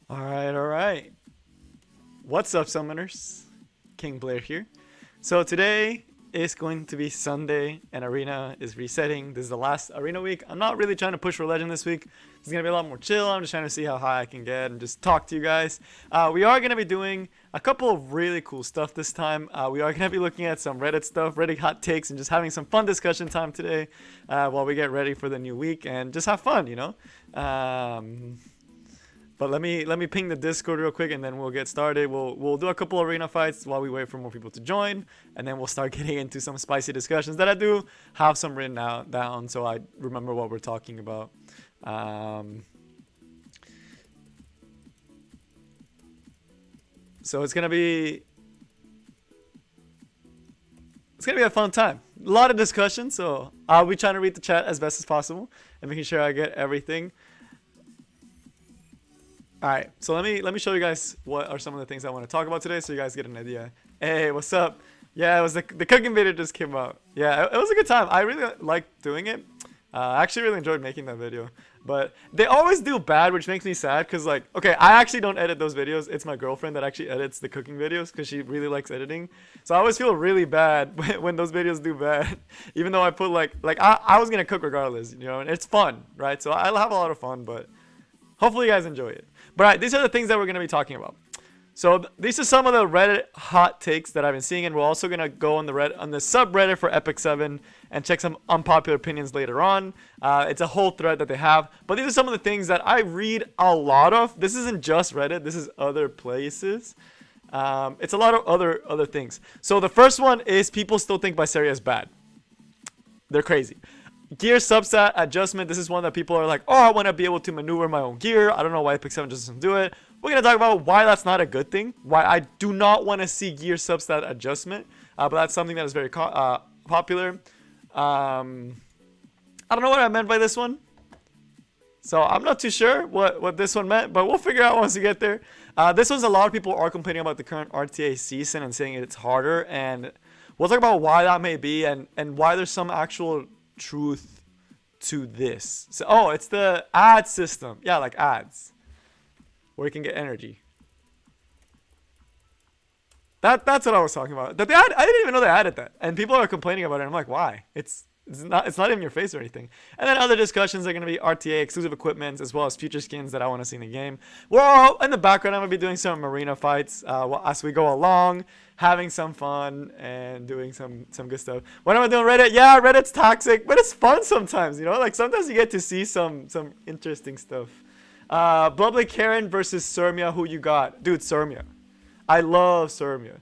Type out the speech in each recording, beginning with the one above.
All right. What's up, summoners? King Blair here. So today is going to be Sunday, and Arena is resetting. This is the last Arena week. I'm not really trying to push for Legend this week. It's gonna be a lot more chill. I'm just trying to see how high I can get and just talk to you guys. We are gonna be doing a couple of really cool stuff this time. We are gonna be looking at some Reddit stuff, Reddit hot takes, and just having some fun discussion time today while we get ready for the new week and just have fun, you know. But let me ping the Discord real quick, and then we'll get started. We'll do a couple arena fights while we wait for more people to join, and then we'll start getting into some spicy discussions that I do have some written down, so I remember what we're talking about. So it's gonna be a fun time. A lot of discussion, so I'll be trying to read the chat as best as possible and making sure I get everything. All right, so let me show you guys what are some of the things I want to talk about today, so you guys get an idea. Hey, what's up? Yeah, it was the cooking video just came out. Yeah, it was a good time. I really liked doing it. I actually really enjoyed making that video. But they always do bad, which makes me sad, because like, okay, I actually don't edit those videos. It's my girlfriend that actually edits the cooking videos because she really likes editing. So I always feel really bad when those videos do bad, even though I put like I was gonna cook regardless, you know, and it's fun, right? So I'll have a lot of fun, but hopefully you guys enjoy it. But all right, these are the things that we're going to be talking about. So these are some of the Reddit hot takes that I've been seeing, and we're also going to go on the subreddit for Epic 7 and check some unpopular opinions later on. It's a whole thread that they have. But these are some of the things that I read a lot of. This isn't just Reddit. This is other places. It's a lot of other things. So the first one is people still think Biseria is bad. They're crazy. Gear substat adjustment. This is one that people are like, oh, I want to be able to maneuver my own gear. I don't know why Epic 7 just doesn't do it. We're going to talk about why that's not a good thing. Why I do not want to see gear substat adjustment. But that's something that is very popular. I don't know what I meant by this one. So I'm not too sure what this one meant. But we'll figure out once we get there. This one's a lot of people are complaining about the current RTA season and saying it's harder. And we'll talk about why that may be and why there's some actual truth to this. So it's the ad system. Yeah, like ads where you can get energy. That's what I was talking about. That I didn't even know they added that, and people are complaining about it. I'm like, why? It's not in your face or anything. And then other discussions are going to be RTA exclusive equipments as well as future skins that I want to see in the game. Well, in the background, I'm going to be doing some arena fights as we go along, having some fun and doing some good stuff. What am I doing? Reddit? Yeah, Reddit's toxic, but it's fun sometimes, you know? Like sometimes you get to see some interesting stuff. Bubbly Karen versus Surmia. Who you got? Dude, Surmia. I love Surmia.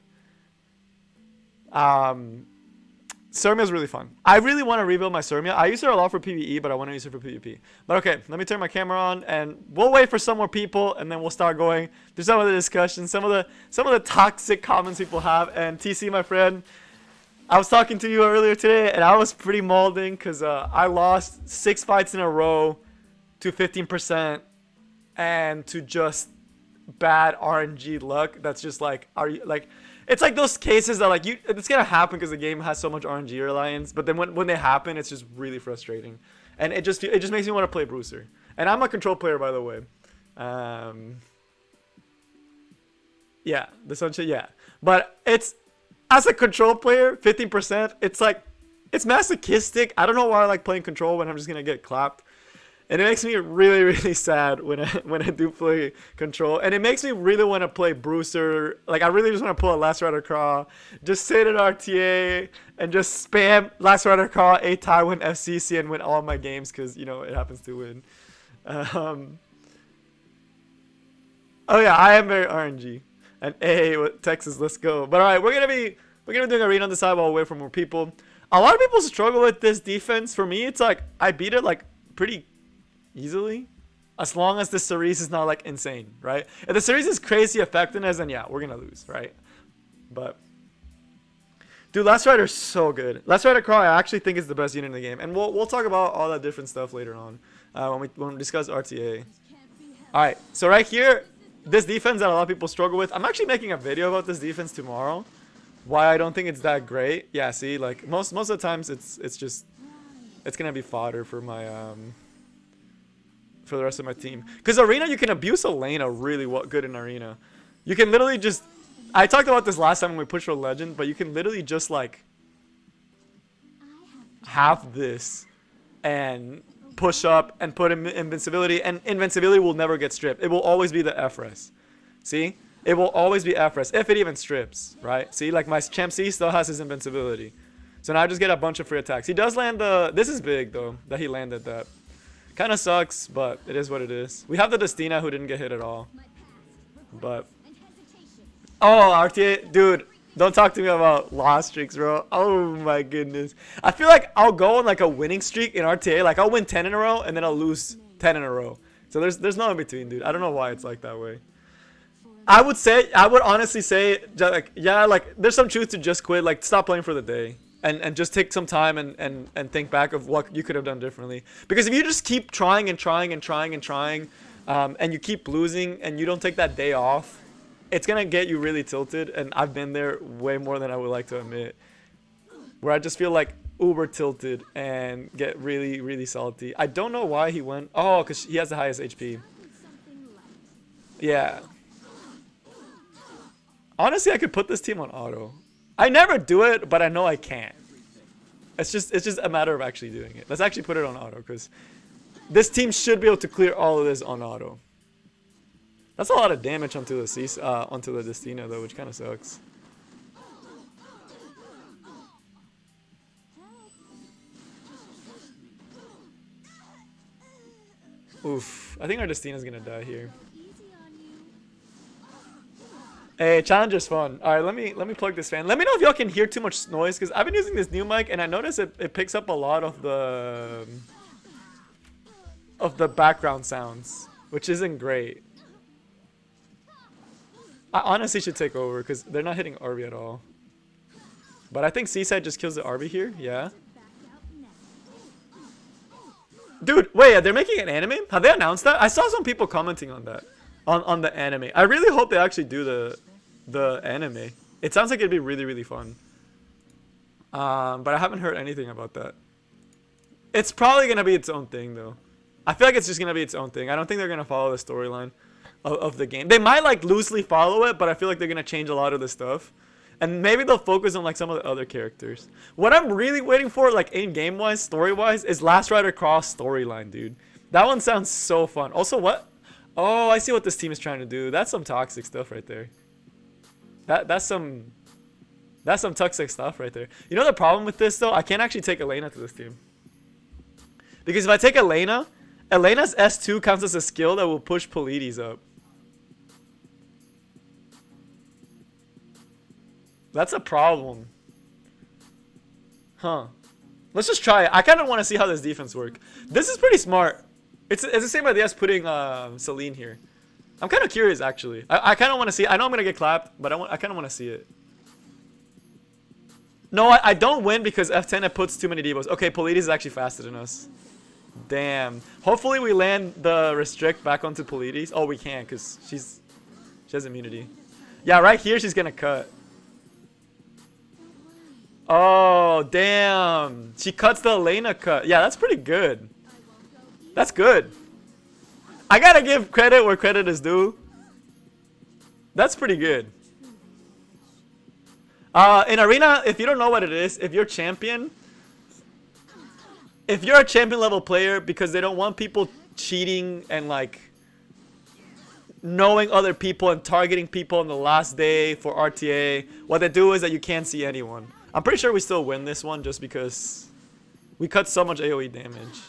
Surmia's really fun. I really want to rebuild my Surmia. I use her a lot for PvE, but I want to use her for PvP. But okay, let me turn my camera on, and we'll wait for some more people, and then we'll start going through some of the discussions, some of the toxic comments people have. And TC, my friend, I was talking to you earlier today, and I was pretty molding because I lost 6 fights in a row to 15% and to just bad RNG luck. That's just like, are you like? It's like those cases that like it's gonna happen because the game has so much RNG reliance. But then when they happen, it's just really frustrating, and it just makes me want to play Bruiser. And I'm a control player, by the way. Yeah, the Sunshine, yeah. But it's as a control player, 15%. It's like it's masochistic. I don't know why I like playing control when I'm just gonna get clapped. And it makes me really, really sad when I do play control. And it makes me really want to play Bruiser. Like, I really just want to pull a Last Rider Craw. Just sit at RTA and just spam Last Rider Craw, A-Tai, win FCC, and win all my games because, you know, it happens to win. Oh, yeah, I am very RNG. And Texas, let's go. But, all right, we're going to be doing arena on the side while we wait for more people. A lot of people struggle with this defense. For me, it's like I beat it, like, pretty easily, as long as the series is not like insane, right? If the series is crazy effectiveness, then yeah, we're gonna lose, right? But dude, Last Rider's so good. Last Rider Craw, I actually think is the best unit in the game, and we'll talk about all that different stuff later on when we discuss RTA. All right, so right here, this defense that a lot of people struggle with. I'm actually making a video about this defense tomorrow. Why I don't think it's that great. Yeah, see, like most of the times it's gonna be fodder for my for the rest of my team. Because Arena, you can abuse Elena really good in Arena. You can literally just... I talked about this last time when we pushed for Legend, but you can literally just like... have this and push up and put in invincibility, and invincibility will never get stripped. It will always be the FRES. See? It will always be FRES if it even strips, right? See, like my champ C still has his invincibility. So now I just get a bunch of free attacks. He does land the... This is big though, that he landed that. Kind of sucks, but it is what it is. We have the Destina who didn't get hit at all. But... Oh, RTA, dude. Don't talk to me about loss streaks, bro. Oh my goodness. I feel like I'll go on like a winning streak in RTA. Like I'll win 10 in a row and then I'll lose 10 in a row. So there's no in between, dude. I don't know why it's like that way. I would honestly say, like, yeah, like there's some truth to just quit. Like stop playing for the day and just take some time and think back of what you could have done differently. Because if you just keep trying and trying and trying and trying, and you keep losing and you don't take that day off, it's gonna get you really tilted, and I've been there way more than I would like to admit, where I just feel like uber tilted and get really, really salty. I don't know why he went. Oh, because he has the highest HP. Yeah. Honestly, I could put this team on auto. I never do it, but I know I can. It's just a matter of actually doing it. Let's actually put it on auto, because this team should be able to clear all of this on auto. That's a lot of damage onto the Destina though, which kind of sucks. Oof, I think our Destina's gonna die here. Hey, Challenger's fun. All right, let me plug this fan. Let me know if y'all can hear too much noise, because I've been using this new mic and I notice it picks up a lot of the background sounds, which isn't great. I honestly should take over because they're not hitting RB at all. But I think Seaside just kills the RB here. Yeah. Dude, wait, they're making an anime? Have they announced that? I saw some people commenting on that. On the anime. I really hope they actually do the anime. It sounds like it'd be really, really fun. But I haven't heard anything about that. It's probably going to be its own thing, though. I feel like it's just going to be its own thing. I don't think they're going to follow the storyline of the game. They might like loosely follow it, but I feel like they're gonna change a lot of the stuff, and maybe they'll focus on like some of the other characters. What I'm really waiting for, like in game wise, story wise, is Last Rider Cross storyline, dude. That one sounds so fun. Also, what? Oh, I see what this team is trying to do. That's some toxic stuff right there. That's some toxic stuff right there. You know the problem with this though? I can't actually take Elena to this team, because if I take Elena's S2 counts as a skill that will push Polides up. That's a problem. Huh. Let's just try it. I kind of want to see how this defense works. This is pretty smart. It's the same idea as putting Celine here. I'm kind of curious, actually. I kind of want to see. I know I'm going to get clapped, but I kind of want to see it. No, I don't win because F10 it puts too many devos. Okay, Polides is actually faster than us. Damn. Hopefully we land the restrict back onto Polides. Oh, we can because she has immunity. Yeah, right here she's going to cut. Oh, damn. She cuts the Elena cut. Yeah, that's pretty good. That's good. I gotta give credit where credit is due. That's pretty good. In Arena, if you don't know what it is, if you're a champion level player, because they don't want people cheating and like knowing other people and targeting people on the last day for RTA, what they do is that you can't see anyone. I'm pretty sure we still win this one just because we cut so much AoE damage.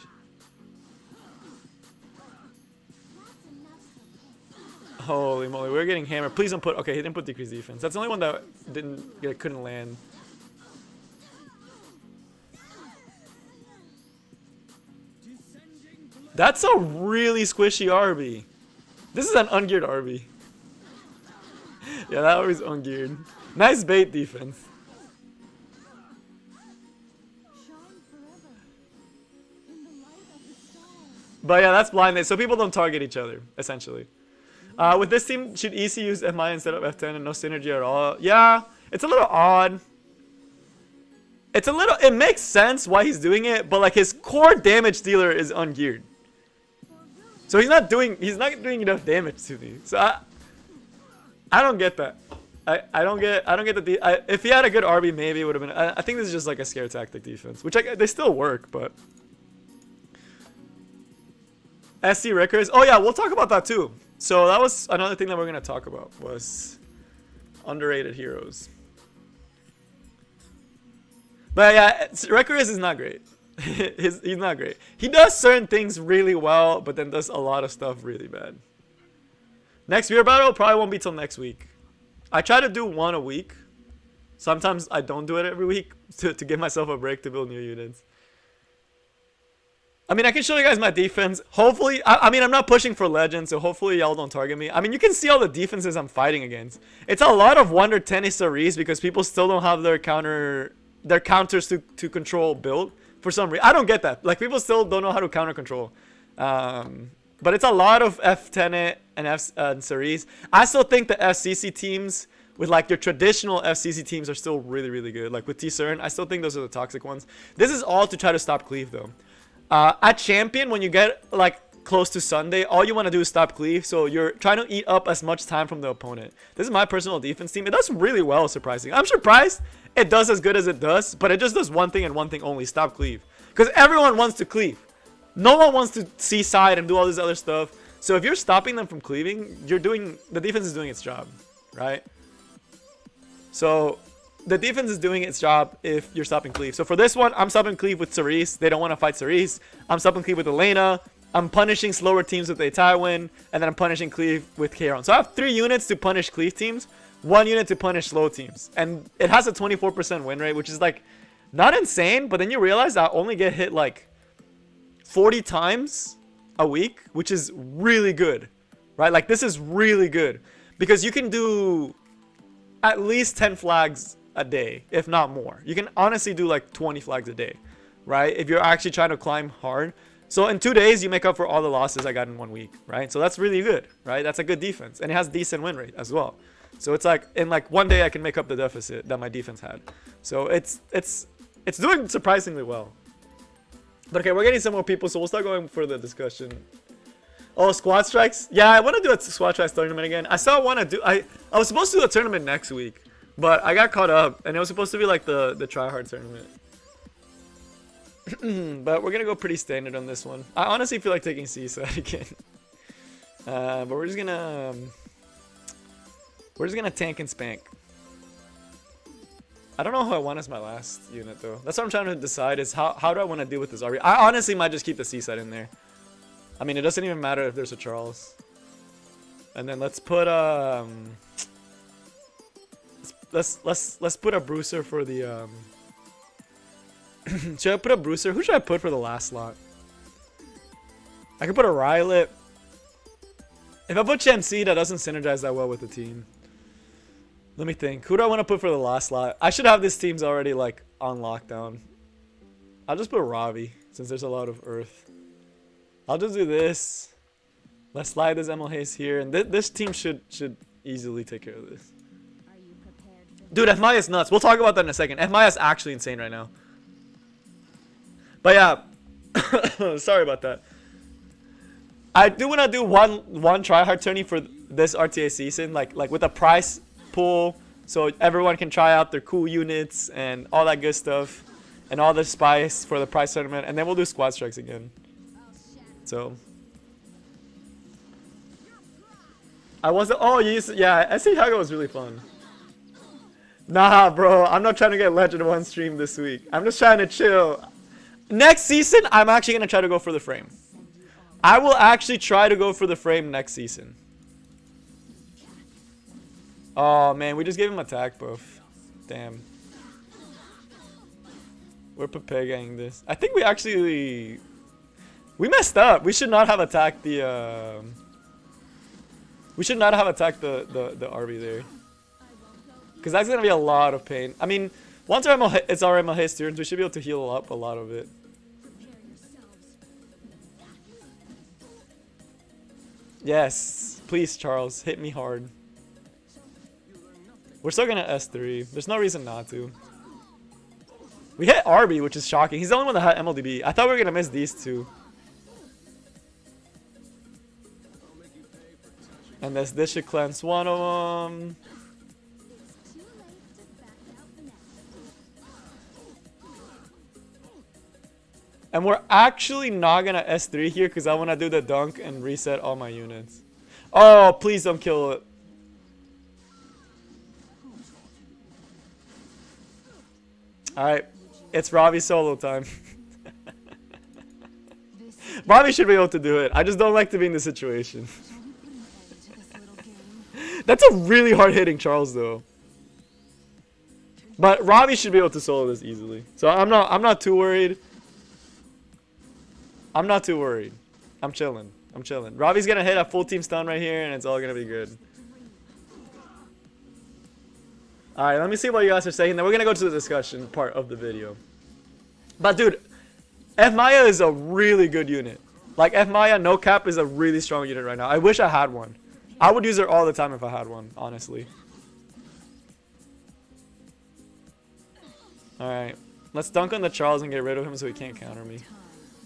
Holy moly, we're getting hammered. Please don't put... Okay, he didn't put decreased defense. That's the only one that couldn't land. That's a really squishy RB. This is an ungeared RB. Yeah, that RB's ungeared. Nice bait defense. But yeah, that's blind. So people don't target each other, essentially. With this team, should EC use MI instead of F10 and no synergy at all? Yeah, it's a little odd. It makes sense why he's doing it, but like his core damage dealer is ungeared. So he's not doing enough damage to me. So I don't get that. I don't get if he had a good RB, maybe it would have been. I think this is just like a scare tactic defense, which they still work, but SC Rickers. Oh yeah, we'll talk about that too. So that was another thing that we're gonna talk about was underrated heroes. But yeah, Rickers is not great. He's not great. He does certain things really well, but then does a lot of stuff really bad. Next Spear Battle probably won't be till next week. I try to do one a week. Sometimes I don't do it every week to give myself a break to build new units. I mean, I can show you guys my defense. Hopefully, I mean, I'm not pushing for legends, so hopefully y'all don't target me. I mean, you can see all the defenses I'm fighting against. It's a lot of Wonder Tennis Cerise because people still don't have their counters to control build for some reason. I don't get that. Like, people still don't know how to counter control. But it's a lot of F10 and Cerise. I still think the FCC teams with like your traditional FCC teams are still really, really good. Like with T-Cern, I still think those are the toxic ones. This is all to try to stop Cleave though. At Champion, when you get like close to Sunday, all you want to do is stop Cleave. So you're trying to eat up as much time from the opponent. This is my personal defense team. It does really well, surprising. I'm surprised it does as good as it does, but it just does one thing and one thing only: stop Cleave. Because everyone wants to cleave. No one wants to see side and do all this other stuff. So if you're stopping them from cleaving, the defense is doing its job, right? So the defense is doing its job if you're stopping cleave. So for this one, I'm stopping cleave with Cerise. They don't want to fight Cerise. I'm stopping cleave with Elena. I'm punishing slower teams with a Tywin, and then I'm punishing cleave with Kayron. So I have 3 units to punish cleave teams, 1 unit to punish slow teams, and it has a 24% win rate, which is like not insane. But then you realize I only get hit like 40 times a week, which is really good, right? Like this is really good because you can do at least 10 flags a day, if not more. You can honestly do like 20 flags a day, right? If you're actually trying to climb hard. So in 2 days, you make up for all the losses I got in 1 week, right? So that's really good, right? That's a good defense, and it has decent win rate as well. So it's like in like 1 day I can make up the deficit that my defense had. So it's doing surprisingly well. But okay, we're getting some more people, so we'll start going for the discussion. Oh, squad strikes? Yeah, I want to do a squad strikes tournament again. I still want to do. I was supposed to do a tournament next week, but I got caught up, and it was supposed to be like the try hard tournament. But we're gonna go pretty standard on this one. I honestly feel like taking Seaside again. But we're just gonna tank and spank. I don't know who I want as my last unit though. That's what I'm trying to decide is how do I want to deal with this RB. I honestly might just keep the Seaside in there. I mean, it doesn't even matter if there's a Charles. And then let's put let's put a Bruiser for the should I put a Bruiser? Who should I put for the last slot? I could put a Rylet. If I put Shamsi, that doesn't synergize that well with the team. Let me think. Who do I want to put for the last slot? I should have this team's already like on lockdown. I'll just put Ravi since there's a lot of Earth. I'll just do this. Let's slide this ML Haze here, and this team should easily take care of this. Dude, F Maya's nuts. We'll talk about that in a second. F Maya's actually insane right now. But yeah, sorry about that. I do want to do one tryhard tourney for this RTA season, like with a prize pool, so everyone can try out their cool units and all that good stuff, and all the spice for the prize tournament, and then we'll do squad strikes again. So I wasn't. Oh, yeah. SC Hago was really fun. Nah, bro, I'm not trying to get Legend 1 stream this week. I'm just trying to chill. Next season, I'm actually gonna try to go for the frame. I will actually try to go for the frame next season. Oh man, we just gave him attack buff. Damn. We're Pepegaing this. I think we messed up. We should not have attacked the we should not have attacked the RB there. Cause that's gonna be a lot of pain. I mean, once it's our ML Haze turns, we should be able to heal up a lot of it. Yes, please, Charles, hit me hard. We're still gonna S3. There's no reason not to. We hit RB, which is shocking. He's the only one that had MLDB. I thought we were gonna miss these two. And this should cleanse one of them. And we're actually not gonna S3 here because I want to do the dunk and reset all my units. Oh, please don't kill it. Alright, it's Robbie solo time. Robbie should be able to do it. I just don't like to be in this situation. That's a really hard hitting Charles though. But Robbie should be able to solo this easily. So I'm not too worried. I'm not too worried. I'm chilling. I'm chilling. Robbie's gonna hit a full team stun right here and it's all gonna be good. Alright, let me see what you guys are saying. Then we're gonna go to the discussion part of the video. But dude, F Maya is a really good unit. Like F Maya, no cap, is a really strong unit right now. I wish I had one. I would use her all the time if I had one, honestly. Alright. Let's dunk on the Charles and get rid of him so he can't counter me.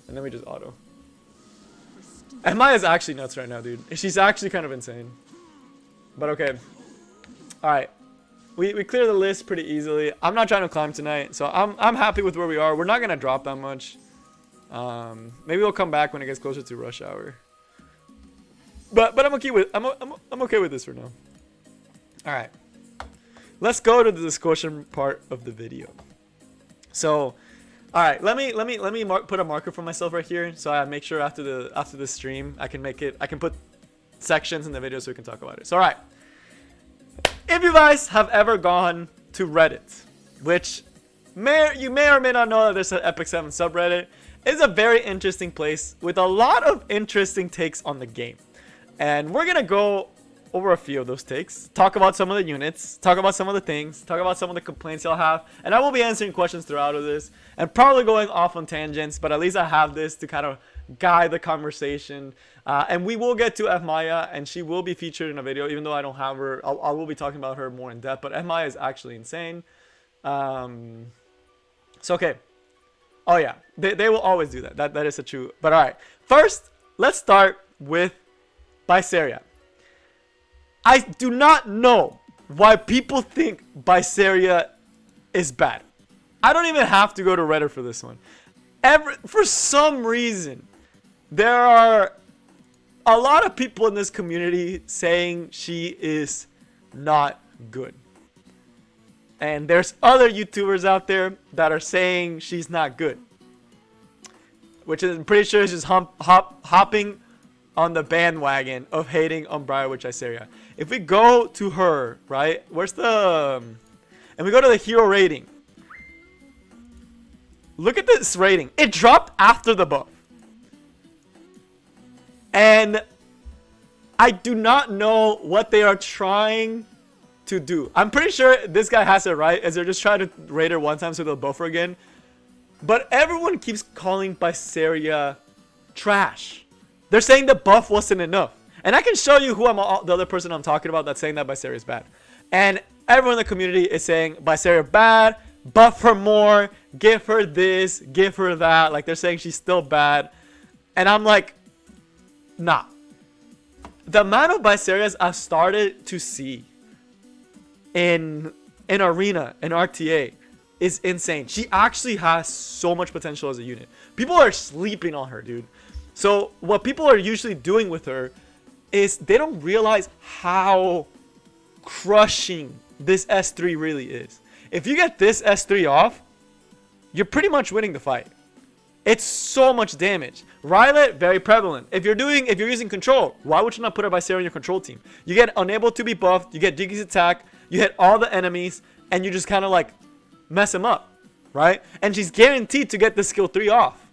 And then we just auto. And Maya's actually nuts right now, dude. She's actually kind of insane. But okay. Alright. We clear the list pretty easily. I'm not trying to climb tonight, so I'm happy with where we are. We're not gonna drop that much. Maybe we'll come back when it gets closer to rush hour. But I'm okay with I'm okay with this for now. Alright. Let's go to the discussion part of the video. So alright, let me put a marker for myself right here so I make sure after the stream I can put sections in the video so we can talk about it. So alright. If you guys have ever gone to Reddit, which you may or may not know that there's an Epic 7 subreddit, it's a very interesting place with a lot of interesting takes on the game. And we're gonna go over a few of those takes, talk about some of the units, talk about some of the things, talk about some of the complaints y'all have, and I will be answering questions throughout of this and probably going off on tangents, but at least I have this to kind of guide the conversation. And we will get to F Maya, and she will be featured in a video, even though I don't have her. I will be talking about her more in depth, but F Maya is actually insane. So okay. Oh yeah, they will always do that. That is a true. But all right, first let's start with Biseria. I do not know why people think Biseria is bad. I don't even have to go to Reddit for this one. For some reason, there are a lot of people in this community saying she is not good. And there's other YouTubers out there that are saying she's not good. Which is, I'm pretty sure is just hopping on the bandwagon of hating on Briar with Biseria. If we go to her, right? Where's the... and we go to the hero rating. Look at this rating. It dropped after the buff. And I do not know what they are trying to do. I'm pretty sure this guy has it right, as they're just trying to rate her one time so they'll buff her again. But everyone keeps calling Biseria trash. They're saying the buff wasn't enough. And I can show you who the other person I'm talking about that's saying that Biseria is bad. And everyone in the community is saying Biseria bad, buff her more, give her this, give her that. Like, they're saying she's still bad. And I'm like, nah. The amount of Biserias I've started to see in Arena and RTA is insane. She actually has so much potential as a unit. People are sleeping on her, dude. So what people are usually doing with her is they don't realize how crushing this S3 really is. If you get this S3 off, you're pretty much winning the fight. It's so much damage. Rylet, very prevalent. If you're using control, why would you not put a Biseria on your control team? You get unable to be buffed, you get decreased attack, you hit all the enemies, and you just kind of like mess them up, right? And she's guaranteed to get the skill 3 off.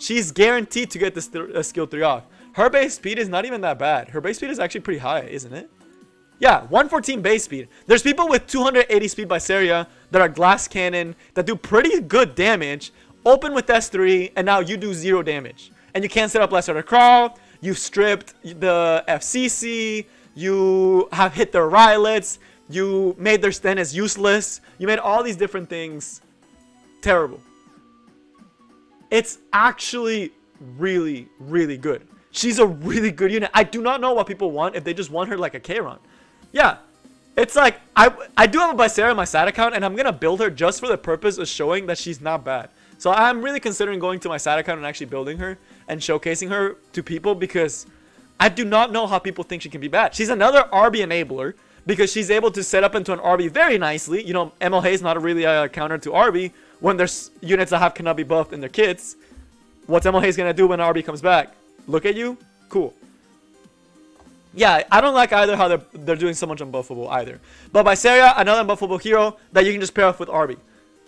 She's guaranteed to get the skill 3 off. Her base speed is not even that bad. Her base speed is actually pretty high, isn't it? Yeah, 114 base speed. There's people with 280 speed Biseria that are glass cannon that do pretty good damage, open with S3, and now you do 0 damage. And you can't set up Lesser Crawl, you've stripped the FCC, you have hit their Rylets, you made their Stennis useless, you made all these different things terrible. It's actually really, really good. She's a really good unit. I do not know what people want if they just want her like a Kayron. Yeah. It's like, I do have a Biseria on my side account, and I'm going to build her just for the purpose of showing that she's not bad. So I'm really considering going to my side account and actually building her and showcasing her to people, because I do not know how people think she can be bad. She's another RB enabler because she's able to set up into an RB very nicely. You know, MLH is not a really counter to RB when there's units that cannot be buffed in their kits. What's MLH going to do when RB comes back? Look at you? Cool. Yeah, I don't like either how they're doing so much unbuffable either. But Biseria, another unbuffable hero that you can just pair off with RB.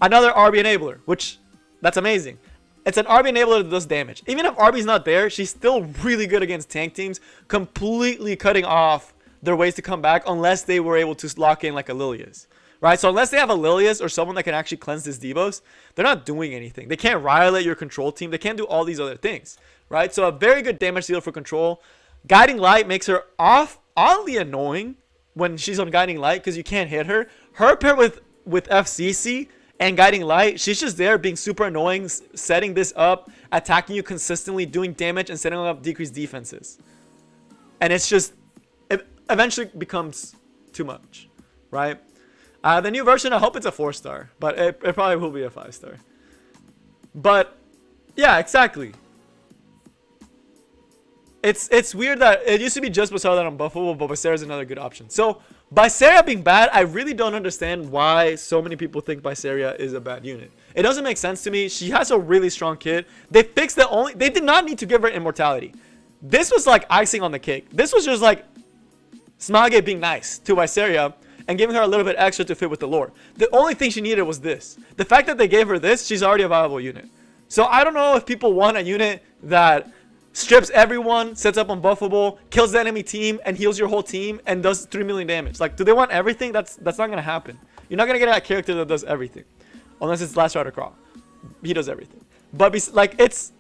Another RB enabler, which, that's amazing. It's an RB enabler that does damage. Even if RB's not there, she's still really good against tank teams, completely cutting off their ways to come back unless they were able to lock in like a Lilius. Right? So unless they have a Lilius or someone that can actually cleanse this debuffs, they're not doing anything. They can't violate your control team. They can't do all these other things. Right? So a very good damage dealer for control. Guiding Light makes her oddly annoying when she's on Guiding Light because you can't hit her. Her pair with FCC and Guiding Light, she's just there being super annoying, setting this up, attacking you consistently, doing damage, and setting up decreased defenses. And it's just, it eventually becomes too much, right? The new version, I hope it's a 4-star, but it probably will be a 5-star. But, yeah, exactly. It's weird that it used to be just Biseria that unbuffable, but Biseria is another good option. So Biseria being bad, I really don't understand why so many people think Biseria is a bad unit. It doesn't make sense to me. She has a really strong kit. They fixed they did not need to give her immortality. This was like icing on the cake. This was just like Smage being nice to Biseria and giving her a little bit extra to fit with the lore. The only thing she needed was this. The fact that they gave her this, she's already a viable unit. So I don't know if people want a unit that strips everyone, sets up unbuffable, kills the enemy team, and heals your whole team, and does 3 million damage. Like, do they want everything? That's not gonna happen. You're not gonna get a character that does everything, unless it's Last Rider Crawl. He does everything. But like, it's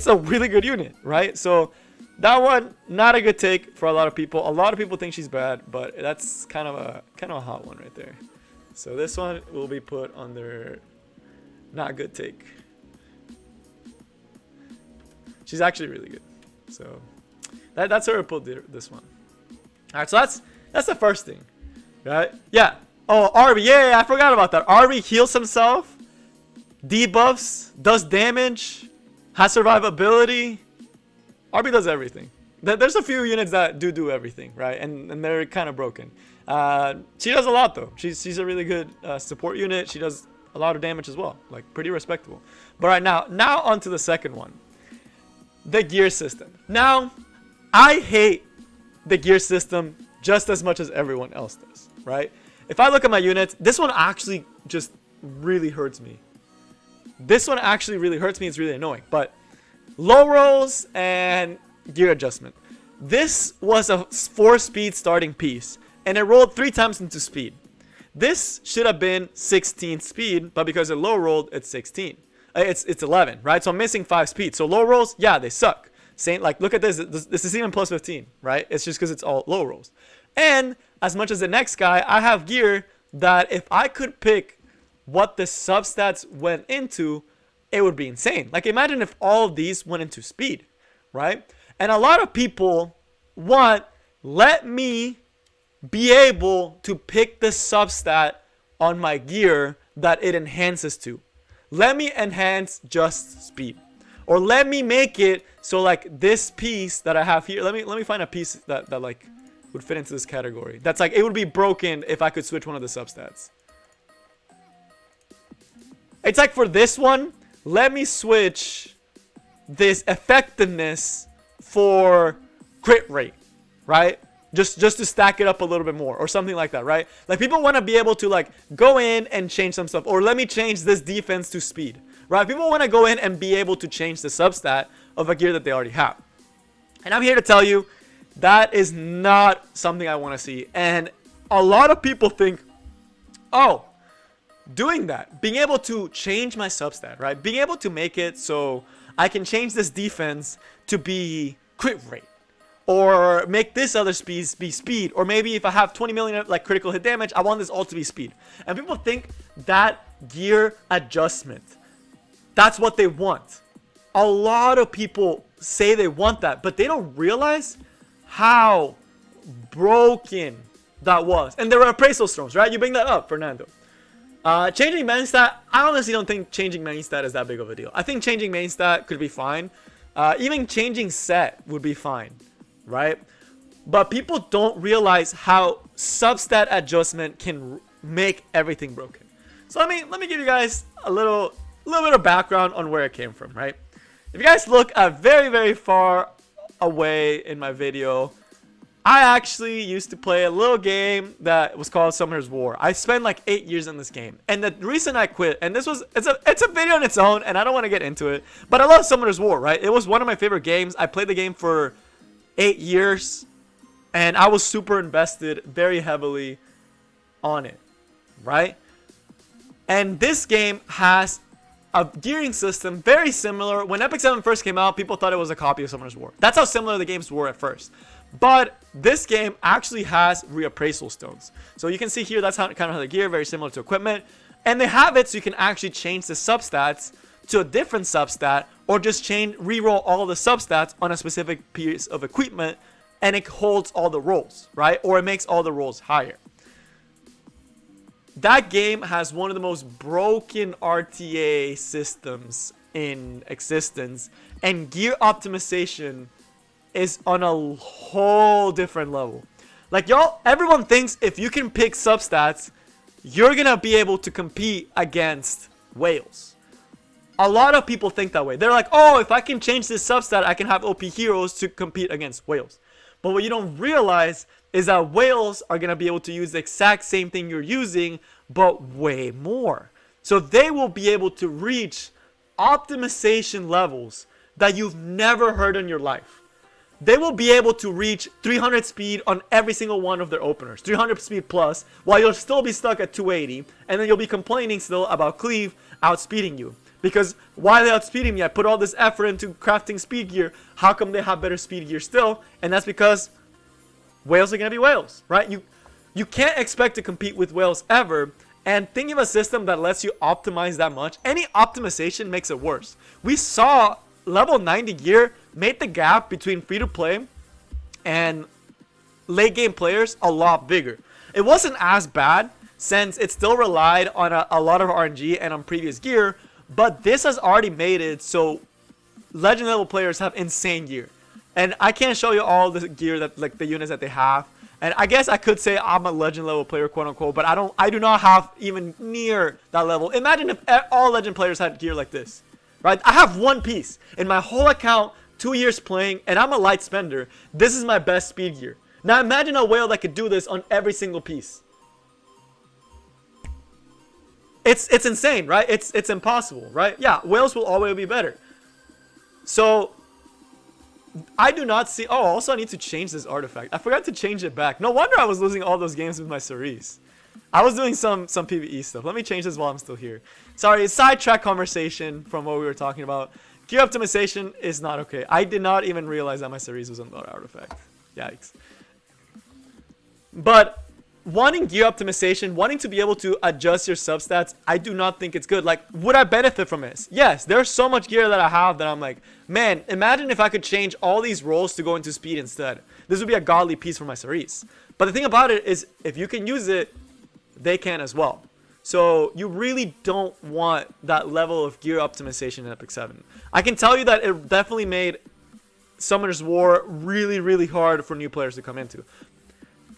a really good unit, right? So that one, not a good take for a lot of people. A lot of people think she's bad, but that's kind of a hot one right there. So this one will be put under not good take. She's actually really good. So that's where I put this one. All right, so that's the first thing, right? Yeah. Oh, RB. Yeah, I forgot about that. RB heals himself, debuffs, does damage, has survivability. RB does everything. There's a few units that do everything, right? And they're kind of broken. She does a lot though. She's a really good support unit. She does a lot of damage as well, like pretty respectable. But right now onto the second one. The gear system. Now, I hate the gear system just as much as everyone else does, right? If I look at my units, this one actually just really hurts me. This one actually really hurts me. It's really annoying. But low rolls and gear adjustment. This was a 4-speed starting piece, and it rolled 3 times into speed. This should have been 16 speed, but because it low rolled, it's 16. It's 11, right? So I'm missing 5 speed. So low rolls, yeah, they suck. Same, like, look at this. This is even plus 15, right? It's just because it's all low rolls. And as much as the next guy, I have gear that if I could pick what the substats went into, it would be insane. Like, imagine if all of these went into speed, right? And a lot of people want, let me be able to pick the substat on my gear that it enhances to. Let me enhance just speed, or let me make it so like this piece that I have here. Let me find a piece that like would fit into this category. That's like, it would be broken if I could switch one of the substats. It's like for this one, let me switch this effectiveness for crit rate, right? Just to stack it up a little bit more or something like that, right? Like, people want to be able to like go in and change some stuff, or let me change this defense to speed, right? People want to go in and be able to change the substat of a gear that they already have. And I'm here to tell you that is not something I want to see. And a lot of people think, oh, doing that, being able to change my substat, right? Being able to make it so I can change this defense to be crit rate, or make this other speed be speed, or maybe if I have 20 million like critical hit damage, I want this all to be speed. And people think that gear adjustment, that's what they want. A lot of people say they want that, but they don't realize how broken that was. And there were appraisal storms, right? You bring that up, Fernando. Changing main stat, I honestly don't think changing main stat is that big of a deal. I think changing main stat could be fine. Even changing set would be fine, right? But people don't realize how substat adjustment can make everything broken. So let me give you guys a little bit of background on where it came from, right? If you guys look at very far away in my video, I actually used to play a little game that was called Summoner's War. I spent like 8 years in this game, and the reason I quit, and it's a video on its own, and I don't want to get into it, but I love Summoner's War, right? It was one of my favorite games. I played the game for 8 years, and I was super invested very heavily on it, right? And this game has a gearing system very similar. When Epic 7 first came out, people thought it was a copy of Summoner's War. That's how similar the games were at first. But this game actually has reappraisal stones. So you can see here, that's kind of how the gear, very similar to equipment. And they have it so you can actually change the substats to a different substat, or just reroll all the substats on a specific piece of equipment, and it holds all the rolls, right? Or it makes all the rolls higher. That game has one of the most broken RTA systems in existence, and gear optimization is on a whole different level. Like, y'all, everyone thinks if you can pick substats, you're gonna be able to compete against whales. A lot of people think that way. They're like, oh, if I can change this substat, I can have OP heroes to compete against whales. But what you don't realize is that whales are gonna be able to use the exact same thing you're using, but way more. So they will be able to reach optimization levels that you've never heard in your life. They will be able to reach 300 speed on every single one of their openers, 300 speed plus, while you'll still be stuck at 280, and then you'll be complaining still about Cleave outspeeding you. Because why are they outspeeding me? I put all this effort into crafting speed gear. How come they have better speed gear still? And that's because whales are going to be whales, right? You can't expect to compete with whales ever. And think of a system that lets you optimize that much. Any optimization makes it worse. We saw level 90 gear made the gap between free-to-play and late game players a lot bigger. It wasn't as bad since it still relied on a lot of RNG and on previous gear, but this has already made it so legend level players have insane gear. And I can't show you all the gear that, like, the units that they have. And I guess I could say I'm a legend level player, quote unquote, but I do not have even near that level. Imagine if all legend players had gear like this, right? I have one piece in my whole account, 2 years playing, and I'm a light spender. This is my best speed gear. Now imagine a whale that could do this on every single piece. It's insane, right? It's impossible, right? Yeah, whales will always be better. So I do not see. Oh, also I need to change this artifact. I forgot to change it back. No wonder I was losing all those games with my Cerise. I was doing some PvE stuff. Let me change this while I'm still here. Sorry, sidetrack conversation from what we were talking about. Gear optimization is not okay. I did not even realize that my Cerise was on that artifact. Yikes. But wanting gear optimization, wanting to be able to adjust your substats, I do not think it's good. Like, would I benefit from this? Yes, there's so much gear that I have that I'm like, man, imagine if I could change all these rolls to go into speed instead. This would be a godly piece for my Cerise. But the thing about it is, if you can use it, they can as well. So you really don't want that level of gear optimization in Epic 7. I can tell you that it definitely made Summoner's War really hard for new players to come into.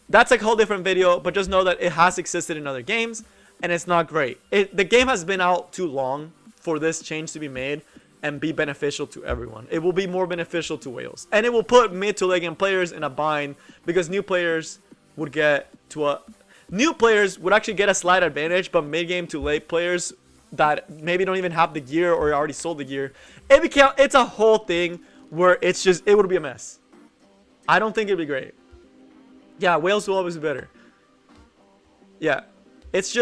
That's like a whole different video, but just know that it has existed in other games, and it's not great. The game has been out too long for this change to be made and be beneficial to everyone. It will be more beneficial to whales, and it will put mid to late game players in a bind, because new players would actually get a slight advantage, but mid game to late players that maybe don't even have the gear or already sold the gear, it's a whole thing where it would be a mess. I don't think it'd be great. Yeah, whales will always be better. Yeah, it's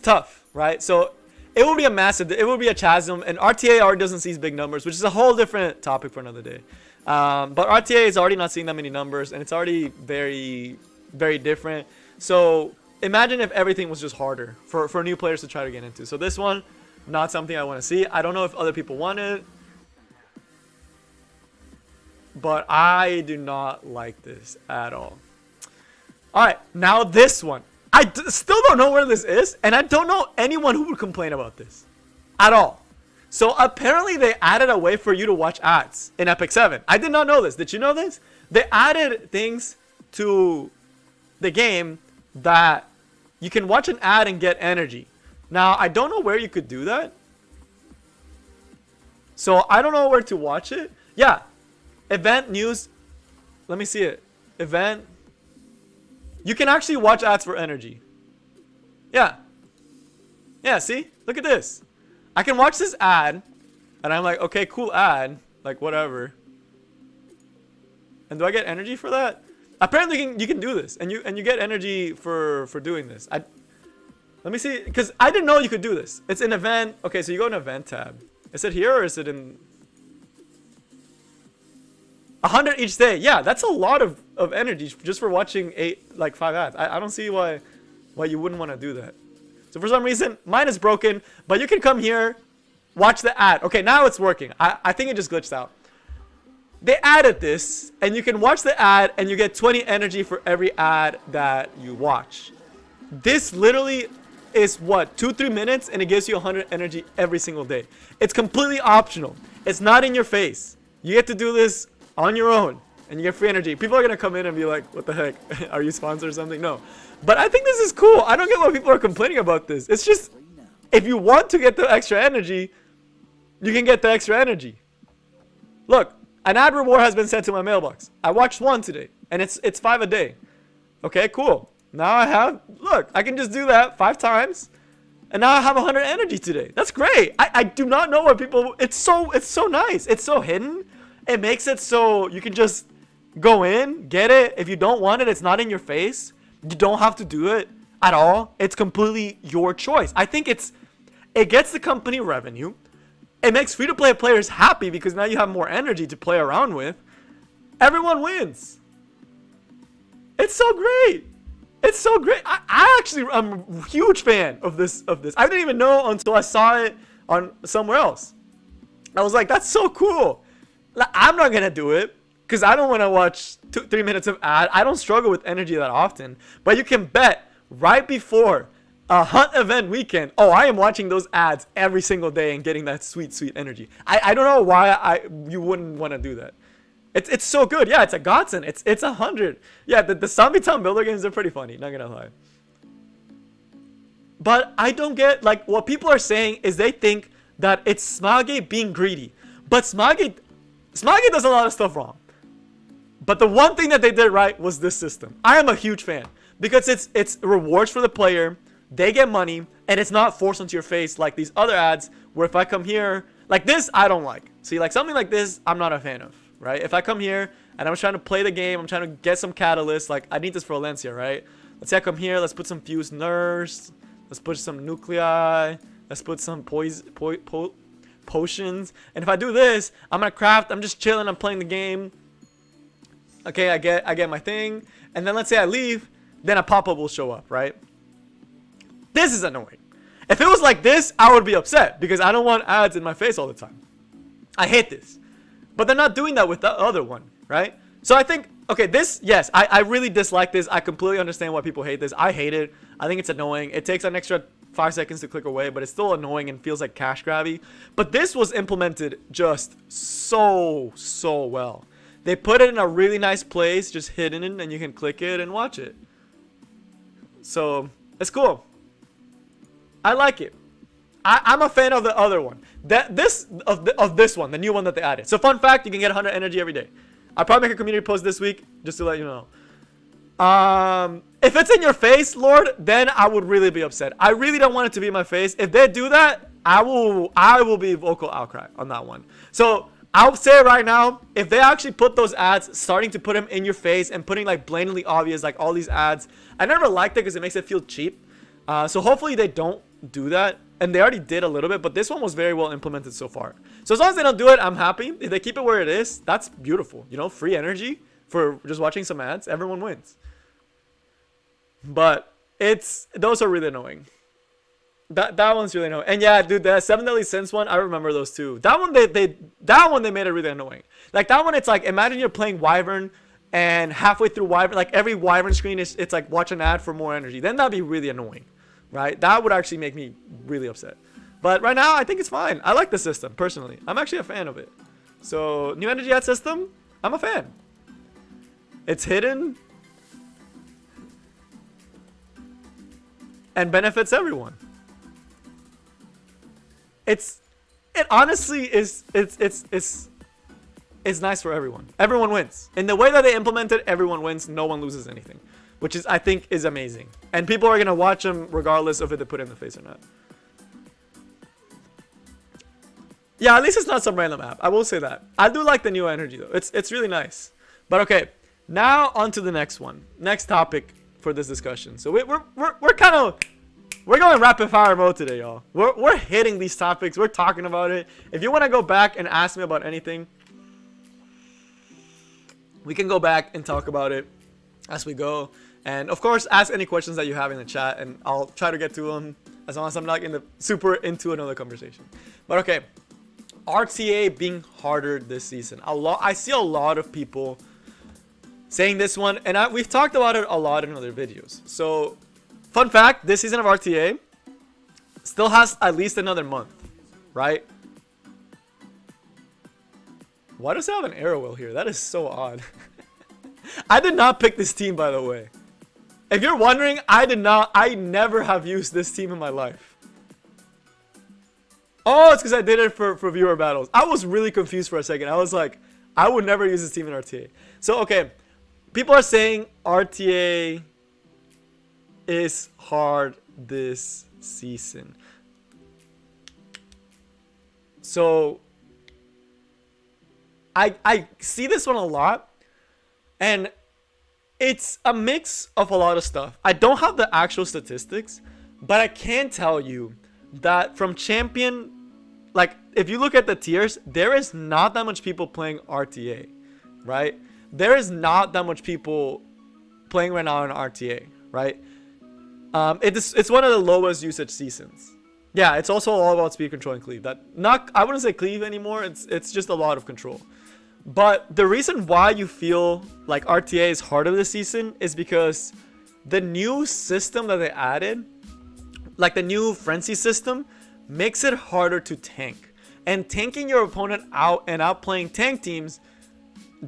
tough, right? So it will be it will be a chasm, and RTA already doesn't see big numbers, which is a whole different topic for another day. But RTA is already not seeing that many numbers, and it's already very different. So imagine if everything was just harder for new players to try to get into. So this one, not something I want to see. I don't know if other people want it. but I do not like this at all. All right, now this one. Still don't know where this is, and I don't know anyone who would complain about this at all. So apparently they added a way for you to watch ads in Epic 7. I did not know this. Did you know this? They added things to the game that you can watch an ad and get energy. Now, I don't know where you could do that. So I don't know where to watch it. Yeah. Event news. Let me see it. Event. You can actually watch ads for energy. Yeah. Yeah, see? Look at this. I can watch this ad, and I'm like, okay, cool ad, like whatever. And do I get energy for that? Apparently, you can do this, and you get energy for doing this. Let me see, because I didn't know you could do this. It's an event. Okay, so you go in event tab. Is it here or is it in 100 each day? Yeah, that's a lot of energy just for watching 5 ads. I don't see why you wouldn't want to do that. So for some reason, mine is broken, but you can come here, watch the ad. Okay, now it's working. I think it just glitched out. They added this, and you can watch the ad, and you get 20 energy for every ad that you watch. This literally is, what, 2-3 minutes, and it gives you 100 energy every single day. It's completely optional. It's not in your face. You get to do this on your own, and you get free energy. People are going to come in and be like, what the heck? Are you sponsored or something? No. But I think this is cool. I don't get why people are complaining about this. It's just, if you want to get the extra energy, you can get the extra energy. Look, an ad reward has been sent to my mailbox. I watched one today, and it's 5 a day. Okay, cool. Now I have, look, I can just do that 5 times, and now I have 100 energy today. That's great. I do not know what people, it's so nice. It's so hidden. It makes it so you can just go in, get it. If you don't want it, it's not in your face. You don't have to do it at all. It's completely your choice. I think it gets the company revenue. It makes free-to-play players happy because now you have more energy to play around with. Everyone wins. It's so great. It's so great. I actually am a huge fan of this. I didn't even know until I saw it on somewhere else. I was like, that's so cool. I'm not going to do it because I don't want to watch 2-3 minutes of ad. I don't struggle with energy that often. But you can bet right before a hunt event weekend, oh, I am watching those ads every single day and getting that sweet, sweet energy. I don't know why you wouldn't want to do that. It's so good. Yeah, it's a godsend. It's 100. Yeah, the Zombie Town Builder games are pretty funny, not gonna lie. But I don't get, like, what people are saying is they think that it's Smilegate being greedy. But Smilegate does a lot of stuff wrong. But the one thing that they did right was this system. I am a huge fan because it's rewards for the player. They get money, and it's not forced onto your face like these other ads where if I come here, like this, I don't like. See, like something like this, I'm not a fan of, right? If I come here and I'm trying to play the game, I'm trying to get some catalyst, like I need this for Valencia, right? Let's say I come here, let's put some fused nurse, let's put some nuclei, let's put some potions, and if I do this, I'm gonna craft, I'm just chilling, I'm playing the game. Okay, I get my thing, and then let's say I leave, then a pop-up will show up, right? This is annoying. If it was like this, I would be upset because I don't want ads in my face all the time. I hate this. But they're not doing that with the other one, right? So I think, okay, this, yes, I really dislike this. I completely understand why people hate this. I hate it. I think it's annoying. It takes an extra 5 seconds to click away, but it's still annoying and feels like cash grabby. But this was implemented just so well. They put it in a really nice place, just hidden, and you can click it and watch it. So it's cool. I like it. I'm a fan of the other one. This one, the new one that they added. So fun fact, you can get 100 energy every day. I'll probably make a community post this week just to let you know. If it's in your face, Lord, then I would really be upset. I really don't want it to be in my face. If they do that, I will be vocal outcry on that one. So I'll say right now, if they actually put those ads, starting to put them in your face and putting like blatantly obvious, like all these ads, I never liked it because it makes it feel cheap. So hopefully they don't do that, and they already did a little bit, but this one was very well implemented so far. So as long as they don't do it, I'm happy. If they keep it where it is, that's beautiful. You know, free energy for just watching some ads, everyone wins. But those are really annoying. That one's really annoying. And yeah, dude, the 7 Deadly Sins one, I remember those too. That one they made it really annoying. Like that one, it's like, imagine you're playing Wyvern and halfway through Wyvern, like every Wyvern screen is, it's like watch an ad for more energy. Then that'd be really annoying, right? That would actually make me really upset. But right now, I think it's fine. I like the system, personally. I'm actually a fan of it. So, new energy ad system, I'm a fan. It's hidden and benefits everyone. It honestly is, it's nice for everyone. Everyone wins. In the way that they implement it, everyone wins. No one loses anything, which is, I think, is amazing. And people are going to watch them regardless of if they put it in the face or not. Yeah, at least it's not some random app. I will say that. I do like the new energy though. It's really nice. But okay, now on to the next one. Next topic for this discussion. So we're going rapid fire mode today, y'all. We're hitting these topics. We're talking about it. If you want to go back and ask me about anything, we can go back and talk about it as we go. And of course, ask any questions that you have in the chat, and I'll try to get to them as long as I'm not super into another conversation. But okay. RTA being harder this season. I see a lot of people saying this one, and we've talked about it a lot in other videos. So, fun fact, this season of RTA still has at least another month, right? Why does it have an arrow wheel here? That is so odd. I did not pick this team, by the way. If you're wondering, I never have used this team in my life. Oh, it's because I did it for viewer battles. I was really confused for a second. I was like, I would never use this team in RTA. So, okay. People are saying RTA is hard this season. So, I see this one a lot. And it's a mix of a lot of stuff. I don't have the actual statistics, but I can tell you that from champion, like if you look at the tiers, there is not that much people playing RTA, right? There is not that much people playing right now in RTA, right? It's one of the lowest usage seasons. Yeah, it's also all about speed control and cleave. I wouldn't say cleave anymore. It's just a lot of control. But the reason why you feel like RTA is harder this season is because the new system that they added, like the new frenzy system, makes it harder to tank. And tanking your opponent out and outplaying tank teams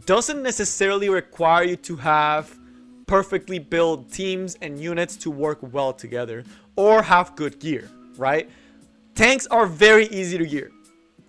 doesn't necessarily require you to have perfectly built teams and units to work well together or have good gear, right? Tanks are very easy to gear.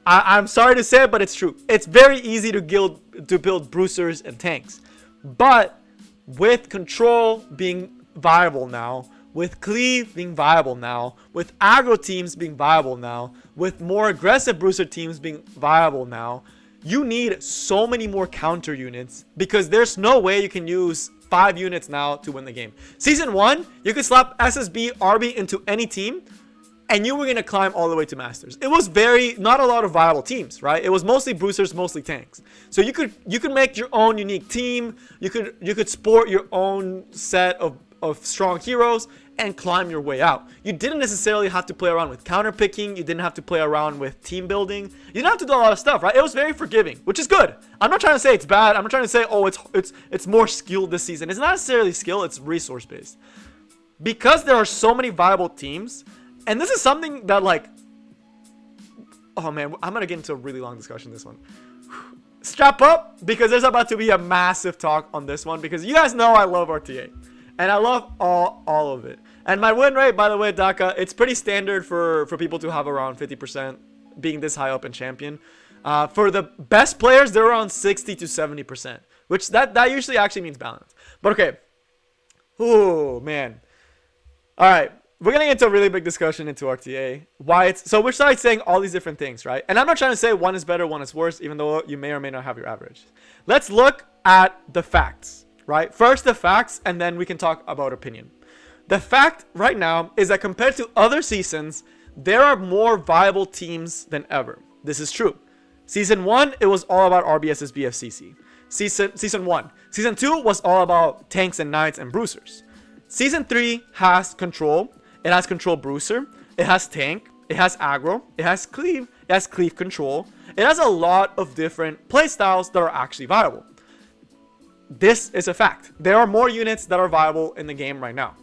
I'm sorry to say it, but it's true. It's very easy to build bruisers and tanks. But with control being viable now, with cleave being viable now, with aggro teams being viable now, with more aggressive bruiser teams being viable now, you need so many more counter units because there's no way you can use 5 units now to win the game. Season 1, you could slap SSB, RB into any team, and you were going to climb all the way to Masters. It was not a lot of viable teams, right? It was mostly bruisers, mostly tanks. So you could make your own unique team. You could sport your own set of strong heroes and climb your way out. You didn't necessarily have to play around with counter picking. You didn't have to play around with team building. You didn't have to do a lot of stuff, right? It was very forgiving, which is good. I'm not trying to say it's bad. I'm not trying to say, oh, it's more skilled this season. It's not necessarily skill. It's resource based. Because there are so many viable teams, and this is something that, like, oh man, I'm gonna get into a really long discussion this one. Strap up, because there's about to be a massive talk on this one, because you guys know I love RTA. And I love all of it. And my win rate, by the way, Daka, it's pretty standard for people to have around 50% being this high up in champion. For the best players, they're around 60 to 70%, which that usually actually means balance. But okay. Oh, man. All right. We're going to get into a really big discussion into RTA. So we're starting saying all these different things, right? And I'm not trying to say one is better, one is worse, even though you may or may not have your average. Let's look at the facts, right? First the facts, and then we can talk about opinion. The fact right now is that compared to other seasons, there are more viable teams than ever. This is true. Season 1, it was all about RBS's BFCC. Season 1. Season 2 was all about tanks and knights and bruisers. Season 3 has control. It has control bruiser, it has tank, it has aggro, it has cleave, it has cleave control. It has a lot of different playstyles that are actually viable. This is a fact. There are more units that are viable in the game right now.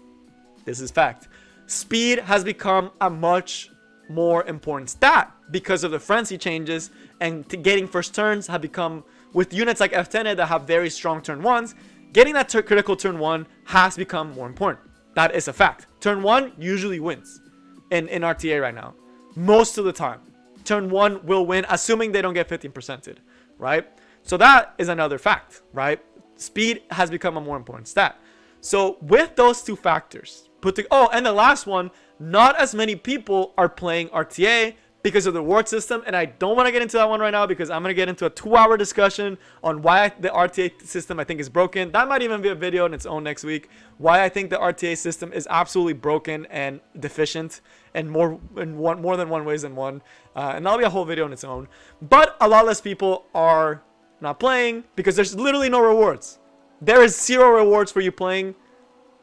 This is fact. Speed has become a much more important stat because of the frenzy changes, and getting first turns have become, with units like F10 that have very strong turn 1s, getting that critical turn 1 has become more important. That is a fact. Turn 1 usually wins in RTA right now. Most of the time. Turn 1 will win, assuming they don't get 15%ed, right? So that is another fact, right? Speed has become a more important stat. So with those two factors, and the last one, not as many people are playing RTA because of the reward system, and I don't want to get into that one right now because I'm going to get into a 2-hour discussion on why the RTA system I think is broken. That might even be a video on its own next week. Why I think the RTA system is absolutely broken and deficient, and more than one ways than one. And that'll be a whole video on its own. But a lot less people are not playing because there's literally no rewards. There is 0 rewards for you playing,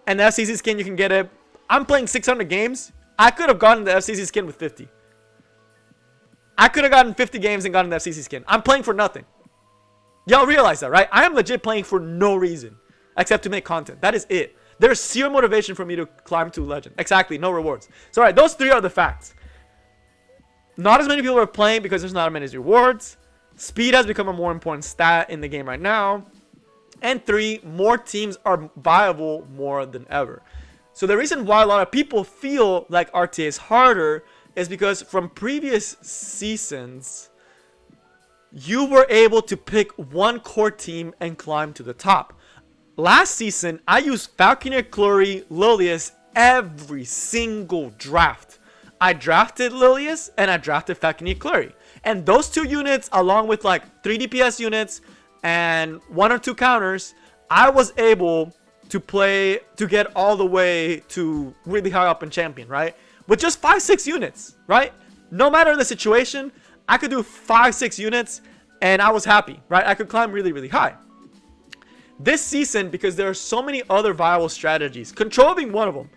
and the FCC skin, you can get it. I'm playing 600 games. I could have gotten the FCC skin with 50. I could have gotten 50 games and gotten the FCC skin. I'm playing for nothing. Y'all realize that, right? I am legit playing for no reason except to make content. That is it. There's 0 motivation for me to climb to legend. Exactly, no rewards. So, all right, those 3 are the facts. Not as many people are playing because there's not as many rewards. Speed has become a more important stat in the game right now. And 3, more teams are viable more than ever. So the reason why a lot of people feel like RTA is harder is because from previous seasons, you were able to pick one core team and climb to the top. Last season, I used Falconeer, Clury, Lilius every single draft. I drafted Lilius and I drafted Falconeer, Clury. And those 2 units, along with like 3 DPS units and 1 or 2 counters, I was able to get all the way to really high up in champion, right? With just 5-6 units, right? No matter the situation, I could do 5-6 units and I was happy, right? I could climb really, really high. This season, because there are so many other viable strategies, control being one of them,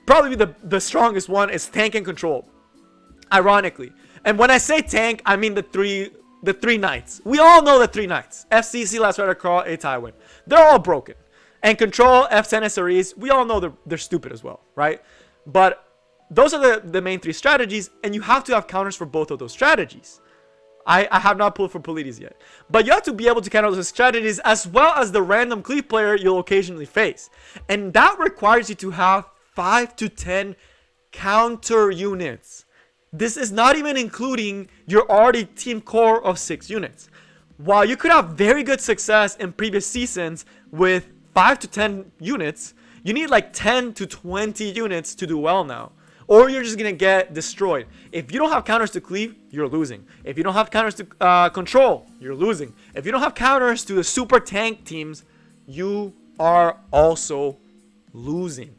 probably the strongest one is tank and control, ironically. And when I say tank, I mean the three knights. We all know the 3 knights. FCC, Last Rider, Crawl, A Tywin. They're all broken. And control, F10 SREs, we all know they're stupid as well, right? But those are the main 3 strategies, and you have to have counters for both of those strategies. I have not pulled for Polides yet. But you have to be able to counter those strategies as well as the random cleave player you'll occasionally face. And that requires you to have 5 to 10 counter units. This is not even including your already team core of 6 units. While you could have very good success in previous seasons with 5 to 10 units, you need like 10 to 20 units to do well now. Or you're just going to get destroyed. If you don't have counters to cleave, you're losing. If you don't have counters to control, you're losing. If you don't have counters to the super tank teams, you are also losing.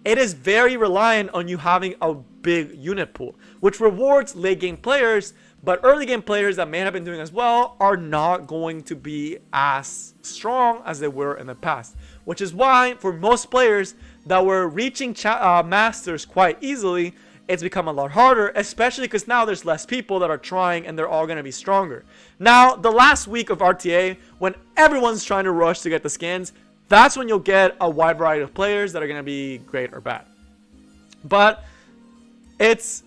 It is very reliant on you having a big unit pool, which rewards late game players, but early game players that may have been doing as well are not going to be as strong as they were in the past. Which is why for most players that were reaching masters quite easily, it's become a lot harder, especially because now there's less people that are trying and they're all going to be stronger. Now, the last week of RTA, when everyone's trying to rush to get the skins, that's when you'll get a wide variety of players that are going to be great or bad. But it's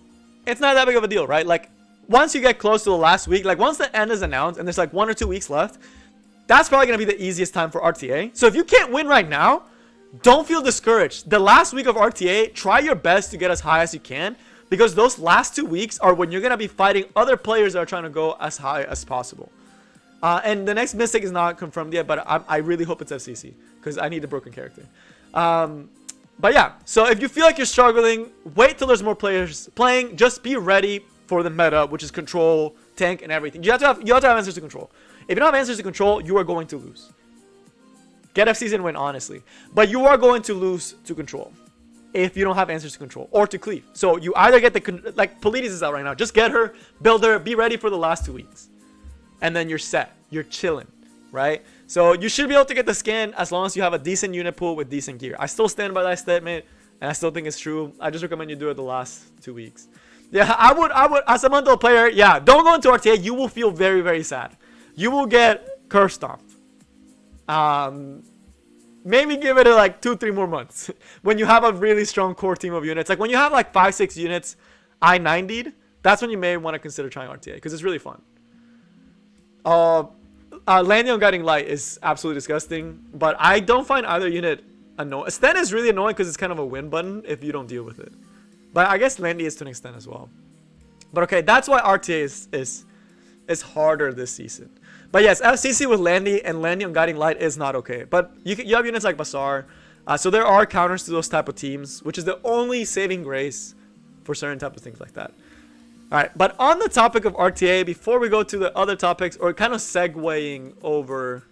not that big of a deal, right? Like, once you get close to the last week, like once the end is announced and there's like 1 or 2 weeks left, that's probably going to be the easiest time for RTA. So if you can't win right now, don't feel discouraged. The last week of RTA, try your best to get as high as you can, because those last 2 weeks are when you're going to be fighting other players that are trying to go as high as possible. And the next Mystic is not confirmed yet, but I really hope it's FCC, because I need a broken character. But yeah, so if you feel like you're struggling, wait till there's more players playing. Just be ready for the meta, which is control, tank, and everything. You have to have answers to control. If you don't have answers to control, you are going to lose. Get FCC and win, honestly. But you are going to lose to control if you don't have answers to control or to cleave. So you either get like Polides is out right now. Just get her, build her, be ready for the last 2 weeks. And then you're set. You're chilling, right? So you should be able to get the skin as long as you have a decent unit pool with decent gear. I still stand by that statement, and I still think it's true. I just recommend you do it the last 2 weeks. Yeah, I would, as a Mundle player, yeah, don't go into RTA. You will feel very, very sad. You will get curve stomped. Maybe give it like 2-3 more months when you have a really strong core team of units. Like when you have like 5-6 units I-90'd, that's when you may want to consider trying RTA because it's really fun. Landing on Guiding Light is absolutely disgusting, but I don't find either unit annoying. Sten is really annoying because it's kind of a win button if you don't deal with it. But I guess Landy is to an extent as well. But okay, that's why RTA is harder this season. But yes, FCC with Landy and Landy on Guiding Light is not okay. But you have units like Basar. So there are counters to those type of teams, which is the only saving grace for certain type of things like that. Alright, but on the topic of RTA, before we go to the other topics, or kind of segueing over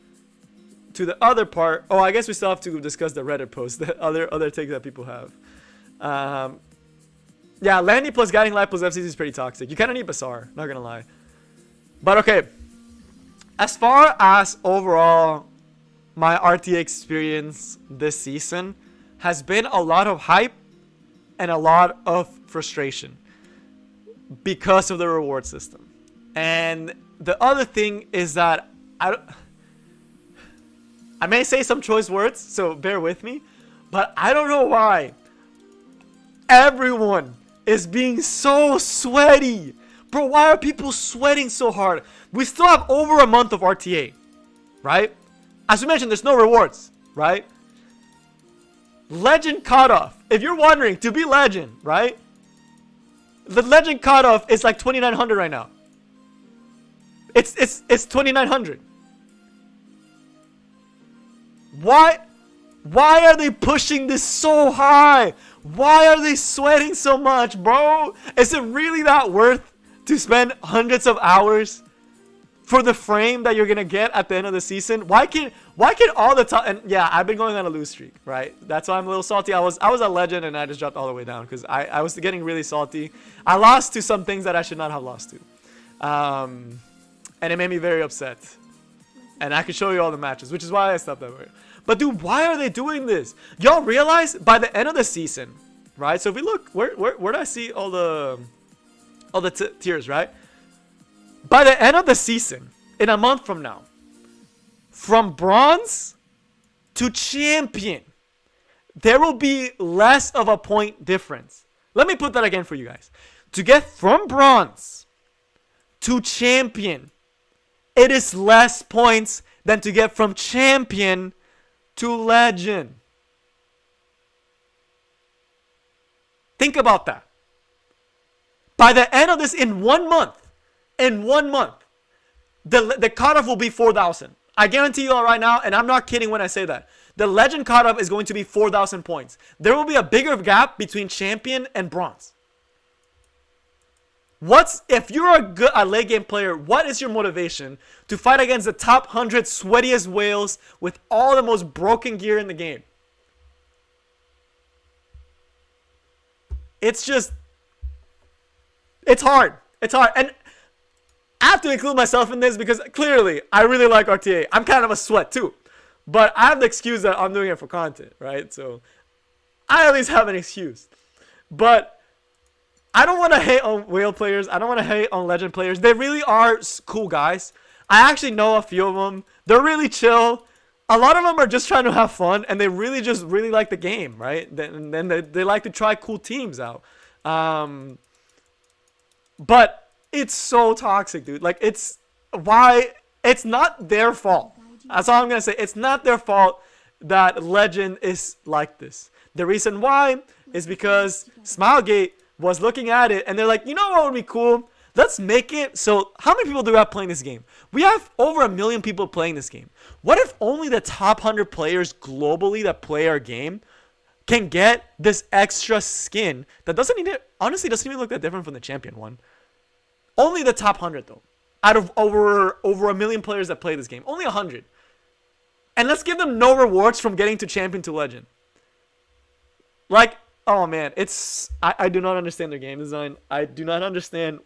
to the other part. Oh, I guess we still have to discuss the Reddit post, the other takes that people have. Yeah, Landy plus Guiding Light plus FCC is pretty toxic. You kind of need Basar, not gonna lie. But okay, as far as overall my RTA experience this season has been a lot of hype and a lot of frustration because of the reward system. And the other thing is that I may say some choice words, so bear with me, but I don't know why everyone is being so sweaty. Bro, why are people sweating so hard? We still have over a month of RTA, right? As we mentioned, there's no rewards, right? Legend cutoff. If you're wondering, to be legend, right? The legend cutoff is like 2,900 right now. It's 2,900. Why are they pushing this so high? Why are they sweating so much, bro? Is it really that worth to spend hundreds of hours for the frame that you're gonna get at the end of the season? Why can all the time? And yeah, I've been going on a lose streak, right? That's why I'm a little salty. I was a legend and I just dropped all the way down because I was getting really salty. I lost to some things that I should not have lost to, and it made me very upset. And I could show you all the matches, which is why I stopped that way. But dude, why are they doing this? Y'all realize by the end of the season, right? So if we look, where do I see all the tiers, right? By the end of the season, in a month from now, from bronze to champion, there will be less of a point difference. Let me put that again for you guys. To get from bronze to champion, it is less points than to get from champion to legend. Think about that. By the end of this, in 1 month, the cutoff will be 4,000. I guarantee you all right now, and I'm not kidding when I say that. The legend cutoff is going to be 4,000 points. There will be a bigger gap between champion and bronze. If you're a late game player, what is your motivation to fight against the top 100 sweatiest whales with all the most broken gear in the game? It's hard. It's hard. And I have to include myself in this because clearly I really like RTA. I'm kind of a sweat too. But I have the excuse that I'm doing it for content, right? So I at least have an excuse. But I don't want to hate on whale players. I don't want to hate on legend players. They really are cool guys. I actually know a few of them. They're really chill. A lot of them are just trying to have fun, and they really like the game, right? And then they like to try cool teams out. But it's so toxic, dude. Like, it's not their fault. That's all I'm going to say. It's not their fault that Legend is like this. The reason why is because Smilegate was looking at it and they're like, you know what would be cool? Let's make it so how many people do we have playing this game? We have over 1 million people playing this game. What if only the top 100 players globally that play our game can get this extra skin that honestly doesn't even look that different from the champion one? Only the top 100 though. Out of over 1 million players that play this game. Only 100. And let's give them no rewards from getting to champion to legend. Like, oh man, I do not understand their game design. I do not understand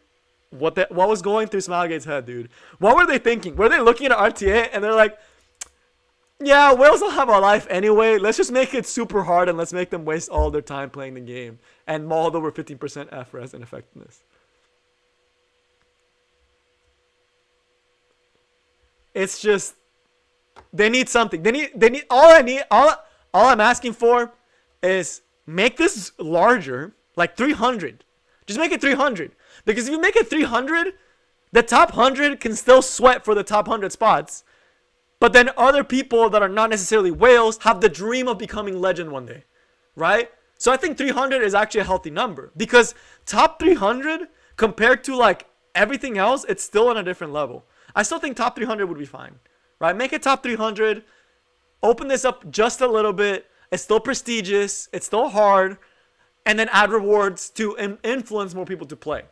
what was going through Smilegate's head, dude. What were they thinking? Were they looking at RTA and they're like, Yeah, whales don't have a life anyway. Let's just make it super hard and let's make them waste all their time playing the game and mauled over 15% FRS and effectiveness. It's just they need something. They need all I'm asking for is make this larger, like 300. Just make it 300. Because if you make it 300, the top 100 can still sweat for the top 100 spots. But then other people that are not necessarily whales have the dream of becoming legend one day, right? So I think 300 is actually a healthy number because top 300 compared to like everything else, it's still on a different level. I still think top 300 would be fine, right? Make it top 300, open this up just a little bit. It's still prestigious, it's still hard, and then add rewards to influence more people to play,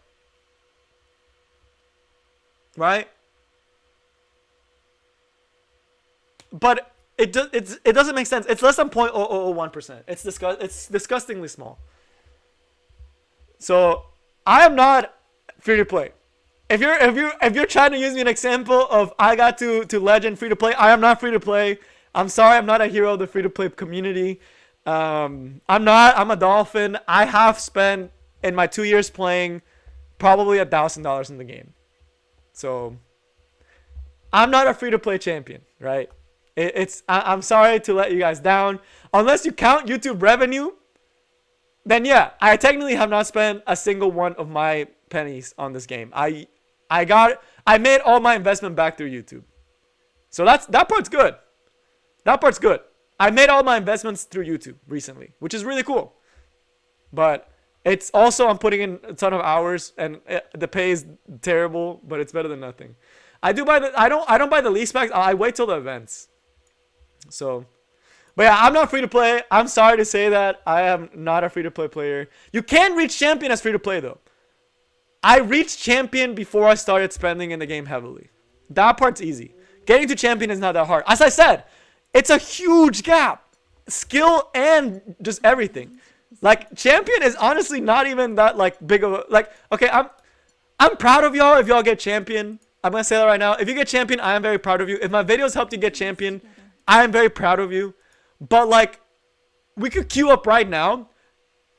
right? But it doesn't make sense. It's less than 0.0001%. It's disgustingly small. So I am not free to play. If you're trying to use me an example of I got to legend free to play, I am not free to play. I'm sorry, I'm not a hero of the free to play community. I'm a dolphin. I have spent in my 2 years playing probably $1,000 in the game. So I'm not a free to play champion, right? I'm sorry to let you guys down. Unless you count YouTube revenue, then yeah, I technically have not spent a single one of my pennies on this game. I made all my investment back through YouTube. So that part's good. That part's good. I made all my investments through YouTube recently, which is really cool. But it's also I'm putting in a ton of hours and the pay is terrible, but it's better than nothing. I don't buy the lease packs. I wait till the events. So, but yeah, I'm not free to play. I'm sorry to say that. I am not a free to play player. You can reach champion as free to play though. I reached champion before I started spending in the game heavily. That part's easy. Getting to champion is not that hard. As I said, it's a huge gap. Skill and just everything. Like champion is honestly not even that like big of a like okay, I'm proud of y'all if y'all get champion. I'm gonna say that right now. If you get champion, I am very proud of you. If my videos helped you get champion, I am very proud of you. But like we could queue up right now,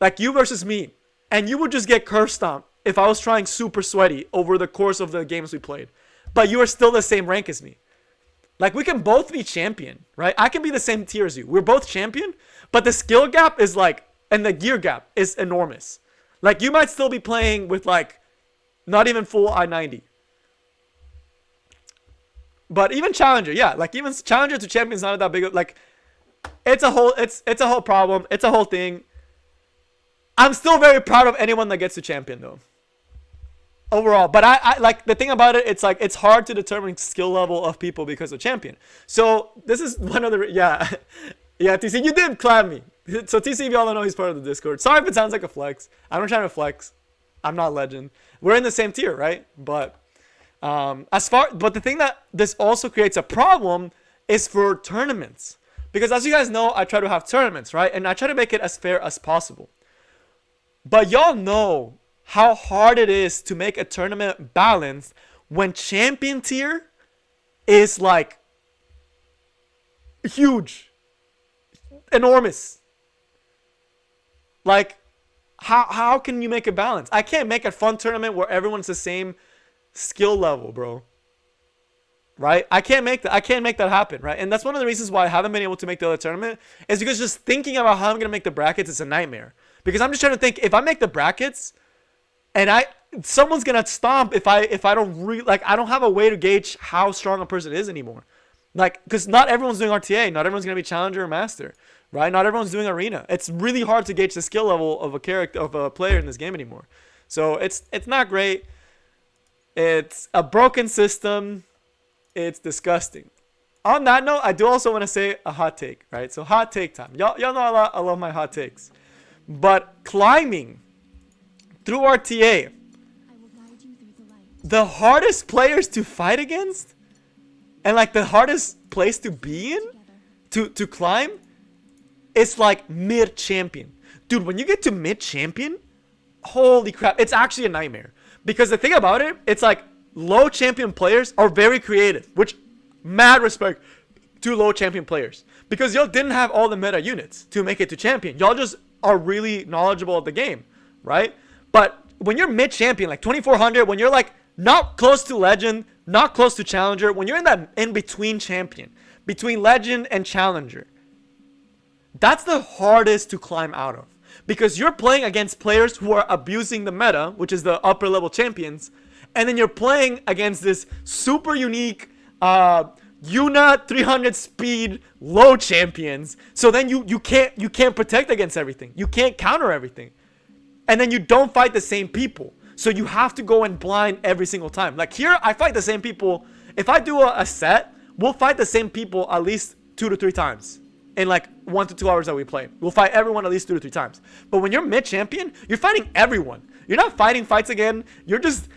like you versus me, and you would just get curve stomped if I was trying super sweaty over the course of the games we played. But you are still the same rank as me. Like we can both be champion, right? I can be the same tier as you. We're both champion, but the skill gap is like, and the gear gap is enormous. Like you might still be playing with like not even full I-90. But even challenger, yeah, like even challenger to champion is not that big of like it's a whole problem. It's a whole thing. I'm still very proud of anyone that gets to champion though. Overall, but I like the thing about it, it's like it's hard to determine skill level of people because of champion. So this is one of the yeah TC, you did clap me. So TC, if y'all don't know, he's part of the Discord. Sorry if it sounds like a flex. I'm not trying to flex. I'm not legend. We're in the same tier, right? But but the thing that this also creates a problem is for tournaments, because as you guys know, I try to have tournaments, right? And I try to make it as fair as possible. But y'all know how hard it is to make a tournament balanced when champion tier is like huge, enormous. Like how can you make a balance? I can't make a fun tournament where everyone's the same skill level, bro. Right? I can't make that happen, right? And that's one of the reasons why I haven't been able to make the other tournament, is because just thinking about how I'm gonna make the brackets is a nightmare. Because I'm just trying to think, if I make the brackets and someone's gonna stomp if I don't I don't have a way to gauge how strong a person is anymore. Like, because not everyone's doing RTA, not everyone's gonna be challenger or master, right? Not everyone's doing arena. It's really hard to gauge the skill level of a player in this game anymore. So it's not great. It's a broken system. It's disgusting. On that note, I do also want to say a hot take, right? So hot take time. Y'all know I love my hot takes. But climbing through RTA, the hardest players to fight against and like the hardest place to be in to climb is like mid-champion. Dude, when you get to mid-champion, holy crap, it's actually a nightmare. Because the thing about it, it's like low champion players are very creative, which mad respect to low champion players. Because y'all didn't have all the meta units to make it to champion. Y'all just are really knowledgeable of the game, right? But when you're mid-champion, like 2400, when you're like not close to legend, not close to challenger, when you're in that in-between champion, between legend and challenger, that's the hardest to climb out of. Because you're playing against players who are abusing the meta, which is the upper level champions, and then you're playing against this super unique Yuna 300 speed low champions. So then you can't protect against everything. You can't counter everything. And then you don't fight the same people. So you have to go in blind every single time. Like here, I fight the same people. If I do a set, we'll fight the same people at least 2 to 3 times. In like 1 to 2 hours that we play. We'll fight everyone at least 2 to 3 times. But when you're mid-champion, you're fighting everyone. You're not fighting fights again. You're just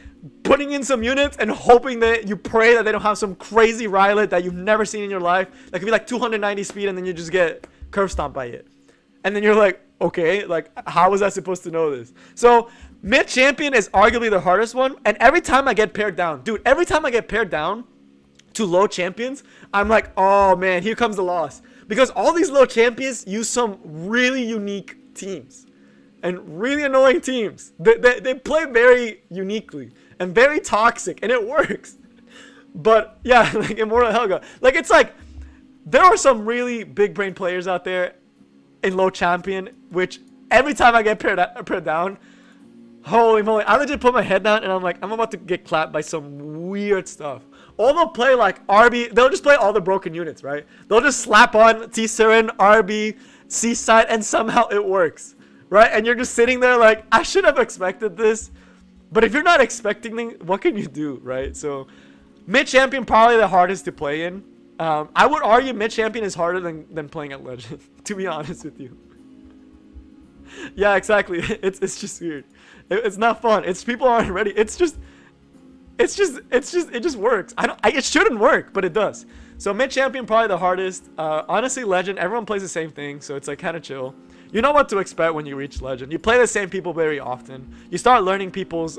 putting in some units and hoping that you pray that they don't have some crazy Rylet that you've never seen in your life. That could be like 290 speed and then you just get curve stomped by it. And then you're like, okay, like how was I supposed to know this? So mid-champion is arguably the hardest one. And every time I get paired down, dude, every time I get paired down to low champions, I'm like, oh man, here comes the loss. Because all these low champions use some really unique teams and really annoying teams. They play very uniquely and very toxic, and it works. But yeah, like Immortal Helga, like it's like there are some really big brain players out there in low champion, which every time I get paired down, holy moly, I legit put my head down and I'm like, I'm about to get clapped by some weird stuff. Or they'll play like RB, they'll just play all the broken units, right? They'll just slap on T-Siren, RB, Seaside, and somehow it works, right? And you're just sitting there like, I should have expected this. But if you're not expecting it, what can you do, right? So mid-champion probably the hardest to play in. I would argue mid-champion is harder than playing at Legend, to be honest with you. Yeah, exactly. It's just weird. It's not fun. It's people aren't ready. It just works. It shouldn't work, but it does. So mid-champion probably the hardest. Honestly, Legend, everyone plays the same thing, so it's like kind of chill. You know what to expect when you reach Legend. You play the same people very often. You start learning people's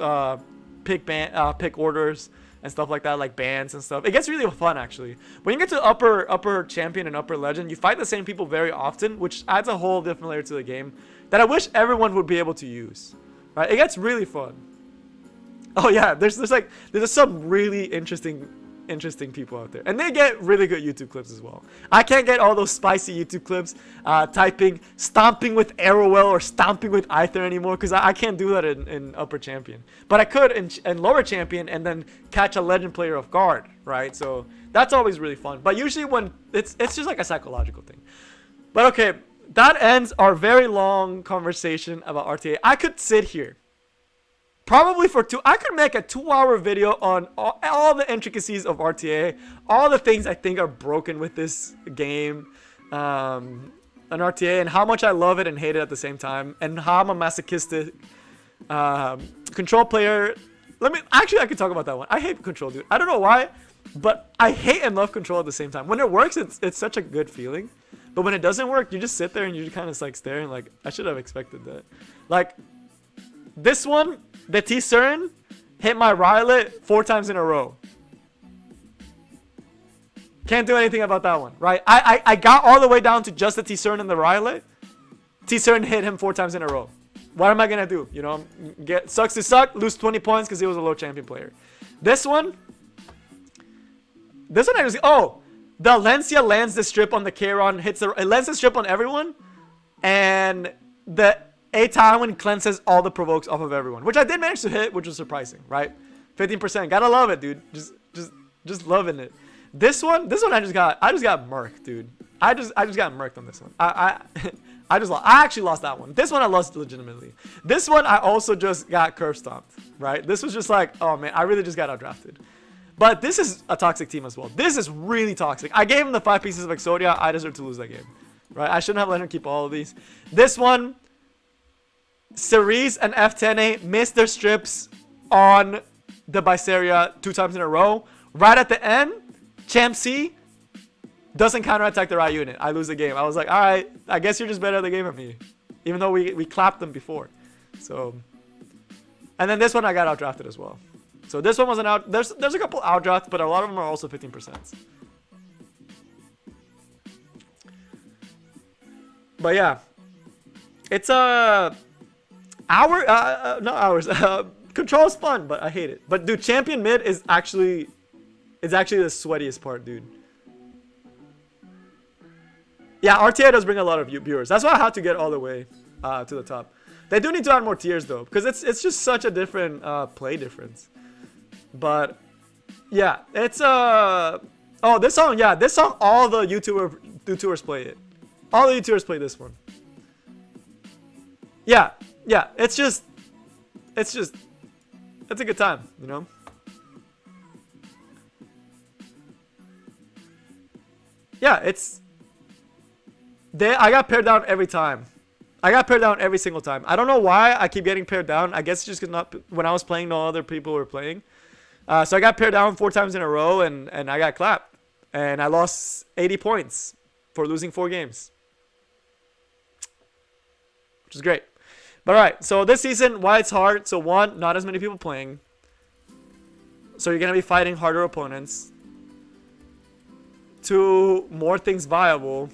pick orders and stuff like that, like bans and stuff. It gets really fun actually. When you get to upper champion and upper legend, you fight the same people very often, which adds a whole different layer to the game that I wish everyone would be able to use. Right? It gets really fun. Oh yeah, there's some really interesting people out there, and they get really good YouTube clips as well. I can't get all those spicy YouTube clips stomping with Arrowell or stomping with Aether anymore, because I can't do that in upper champion, but I could in lower champion and then catch a legend player off guard, right? So that's always really fun. But usually when it's just like a psychological thing. But okay, that ends our very long conversation about RTA. I could sit here probably for I could make a 2-hour video on all the intricacies of RTA, all the things I think are broken with this game, on RTA, and how much I love it and hate it at the same time, and how I'm a masochistic control player. I could talk about that one. I hate control, dude. I don't know why, but I hate and love control at the same time. When it works, it's such a good feeling, but when it doesn't work, you just sit there and you kind of like staring like, I should have expected that. Like this one, the T-Siren hit my Rylet 4 times in a row. Can't do anything about that one, right? I got all the way down to just the T-Siren and the Rylet. T-Siren hit him 4 times in a row. What am I gonna do? You know, sucks to suck, lose 20 points because he was a low champion player. This one I just, the Lencia lands the strip on the Charon, it lands the strip on everyone, and the A-Tywin cleanses all the provokes off of everyone, which I did manage to hit, which was surprising, right? 15%, gotta love it, dude. Just loving it. This one I just got murked, dude. I just got murked on this one. I actually lost that one. This one I lost legitimately. This one I also just got curve stomped, right? This was just like, oh man, I really just got outdrafted. But this is a toxic team as well. This is really toxic. I gave him the 5 pieces of Exodia. I deserve to lose that game, right? I shouldn't have let him keep all of these. This one, Cerise and F10A missed their strips on the Biseria 2 times in a row. Right at the end, Champ C doesn't counterattack the right unit. I lose the game. I was like, all right, I guess you're just better at the game than me, even though we clapped them before. So, and then this one I got outdrafted as well. So this one wasn't out. There's a couple outdrafts, but a lot of them are also 15%. But yeah, it's not hours. Control's fun, but I hate it. But dude, champion mid is actually the sweatiest part, dude. Yeah, RTA does bring a lot of viewers. That's why I had to get all the way to the top. They do need to add more tiers though, because it's just such a different play difference. But yeah, it's oh, this song, yeah, this song, all the YouTubers play it. All the YouTubers play this one. Yeah, it's a good time, you know. Yeah, I got paired down every time. I got paired down every single time. I don't know why I keep getting paired down. I guess it's just because when I was playing, no other people were playing. So I got paired down 4 times in a row, and I got clapped. And I lost 80 points for losing 4 games. Which is great. But alright, so this season, why it's hard. So 1, not as many people playing. So you're going to be fighting harder opponents. 2, more things viable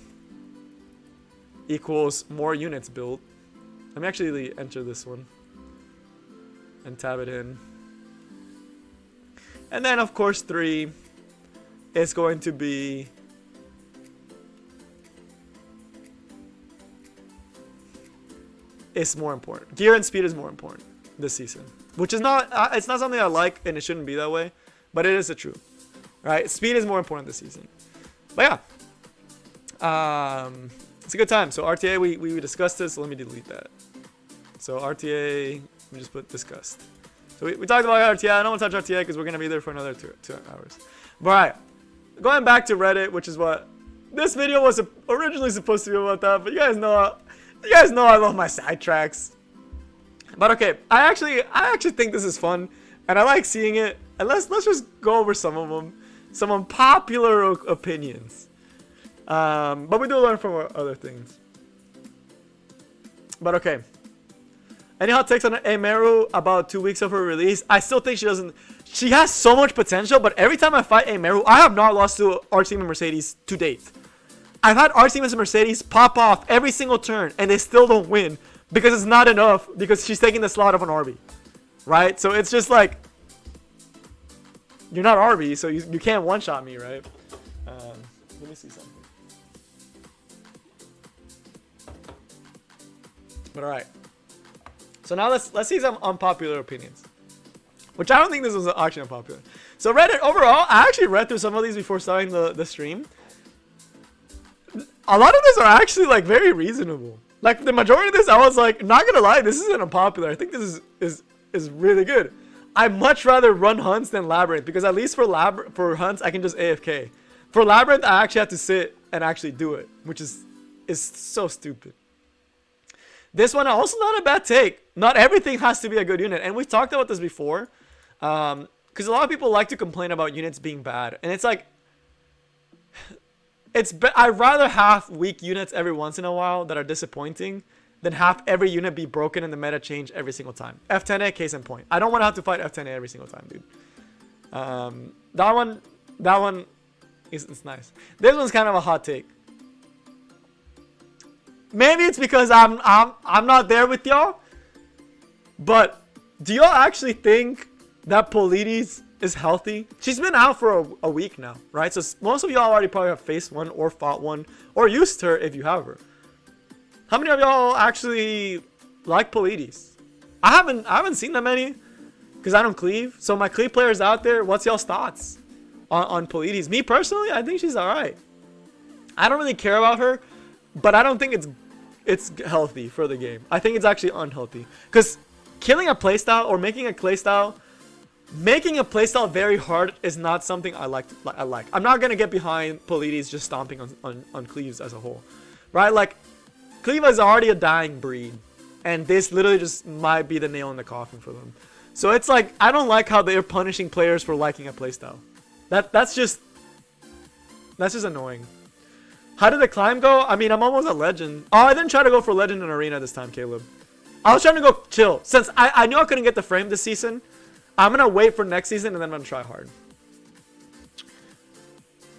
equals more units built. Let me actually enter this one and tab it in. And then of course 3 is going to be more important. Gear and speed is more important this season, which is not it's not something I like, and it shouldn't be that way, but it is the truth, right? Speed is more important this season. But yeah, it's a good time. So RTA, we discussed this. So let me delete that. So RTA, let me just put discussed. So we talked about RTA. I don't want to touch RTA because we're going to be there for another 2 hours. But alright, going back to Reddit, which is what this video was originally supposed to be about that. But you guys know I love my sidetracks. But okay, I actually think this is fun, and I like seeing it. And let's just go over some of them, some unpopular opinions. But we do learn from other things. But okay. Any hot takes on Emeru about 2 weeks of her release? I still think she has so much potential, but every time I fight Emeru, I have not lost to our team and Mercedes to date. I've had our team and Mercedes pop off every single turn, and they still don't win because it's not enough, because she's taking the slot of an RB. Right? So it's just like, you're not RB, so you can't one-shot me, right? Let me see something. But alright. So now let's see some unpopular opinions. Which I don't think this was actually unpopular. So Reddit, overall, I actually read through some of these before starting the stream. A lot of these are actually like very reasonable. Like the majority of this, I was like, not gonna lie, this isn't unpopular. I think this is really good. I'd much rather run hunts than labyrinth, because at least for hunts I can just AFK. For labyrinth, I actually have to sit and actually do it, which is so stupid. This one also not a bad take. Not everything has to be a good unit, and we've talked about this before. Because a lot of people like to complain about units being bad, and it's like, I'd rather have weak units every once in a while that are disappointing than have every unit be broken and the meta change every single time. F10A, case in point. I don't want to have to fight F10A every single time, dude. That one is nice. This one's kind of a hot take. Maybe it's because I'm not there with y'all, but do y'all actually think that Polides is healthy? She's been out for a week now, right? So most of y'all already probably have faced one or fought one or used her if you have her. How many of y'all actually like Polides? I haven't seen that many because I don't cleave. So my cleave players out there, what's y'all's thoughts on Polides? Me personally, I think she's alright. I don't really care about her, but I don't think it's healthy for the game. I think it's actually unhealthy, because killing a playstyle or making a playstyle very hard is not something I like. I'm not gonna get behind Polides just stomping on cleaves as a whole, right? Like, cleave is already a dying breed, and this literally just might be the nail in the coffin for them. So it's like, I don't like how they're punishing players for liking a playstyle. That's just annoying. How did the climb go? I mean, I'm almost a legend. Oh, I didn't try to go for legend in arena this time, Caleb. I was trying to go chill. Since I knew I couldn't get the frame this season, I'm going to wait for next season and then I'm going to try hard.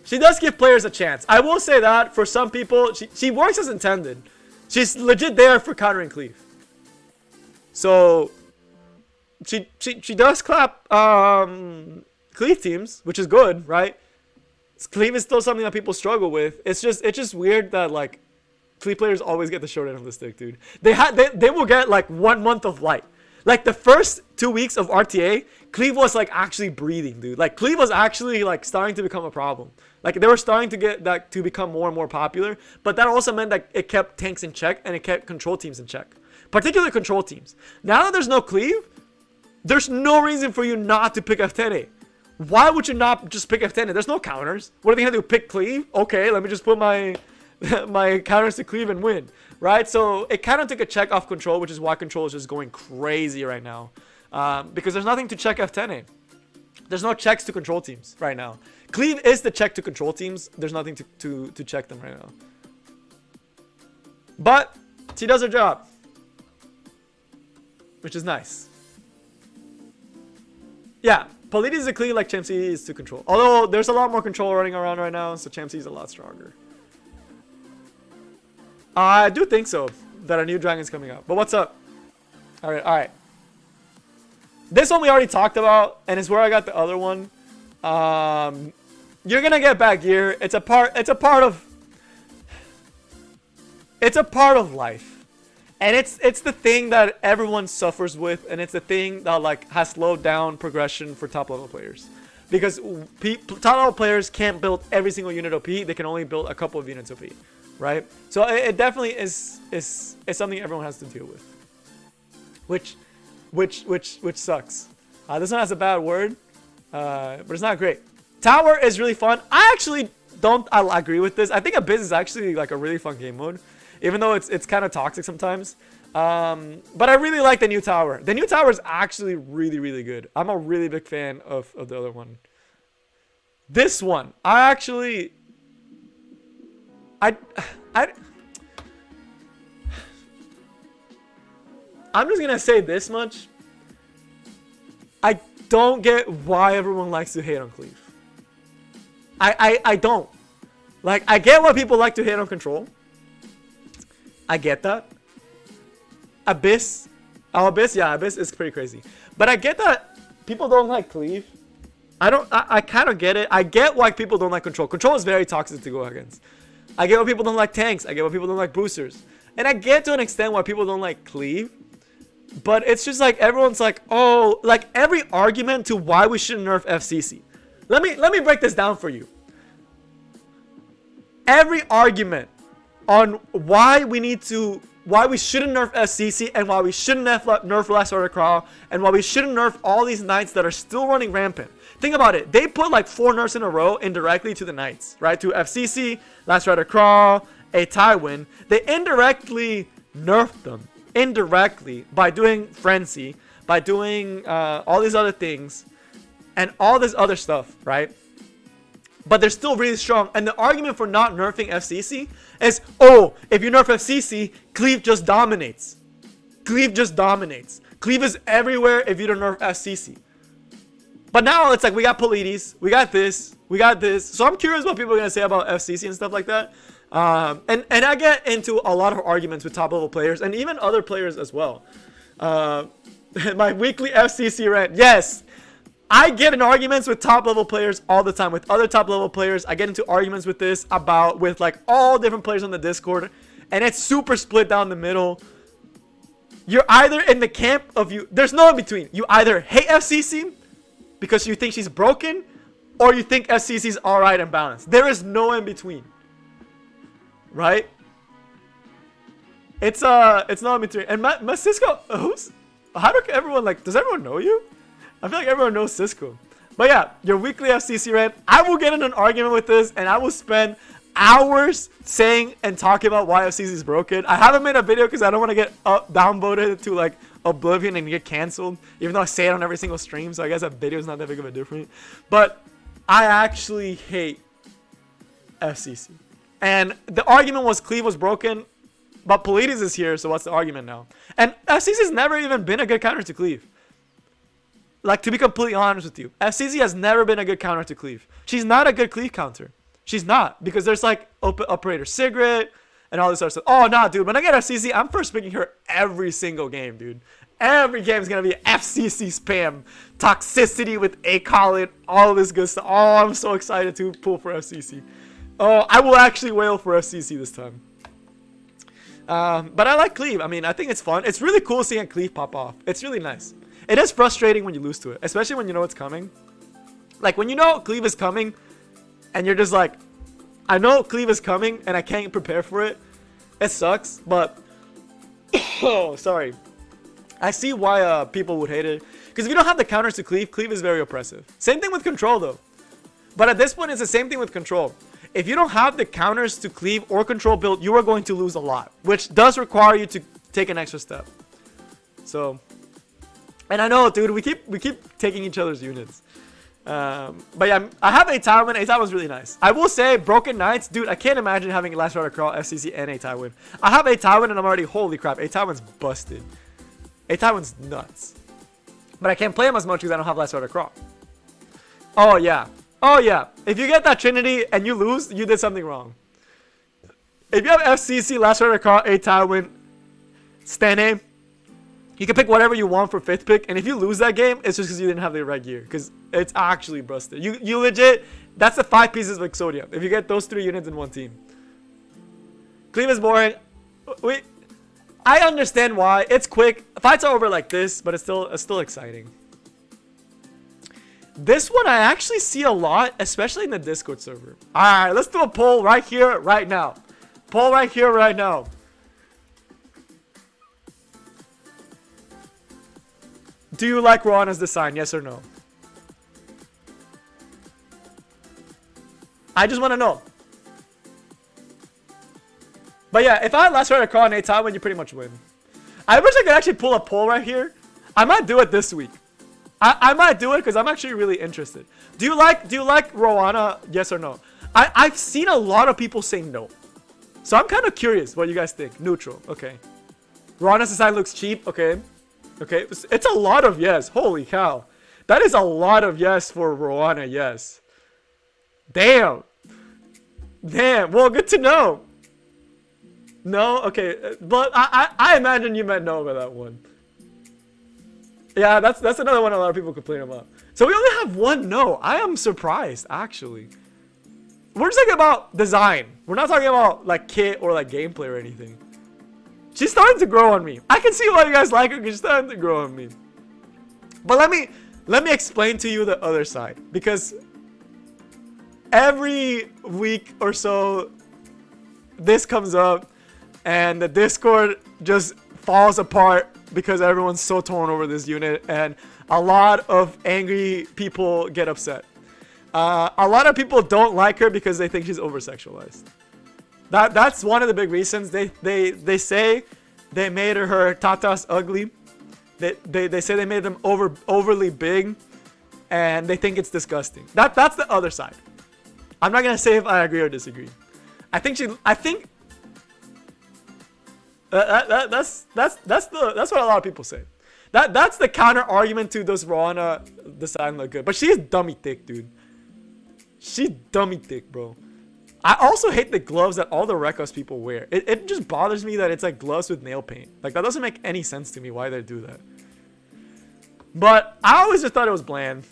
She does give players a chance. I will say that for some people, she works as intended. She's legit there for countering Cleave. So she does clap Cleave teams, which is good, right? Cleave is still something that people struggle with. It's just weird that like Cleave players always get the short end of the stick, dude. They will get like 1 month of light. Like the first 2 weeks of RTA, Cleave was like actually breathing, dude. Like Cleave was actually like starting to become a problem. Like they were starting to get that to become more and more popular, but that also meant that it kept tanks in check and it kept control teams in check, particularly control teams. Now that there's no Cleave, there's no reason for you not to pick F10A. Why would you not just pick F10A? There's no counters. What are they gonna do? Pick Cleave? Okay, let me just put my my counters to Cleave and win, right? So it kind of took a check off control, which is why control is just going crazy right now, because there's nothing to check F10A. There's no checks to control teams right now. Cleave is the check to control teams. There's nothing to check them right now. But she does her job, which is nice. Yeah, Polides is a Cleave like Champsy is to control. Although there's a lot more control running around right now, so Champsy is a lot stronger. I do think so, that a new dragon's coming out. But what's up? Alright. This one we already talked about, and it's where I got the other one. You're gonna get back gear. It's a part of life. And it's the thing that everyone suffers with, and it's the thing that like has slowed down progression for top level players. Because top level players can't build every single unit OP, they can only build a couple of units OP. Right, so it definitely is something everyone has to deal with, which sucks. This one has a bad word, but it's not great. Tower is really fun. I actually don't agree with this. I think Abyss is actually like a really fun game mode, even though it's kind of toxic sometimes. But I really like the new tower. The new tower is actually really good. I'm a really big fan of the other one. This one, I'm just gonna say this much. I don't get why everyone likes to hate on Cleave. I don't. Like, I get why people like to hate on control. I get that. Abyss. Oh, Abyss, yeah, Abyss is pretty crazy. But I get that people don't like Cleave. I kind of get it. I get why people don't like control. Control is very toxic to go against. I get why people don't like tanks. I get why people don't like boosters. And I get to an extent why people don't like Cleave. But it's just like everyone's like, oh, like every argument to why we shouldn't nerf FCC. Let me break this down for you. Every argument on why we shouldn't nerf FCC and why we shouldn't nerf Last Order Crawl and why we shouldn't nerf all these knights that are still running rampant. Think about it. They put like 4 nerfs in a row indirectly to the knights, right? To FCC, Last Rider Crawl, a Tywin. They indirectly nerfed them. Indirectly by doing Frenzy, by doing all these other things, and all this other stuff, right? But they're still really strong. And the argument for not nerfing FCC is, oh, if you nerf FCC, Cleave just dominates. Cleave just dominates. Cleave is everywhere if you don't nerf FCC. But now it's like we got Polides, we got this. So I'm curious what people are gonna say about FCC and stuff like that. And I get into a lot of arguments with top level players and even other players as well. My weekly FCC rant. Yes, I get in arguments with top level players all the time. With other top level players, I get into arguments with with like all different players on the Discord, and it's super split down the middle. You're either in the camp of there's no in between. You either hate FCC because you think she's broken, or you think FCC is alright and balanced. There is no in between. Right? It's not in between. And my Cisco, how do everyone does everyone know you? I feel like everyone knows Cisco. But yeah, your weekly FCC rant. I will get in an argument with this and I will spend hours saying and talking about why FCC is broken. I haven't made a video because I don't want to get downvoted to like oblivion and get canceled, even though I say it on every single stream, so I guess that video is not that big of a difference. But I actually hate FCC. And the argument was Cleave was broken, but Polides is here, so what's the argument now? And FCC has never even been a good counter to Cleave. Like, to be completely honest with you, FCC has never been a good counter to Cleave. She's not a good Cleave counter. She's not, because there's like Operator Sigrid, and all this other stuff. Oh, nah, dude. When I get FCC, I'm first picking her every single game, dude. Every game is going to be FCC spam. Toxicity with A-Colin. All this good stuff. Oh, I'm so excited to pull for FCC. Oh, I will actually wail for FCC this time. But I like Cleave. I mean, I think it's fun. It's really cool seeing a Cleave pop off. It's really nice. It is frustrating when you lose to it, especially when you know it's coming. Like, when you know Cleave is coming, and you're just like, I know Cleave is coming, and I can't prepare for it. It sucks, but... oh, sorry. I see why people would hate it. Because if you don't have the counters to Cleave, Cleave is very oppressive. Same thing with Control, though. But at this point, it's the same thing with Control. If you don't have the counters to Cleave or Control build, you are going to lose a lot. Which does require you to take an extra step. So... and I know, dude, we keep taking each other's units. But yeah, I have a Tywin. A Tywin's really nice. I will say, Broken Knights, dude, I can't imagine having Last Rider Crawl, FCC, and a Tywin. I have a Tywin, and I'm already, holy crap, a Tywin's busted. A Tywin's nuts. But I can't play him as much because I don't have Last Rider Crawl. Oh, yeah. Oh, yeah. If you get that Trinity and you lose, you did something wrong. If you have FCC, Last Rider Crawl, a Tywin, Stane, you can pick whatever you want for 5th pick, and if you lose that game, it's just because you didn't have the right gear, because it's actually busted. You legit, that's the 5 pieces of Exodia, if you get those 3 units in one team. Cleave is boring. I understand why. It's quick. Fights are over like this, but it's still exciting. This one I actually see a lot, especially in the Discord server. Alright, let's do a poll right here, right now. Poll right here, right now. Do you like Roana's design? Yes or no? I just want to know. But yeah, if I had Last Rider Crawl and a Tywin, you pretty much win. I wish I could actually pull a poll right here. I might do it this week. I might do it because I'm actually really interested. Do you like Roana? Yes or no? I've seen a lot of people say no. So I'm kind of curious what you guys think. Neutral. Okay. Roana's design looks cheap. Okay. Okay, it's a lot of yes. Holy cow. That is a lot of yes for Roana, yes. Damn. Damn. Well, good to know. No? Okay. But I imagine you meant no about that one. Yeah, that's another one a lot of people complain about. So we only have one no. I am surprised, actually. We're just talking about design. We're not talking about, like, kit or, like, gameplay or anything. She's starting to grow on me. I can see why you guys like her because she's starting to grow on me. But let me explain to you the other side. Because every week or so, this comes up and the Discord just falls apart because everyone's so torn over this unit and a lot of angry people get upset. A lot of people don't like her because they think she's over-sexualized. That's one of the big reasons. They say they made her tatas ugly. They say they made them overly big, and they think it's disgusting. That's the other side. I'm not gonna say if I agree or disagree. That's what a lot of people say. That's the counter argument to does Roana design look good? But she's dummy thick, dude. She's dummy thick, bro. I also hate the gloves that all the Rekos people wear. It just bothers me that it's like gloves with nail paint. Like, that doesn't make any sense to me why they do that. But I always just thought it was bland.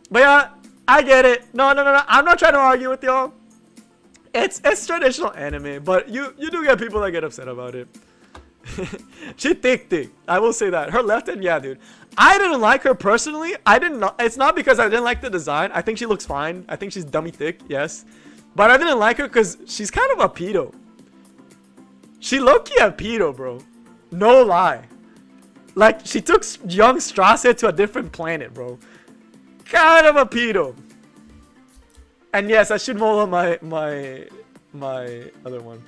But yeah, I get it. No. I'm not trying to argue with y'all. It's traditional anime, but you do get people that get upset about it. She thick. I will say that. Her left hand, yeah, dude. I didn't like her personally. It's not because I didn't like the design. I think she looks fine. I think she's dummy thick, yes. But I didn't like her because she's kind of a pedo. She low-key a pedo, bro. No lie. Like, she took young Strasse to a different planet, bro. Kind of a pedo. And yes, I should mold on my other one.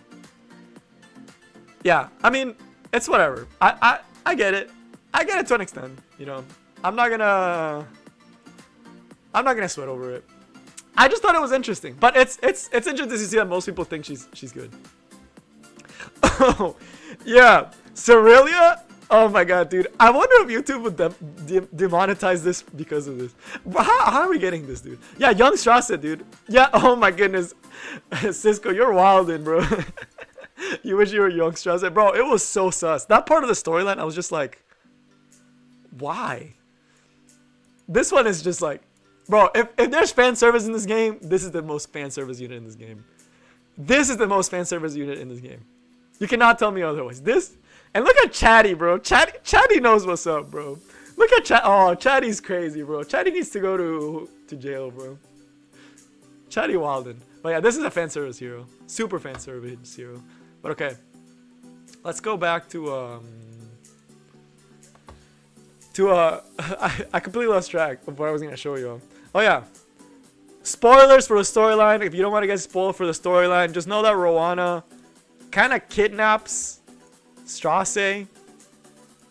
Yeah, I mean, it's whatever. I get it. I get it to an extent, you know. I'm not gonna sweat over it. I just thought it was interesting, but it's interesting to see that most people think she's good. Oh, yeah, Cerealia. Oh my god, dude. I wonder if YouTube would demonetize this because of this. How are we getting this, dude? Yeah, Young Strasse, dude. Yeah, oh my goodness. Cisco, you're wildin', bro. You wish you were young, Strauss. Bro, it was so sus. That part of the storyline, I was just like, why? This one is just like, bro, if there's fan service in this game, this is the most fan service unit in this game. This is the most fan service unit in this game. You cannot tell me otherwise. This, and look at Chatty, bro. Chatty knows what's up, bro. Look at Chat. Oh, Chatty's crazy, bro. Chatty needs to go to jail, bro. Chatty Walden. But yeah, this is a fan service hero. Super fan service hero. But okay. Let's go back to I completely lost track of what I was gonna show you. Oh yeah. Spoilers for the storyline. If you don't want to get spoiled for the storyline, just know that Roana kind of kidnaps Strasse. And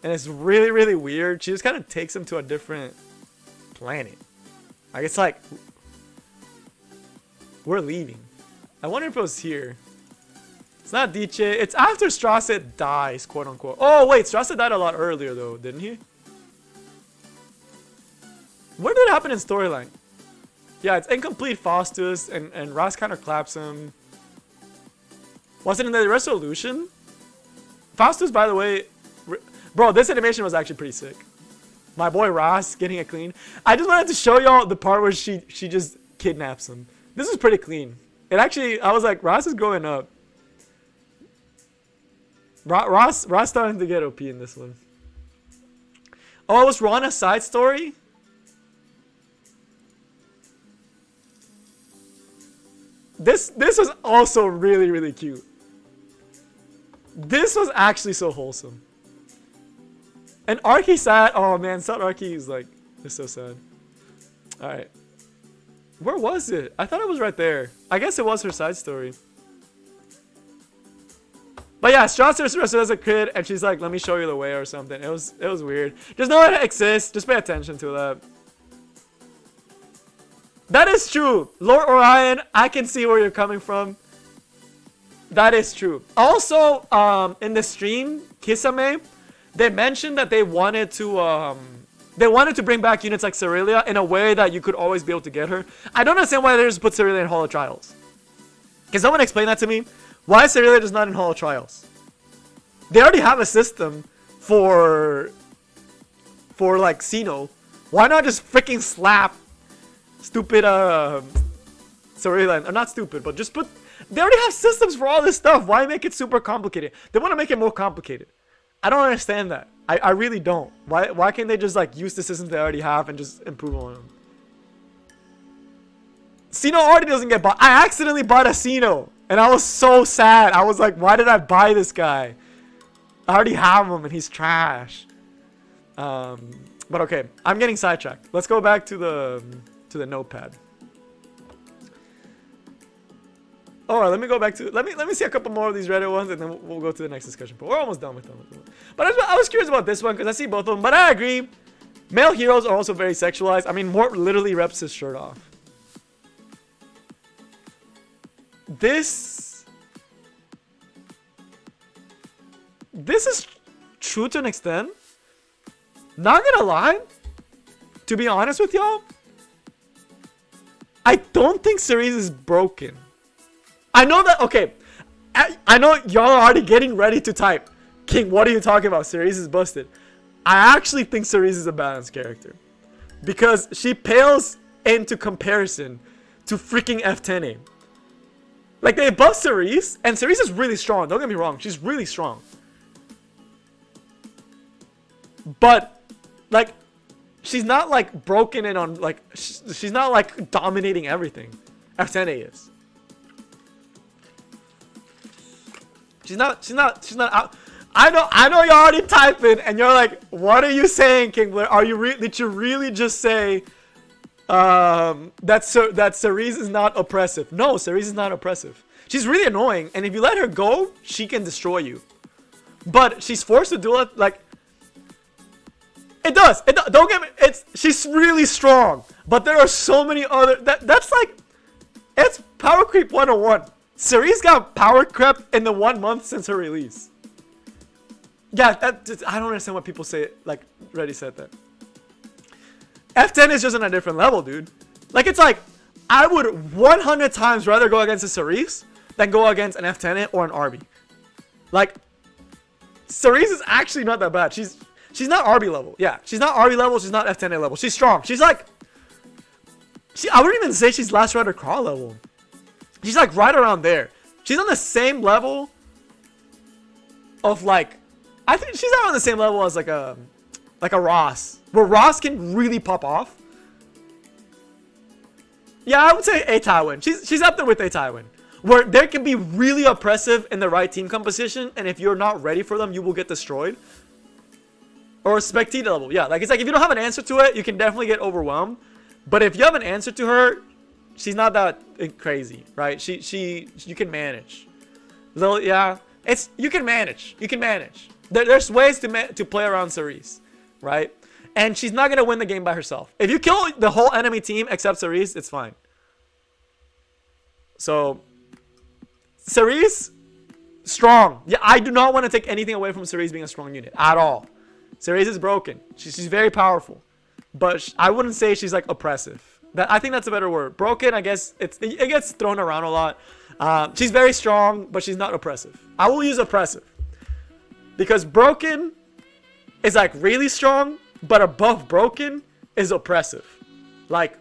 it's really, really weird. She just kind of takes him to a different planet. Like, it's like, we're leaving. I wonder if it was here. It's not Dice. It's after Strasse dies, quote unquote. Oh, wait. Strasse died a lot earlier, though, didn't he? Where did it happen in storyline? Yeah, it's incomplete Faustus, and Ross kind of claps him. Was it in the resolution? Faustus, by the way, bro, this animation was actually pretty sick. My boy Ross getting it clean. I just wanted to show y'all the part where she just kidnaps him. This is pretty clean. It actually, I was like, Ross is growing up. Ross starting to get OP in this one. Oh, it was Roana's side story? This was also really, really cute. This was actually so wholesome. And Arky sad. Oh man, sad Arky is like, it's so sad. Alright. Where was it? I thought it was right there. I guess it was her side story. But yeah, Strauss is arrested as a kid, and she's like, let me show you the way or something. It was weird. Just know it exists. Just pay attention to that. That is true. Lord Orion, I can see where you're coming from. That is true. Also, in the stream, Kisame, they mentioned that they wanted to bring back units like Cerealia in a way that you could always be able to get her. I don't understand why they just put Cerealia in Hall of Trials. Can someone explain that to me? Why is Cerealia just not in Hall of Trials? They already have a system for like Xeno. Why not just freaking slap stupid Cerealia? Or not stupid, but just put. They already have systems for all this stuff. Why make it super complicated? They want to make it more complicated. I don't understand that. I really don't. Why can't they just like use the systems they already have and just improve on them? Xeno already doesn't get bought. I accidentally bought a Xeno. And I was so sad. I was like, why did I buy this guy? I already have him and he's trash. But okay, I'm getting sidetracked. Let's go back to the notepad. Alright, let me go back to let me see a couple more of these Reddit ones and then we'll go to the next discussion. But we're almost done with them. But I was curious about this one because I see both of them. But I agree. Male heroes are also very sexualized. I mean, Mort literally rips his shirt off. This is true to an extent. Not gonna lie, to be honest with y'all, I don't think Cerise is broken. I know that, okay, I know y'all are already getting ready to type, King, what are you talking about? Cerise is busted. I actually think Cerise is a balanced character because she pales into comparison to freaking F10A. Like, they buff Cerise, and Cerise is really strong. Don't get me wrong. She's really strong. But, like, she's not, like, broken in on, like, she's not, like, dominating everything. F10A is. She's not out. I know you're already typing, and you're like, what are you saying, King Blair? Did you really just say... that Cerise is not oppressive? No, Cerise is not oppressive. She's really annoying, and if you let her go, she can destroy you. But she's forced to do it. Like, it does. Don't get me. She's really strong, but there are so many other. That's like, it's power creep 101. Cerise got power crept in the 1 month since her release. Yeah, I don't understand what people say. Like, Reddy said that. F10 is just on a different level, dude. Like, it's like, I would 100 times rather go against a Cerise than go against an F10 or an Arby. Like, Cerise is actually not that bad. She's not RB level. Yeah, she's not RB level. She's not F10A level. She's strong. She's like, I wouldn't even say she's Last Rider Crawl level. She's like right around there. She's on the same level of like, I think she's not on the same level as like a Ross, where Ross can really pop off. Yeah, I would say A Tywin. She's up there with A Tywin, where they can be really oppressive in the right team composition, and if you're not ready for them, you will get destroyed. Or Spectator level, yeah. Like, it's like if you don't have an answer to it, you can definitely get overwhelmed. But if you have an answer to her, she's not that crazy, right? You can manage. So yeah, you can manage. You can manage. There's ways to play around Cerise, right? And she's not gonna win the game by herself. If you kill the whole enemy team except Cerise, it's fine. So Cerise, strong. Yeah, I do not want to take anything away from Cerise being a strong unit at all. Cerise is broken. She's very powerful, but I wouldn't say she's like oppressive. I think that's a better word. Broken, I guess it gets thrown around a lot. She's very strong, but she's not oppressive. I will use oppressive because broken is like really strong, but above broken is oppressive. Like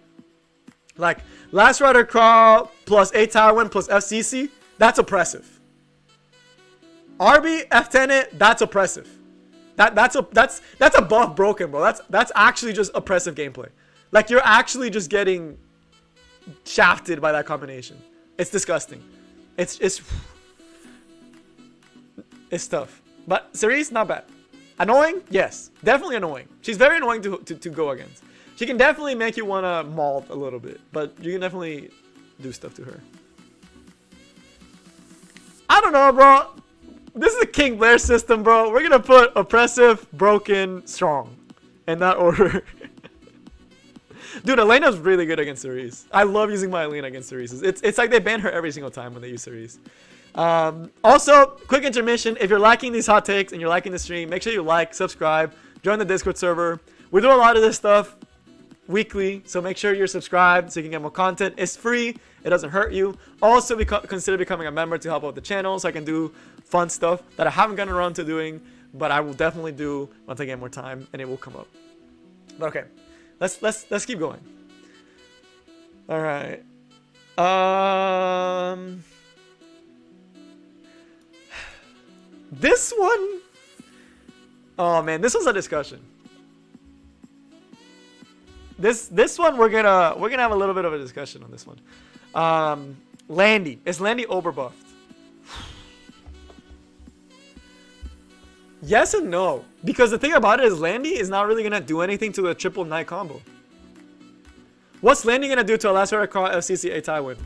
Last Rider Crawl plus A Tywin plus FCC, that's oppressive. RB F10 that's oppressive. That's above broken, bro. That's actually just oppressive gameplay. Like, you're actually just getting shafted by that combination. It's disgusting. It's tough. But Cerise, not bad. Annoying? Yes. Definitely annoying. She's very annoying to go against. She can definitely make you want to maul a little bit. But you can definitely do stuff to her. I don't know, bro. This is a King Blair system, bro. We're going to put oppressive, broken, strong. In that order. Dude, Elena's really good against Cerise. I love using my Elena against Cerise. It's like they ban her every single time when they use Cerise. Also, quick intermission. If you're liking these hot takes and you're liking the stream, make sure you like, subscribe, join the Discord server. We do a lot of this stuff weekly, so make sure you're subscribed so you can get more content. It's free. It doesn't hurt you. Also, consider becoming a member to help out the channel so I can do fun stuff that I haven't gotten around to doing, but I will definitely do once I get more time, and it will come up. But okay, let's keep going. All right. This one, oh man, this was a discussion. This one we're gonna have a little bit of a discussion on this one. Landy, is Landy overbuffed? Yes and no, because the thing about it is Landy is not really gonna do anything to a triple knight combo. What's Landy gonna do to a Last Rider Crawl FCC A Tywin?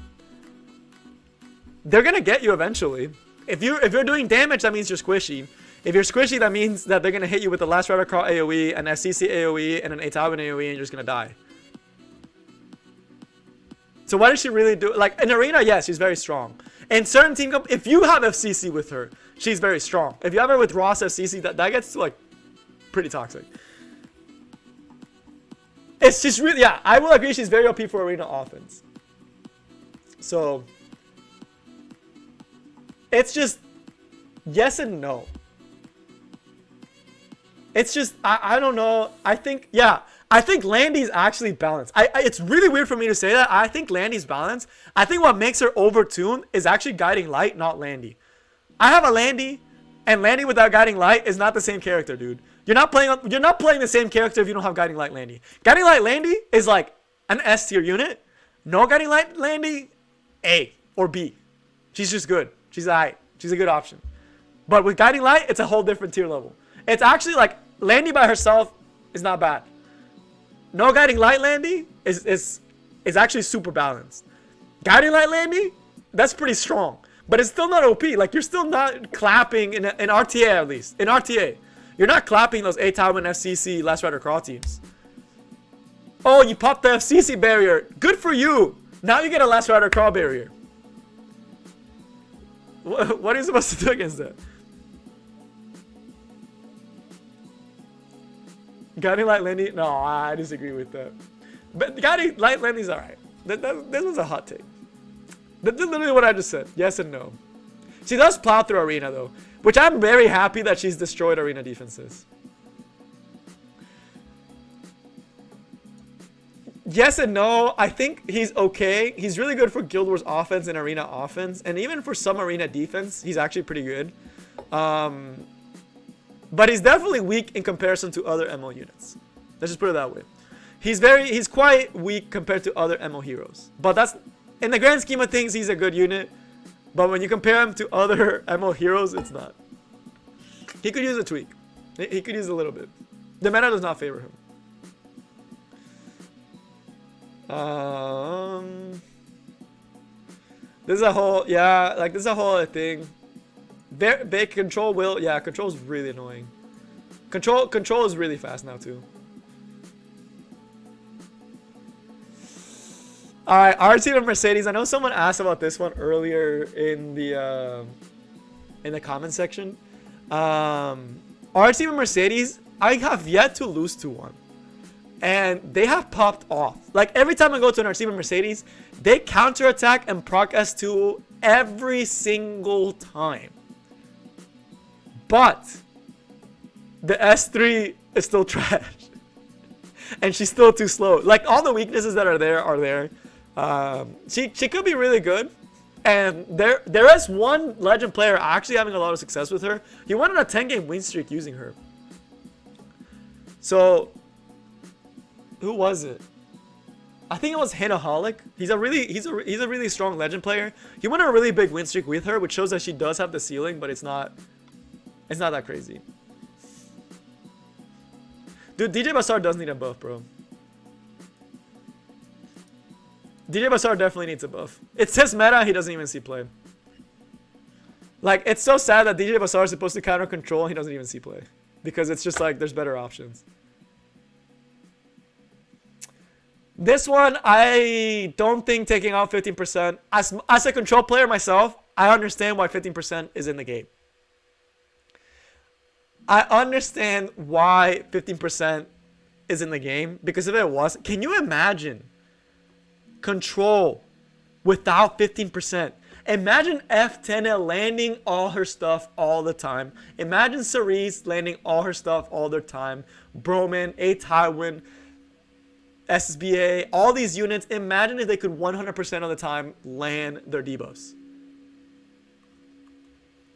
They're gonna get you eventually. If you're doing damage, that means you're squishy. If you're squishy, that means that they're gonna hit you with the Last Rider Crawl AoE, an FCC AoE, and an A Tywin AoE, and you're just gonna die. So what does she really do? Like in arena, yes, she's very strong. In certain team comp, if you have FCC with her, she's very strong. If you have her with Ross FCC, that gets to like pretty toxic. It's just really, yeah, I will agree she's very OP for arena offense. So it's just yes and no. It's just, I don't know. I think, yeah, I think Landy's actually balanced. It's really weird for me to say that. I think Landy's balanced. I think what makes her overtuned is actually Guiding Light, not Landy. I have a Landy, and Landy without Guiding Light is not the same character, dude. You're not playing the same character if you don't have Guiding Light Landy. Guiding Light Landy is like an S tier unit. No Guiding Light Landy, A or B. She's just good. She's alright. She's a good option. But with Guiding Light, it's a whole different tier level. It's actually like Landy by herself is not bad. No Guiding Light Landy is actually super balanced. Guiding Light Landy, that's pretty strong. But it's still not OP. Like, you're still not clapping in RTA at least. In RTA. You're not clapping those A Tywin FCC Last Rider Crawl teams. Oh, you popped the FCC barrier. Good for you. Now you get a Last Rider Crawl barrier. What are you supposed to do against that? Guiding Light Landy? No, I disagree with that. But Guiding Light Landy's alright. This was a hot take. That's literally what I just said. Yes and no. She does plow through arena though. Which I'm very happy that she's destroyed arena defenses. Yes and no. I think he's okay. He's really good for Guild Wars offense and arena offense. And even for some arena defense, he's actually pretty good. But he's definitely weak in comparison to other MO units. Let's just put it that way. He's quite weak compared to other MO heroes. But that's, in the grand scheme of things, he's a good unit. But when you compare him to other MO heroes, it's not. He could use a tweak. He could use a little bit. The meta does not favor him. This is a whole, yeah, like this is a whole other thing. Control will, yeah, control is really annoying. Control is really fast now too. Alright, our team of Mercedes. I know someone asked about this one earlier in the comment section. Our team of Mercedes, I have yet to lose to one. And they have popped off. Like every time I go to an team of Mercedes, they counterattack and proc S2 every single time. But the S3 is still trash. And she's still too slow. Like all the weaknesses that are there are there. She could be really good. And there is one legend player actually having a lot of success with her. He went on a 10-game win streak using her. So who was it? I think it was Hinaholic. He's a really strong legend player. He went on a really big win streak with her, which shows that she does have the ceiling, but it's not that crazy. Dude, DJ Basar does need a buff, bro. DJ Basar definitely needs a buff. It's his meta, he doesn't even see play. Like, it's so sad that DJ Basar is supposed to counter control and he doesn't even see play. Because it's just like, there's better options. This one, I don't think taking out 15%. As a control player myself, I understand why 15% is in the game. I understand why 15% is in the game. Because if it was, can you imagine control without 15%? Imagine F10 landing all her stuff all the time. Imagine Cerise landing all her stuff all the time. Broman, A Tywin, SBA, all these units. Imagine if they could 100% of the time land their debuffs.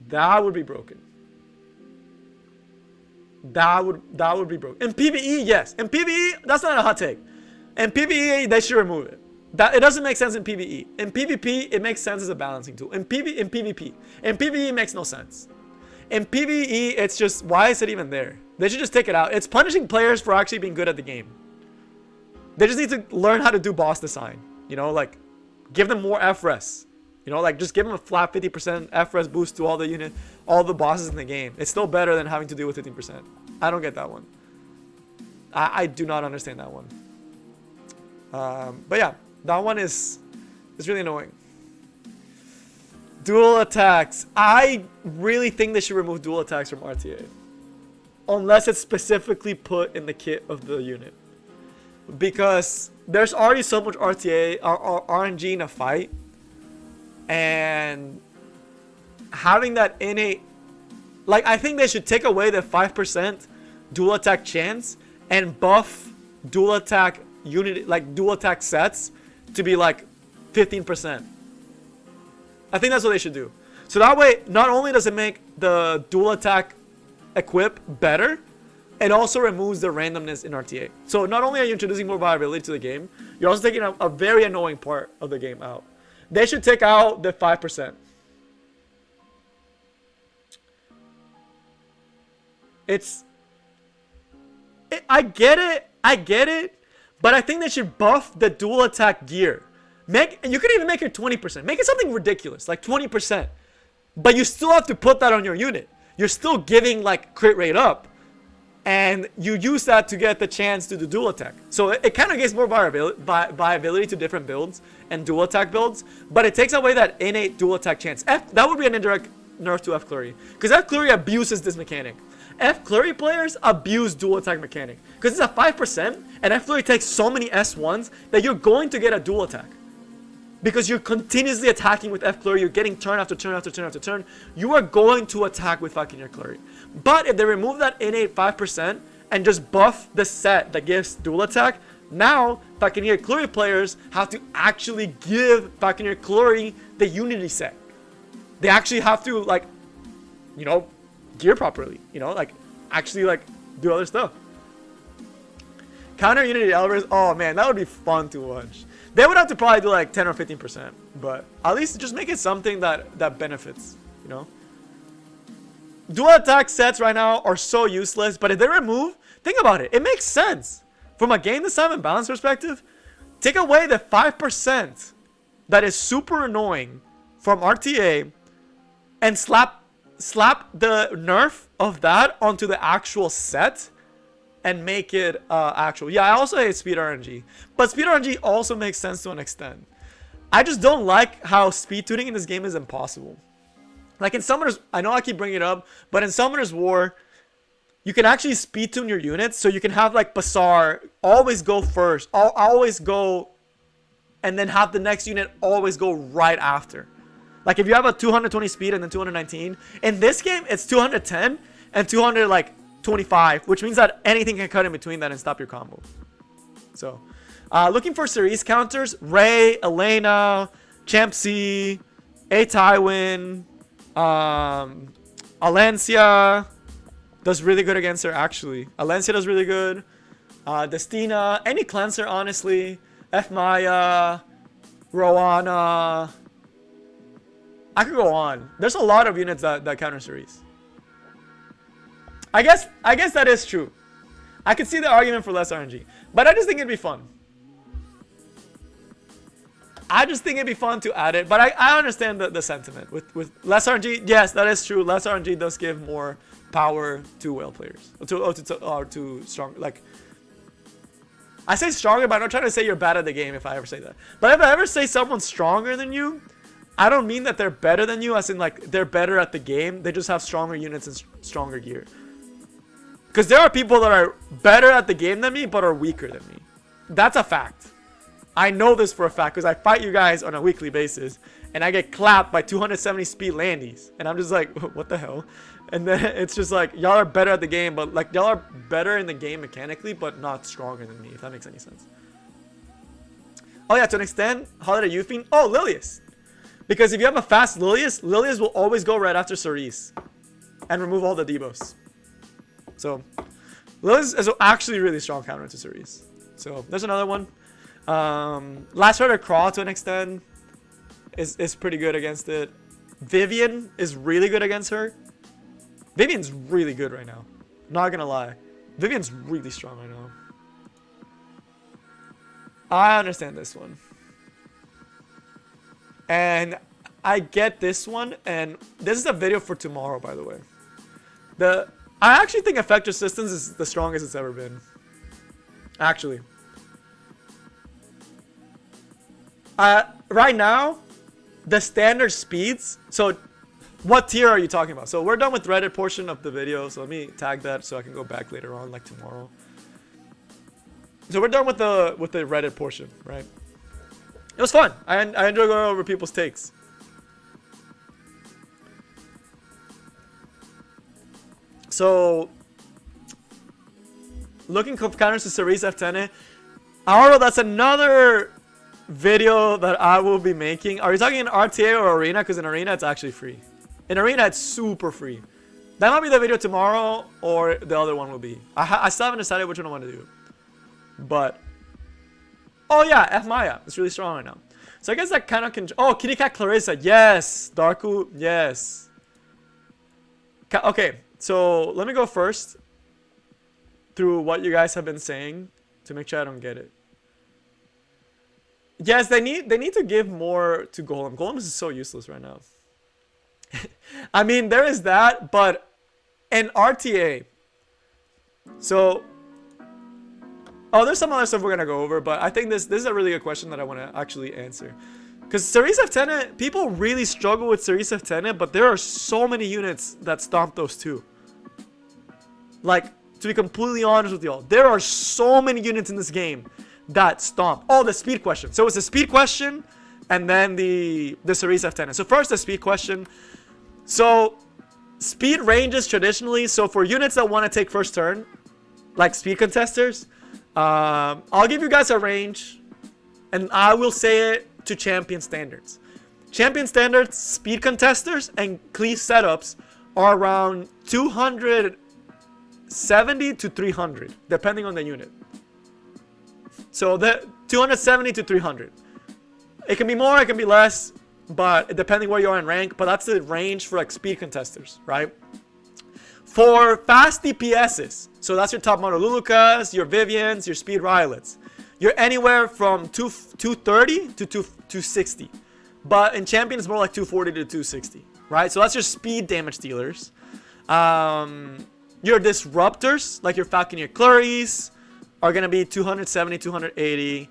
That would be broken. That would be broken. In PvE, yes. In PvE, that's not a hot take. In PvE, they should remove it. It doesn't make sense in PvE. In PvP, it makes sense as a balancing tool. In PvP. In PvE, it makes no sense. In PvE, it's just, why is it even there? They should just take it out. It's punishing players for actually being good at the game. They just need to learn how to do boss design. You know, like, give them more FRES. You know, like, just give them a flat 50% FRES boost to all the bosses in the game. It's still better than having to deal with 15%. I don't get that one. I do not understand that one. But yeah, that one is really annoying. Dual attacks. I really think they should remove dual attacks from RTA. Unless it's specifically put in the kit of the unit. Because there's already so much RTA or RNG in a fight. And having that innate, like, I think they should take away the 5% dual attack chance and buff dual attack unit, like dual attack sets, to be like 15%. I think that's what they should do. So that way, not only does it make the dual attack equip better, it also removes the randomness in RTA. So not only are you introducing more viability to the game, you're also taking a very annoying part of the game out. They should take out the 5%. I get it, but I think they should buff the dual attack gear. You could even make it 20%. Make it something ridiculous, like 20%. But you still have to put that on your unit. You're still giving like crit rate up. And you use that to get the chance to do dual attack. So it kind of gives more viability to different builds and dual attack builds. But it takes away that innate dual attack chance. That would be an indirect nerf to F Flurry. Because F Flurry abuses this mechanic. F Flurry players abuse dual attack mechanic. Because it's a 5%. And F Flurry takes so many S1s that you're going to get a dual attack. because you're continuously attacking with F Flurry, you're getting turn after turn after turn after turn, you are going to attack with Falconeer Flurry. But if they remove that innate 5% and just buff the set that gives dual attack, now Falconeer Flurry players have to actually give Falconeer Flurry the Unity set. They actually have to, like, you know, gear properly, you know, like, actually, like, do other stuff. Counter Unity Elvers, oh man, that would be fun to watch. They would have to probably do like 10 or 15%, but at least just make it something that benefits, you know. Dual attack sets right now are so useless, but if they remove, think about it, it makes sense. From a game design and balance perspective, take away the 5% that is super annoying from RTA and slap the nerf of that onto the actual set and make it actual. Yeah, I also hate speed RNG, but speed RNG also makes sense to an extent. I just don't like how speed tuning in this game is impossible. Like in Summoner's, I know I keep bringing it up, but in Summoner's War, you can actually speed tune your units, so you can have like Basar always go first, always go, and then have the next unit always go right after. Like if you have a 220 speed and then 219, in this game it's 210 and 225, which means that anything can cut in between that and stop your combo. So, looking for Cerise counters: Ray, Elena, Champsy, A Tywin, Alencia does really good against her. Actually, Alencia does really good. Destina, any cleanser, honestly. F Maya, Roana. I could go on. There's a lot of units that counter Cerise. I guess that is true. I could see the argument for less RNG, but I just think it'd be fun. I just think it'd be fun to add it, but I understand the sentiment with less RNG. Yes, that is true. Less RNG does give more power to whale players, to strong. Like, I say stronger, but I'm not trying to say you're bad at the game if I ever say that. But if I ever say someone's stronger than you, I don't mean that they're better than you, as in like they're better at the game. They just have stronger units and stronger gear. Because there are people that are better at the game than me, but are weaker than me. That's a fact. I know this for a fact, because I fight you guys on a weekly basis, and I get clapped by 270 speed landies. And I'm just like, what the hell? And then it's just like, y'all are better at the game, but like, y'all are better in the game mechanically, but not stronger than me, if that makes any sense. Oh yeah, to an extent, Holiday Youthing. Oh, Lilius. Because if you have a fast Lilius, Lilius will always go right after Cerise and remove all the debuffs. So, Lilius is actually really strong counter to Cerise. So, there's another one. Last Rider Crawl, to an extent, is pretty good against it. Vivian is really good against her. Vivian's really good right now. Not gonna lie. Vivian's really strong right now. I understand this one. And I get this one, and this is a video for tomorrow, by the way. I actually think Effect Resistance is the strongest it's ever been. Actually. Right now, the standard speeds, so what tier are you talking about? So we're done with Reddit portion of the video, so let me tag that so I can go back later on, like tomorrow. So we're done with the Reddit portion, right? It was fun. I enjoy going over people's takes. So, looking for counters to Cerise F10. However, that's another video that I will be making. Are you talking in RTA or Arena? Because in Arena, it's actually free. In Arena, it's super free. That might be the video tomorrow, or the other one will be. I still haven't decided which one I want to do. But, oh yeah, F Maya. It's really strong right now. So I guess that kind of can... Oh, Kitty Cat Clarissa. Yes. Darku. Yes. Okay. So let me go first through what you guys have been saying to make sure I don't get it. Yes, they need to give more to Golem. Golem is so useless right now. I mean, there is that, but an RTA. So, oh, there's some other stuff we're gonna go over, but I think this is a really good question that I want to actually answer. Because Cerise F10, people really struggle with Cerise F10, but there are so many units that stomp those two. Like, to be completely honest with y'all, there are so many units in this game that stomp. Oh, the speed question. So it's a speed question, and then the Cerise F10. So first, the speed question. So speed ranges traditionally. So for units that want to take first turn, like speed contesters, I'll give you guys a range, and I will say it to champion standards. Champion standards, speed contesters, and cleave setups are around 270 to 300, depending on the unit. So the 270 to 300. It can be more, it can be less, but depending where you are in rank. But that's the range for like speed contesters, right? For fast DPSs, so that's your top model Lulukas, your Vivians, your speed Rylets. You're anywhere from 230 to 260. But in champion, it's more like 240 to 260, right? So that's your speed damage dealers. Your disruptors, like your Falconeer Cluries, are going to be 270, 280.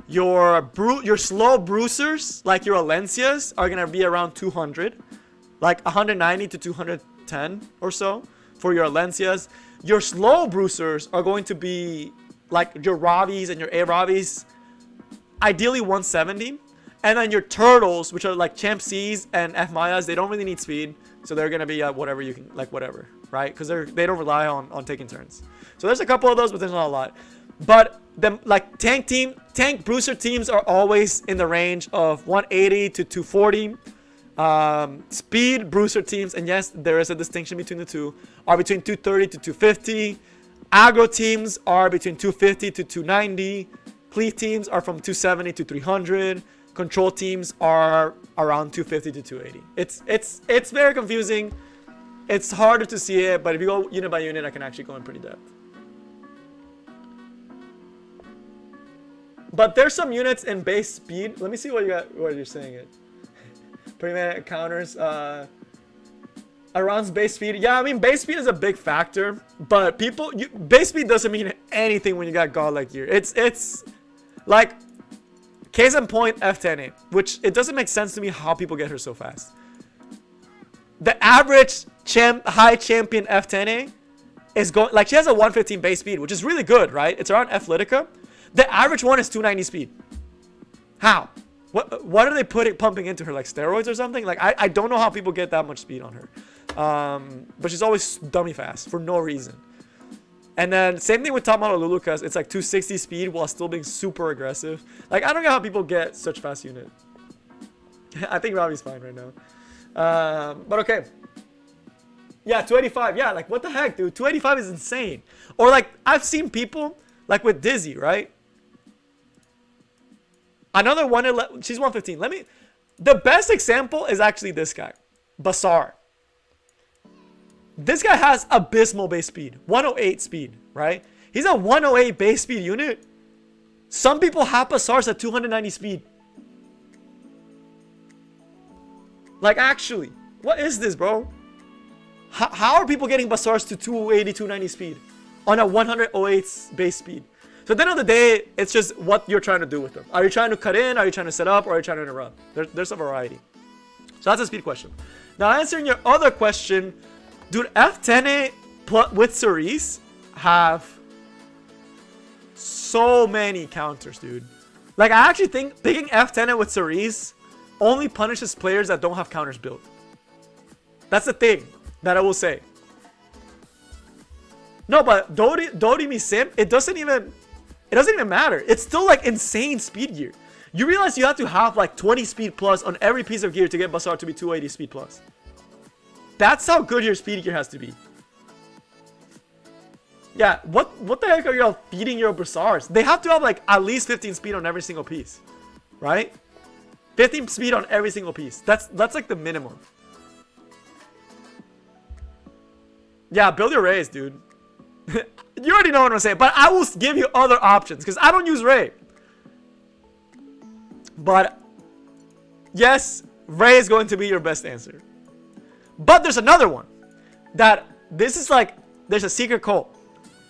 Your slow bruisers, like your Alencias, are going to be around 200. Like 190 to 210 or so for your Alencias. Your slow bruisers are going to be like your Ravis and your A-Ravis, ideally 170. And then your turtles, which are like Champ C's and F Mayas, they don't really need speed, so they're gonna be whatever you can, like whatever, right? Because they don't rely on taking turns. So there's a couple of those, but there's not a lot. But the like tank bruiser teams are always in the range of 180 to 240. Speed bruiser teams, and yes, there is a distinction between the two, are between 230 to 250. Aggro teams are between 250 to 290. Cleave teams are from 270 to 300. Control teams are around 250 to 280. It's very confusing. It's harder to see it, but if you go unit by unit, I can actually go in pretty depth. But there's some units in base speed. Let me see what you're saying it. Pretty counters. Around base speed. Yeah, I mean base speed is a big factor, but base speed doesn't mean anything when you got godlike gear. It's like. Case in point, F10A, which it doesn't make sense to me how people get her so fast. The average high champion F10A is going, like she has a 115 base speed, which is really good, right? It's around F-Litica. The average one is 290 speed. How? What are they pumping into her? Like steroids or something? Like I don't know how people get that much speed on her. But she's always dummy fast for no reason. And then same thing with top model Lulukas. It's like 260 speed while still being super aggressive. Like I don't know how people get such fast unit. I think Robbie's fine right now. But okay. Yeah, 285. Yeah, like what the heck, dude? 285 is insane. Or like I've seen people like with Dizzy, right? Another 111. She's 115. The best example is actually this guy, Basar. This guy has abysmal base speed, 108 speed, right? He's a 108 base speed unit. Some people have Basars at 290 speed. Like actually, what is this, bro? How are people getting Basars to 280, 290 speed on a 108 base speed? So at the end of the day, it's just what you're trying to do with them. Are you trying to cut in? Are you trying to set up? Or are you trying to interrupt? There's a variety. So that's a speed question. Now answering your other question, dude, F10A with Cerise have so many counters, dude. Like, I actually think picking F10A with Cerise only punishes players that don't have counters built. That's the thing that I will say. No, but Dodi Me Sim, it doesn't even matter. It's still like insane speed gear. You realize you have to have like 20 speed plus on every piece of gear to get Basar to be 280 speed plus. That's how good your speed gear has to be. Yeah, what the heck are y'all feeding your Basars? They have to have like at least 15 speed on every single piece, right? 15 speed on every single piece. That's like the minimum. Yeah, build your Rays, dude. You already know what I'm saying, but I will give you other options because I don't use Ray. But yes, Ray is going to be your best answer. But there's another one that this is like, there's a secret cult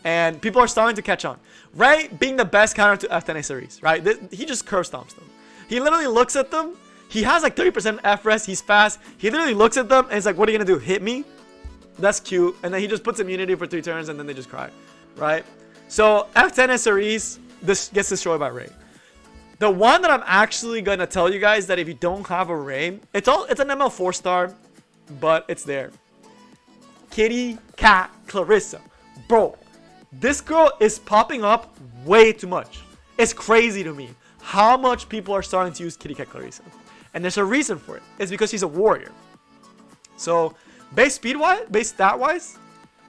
and people are starting to catch on. Ray being the best counter to F10A series, right? He just curve stomps them. He literally looks at them. He has like 30% F-res. He's fast. He literally looks at them and he's like, what are you going to do? Hit me? That's cute. And then he just puts immunity for 3 turns and then they just cry, right? So F10A series, this gets destroyed by Ray. The one that I'm actually gonna tell you guys that if you don't have a Ray, it's an ML 4-star, but it's there. Kitty Cat Clarissa. Bro, this girl is popping up way too much. It's crazy to me how much people are starting to use Kitty Cat Clarissa. And there's a reason for it. It's because she's a warrior. So, base speed wise, base stat wise,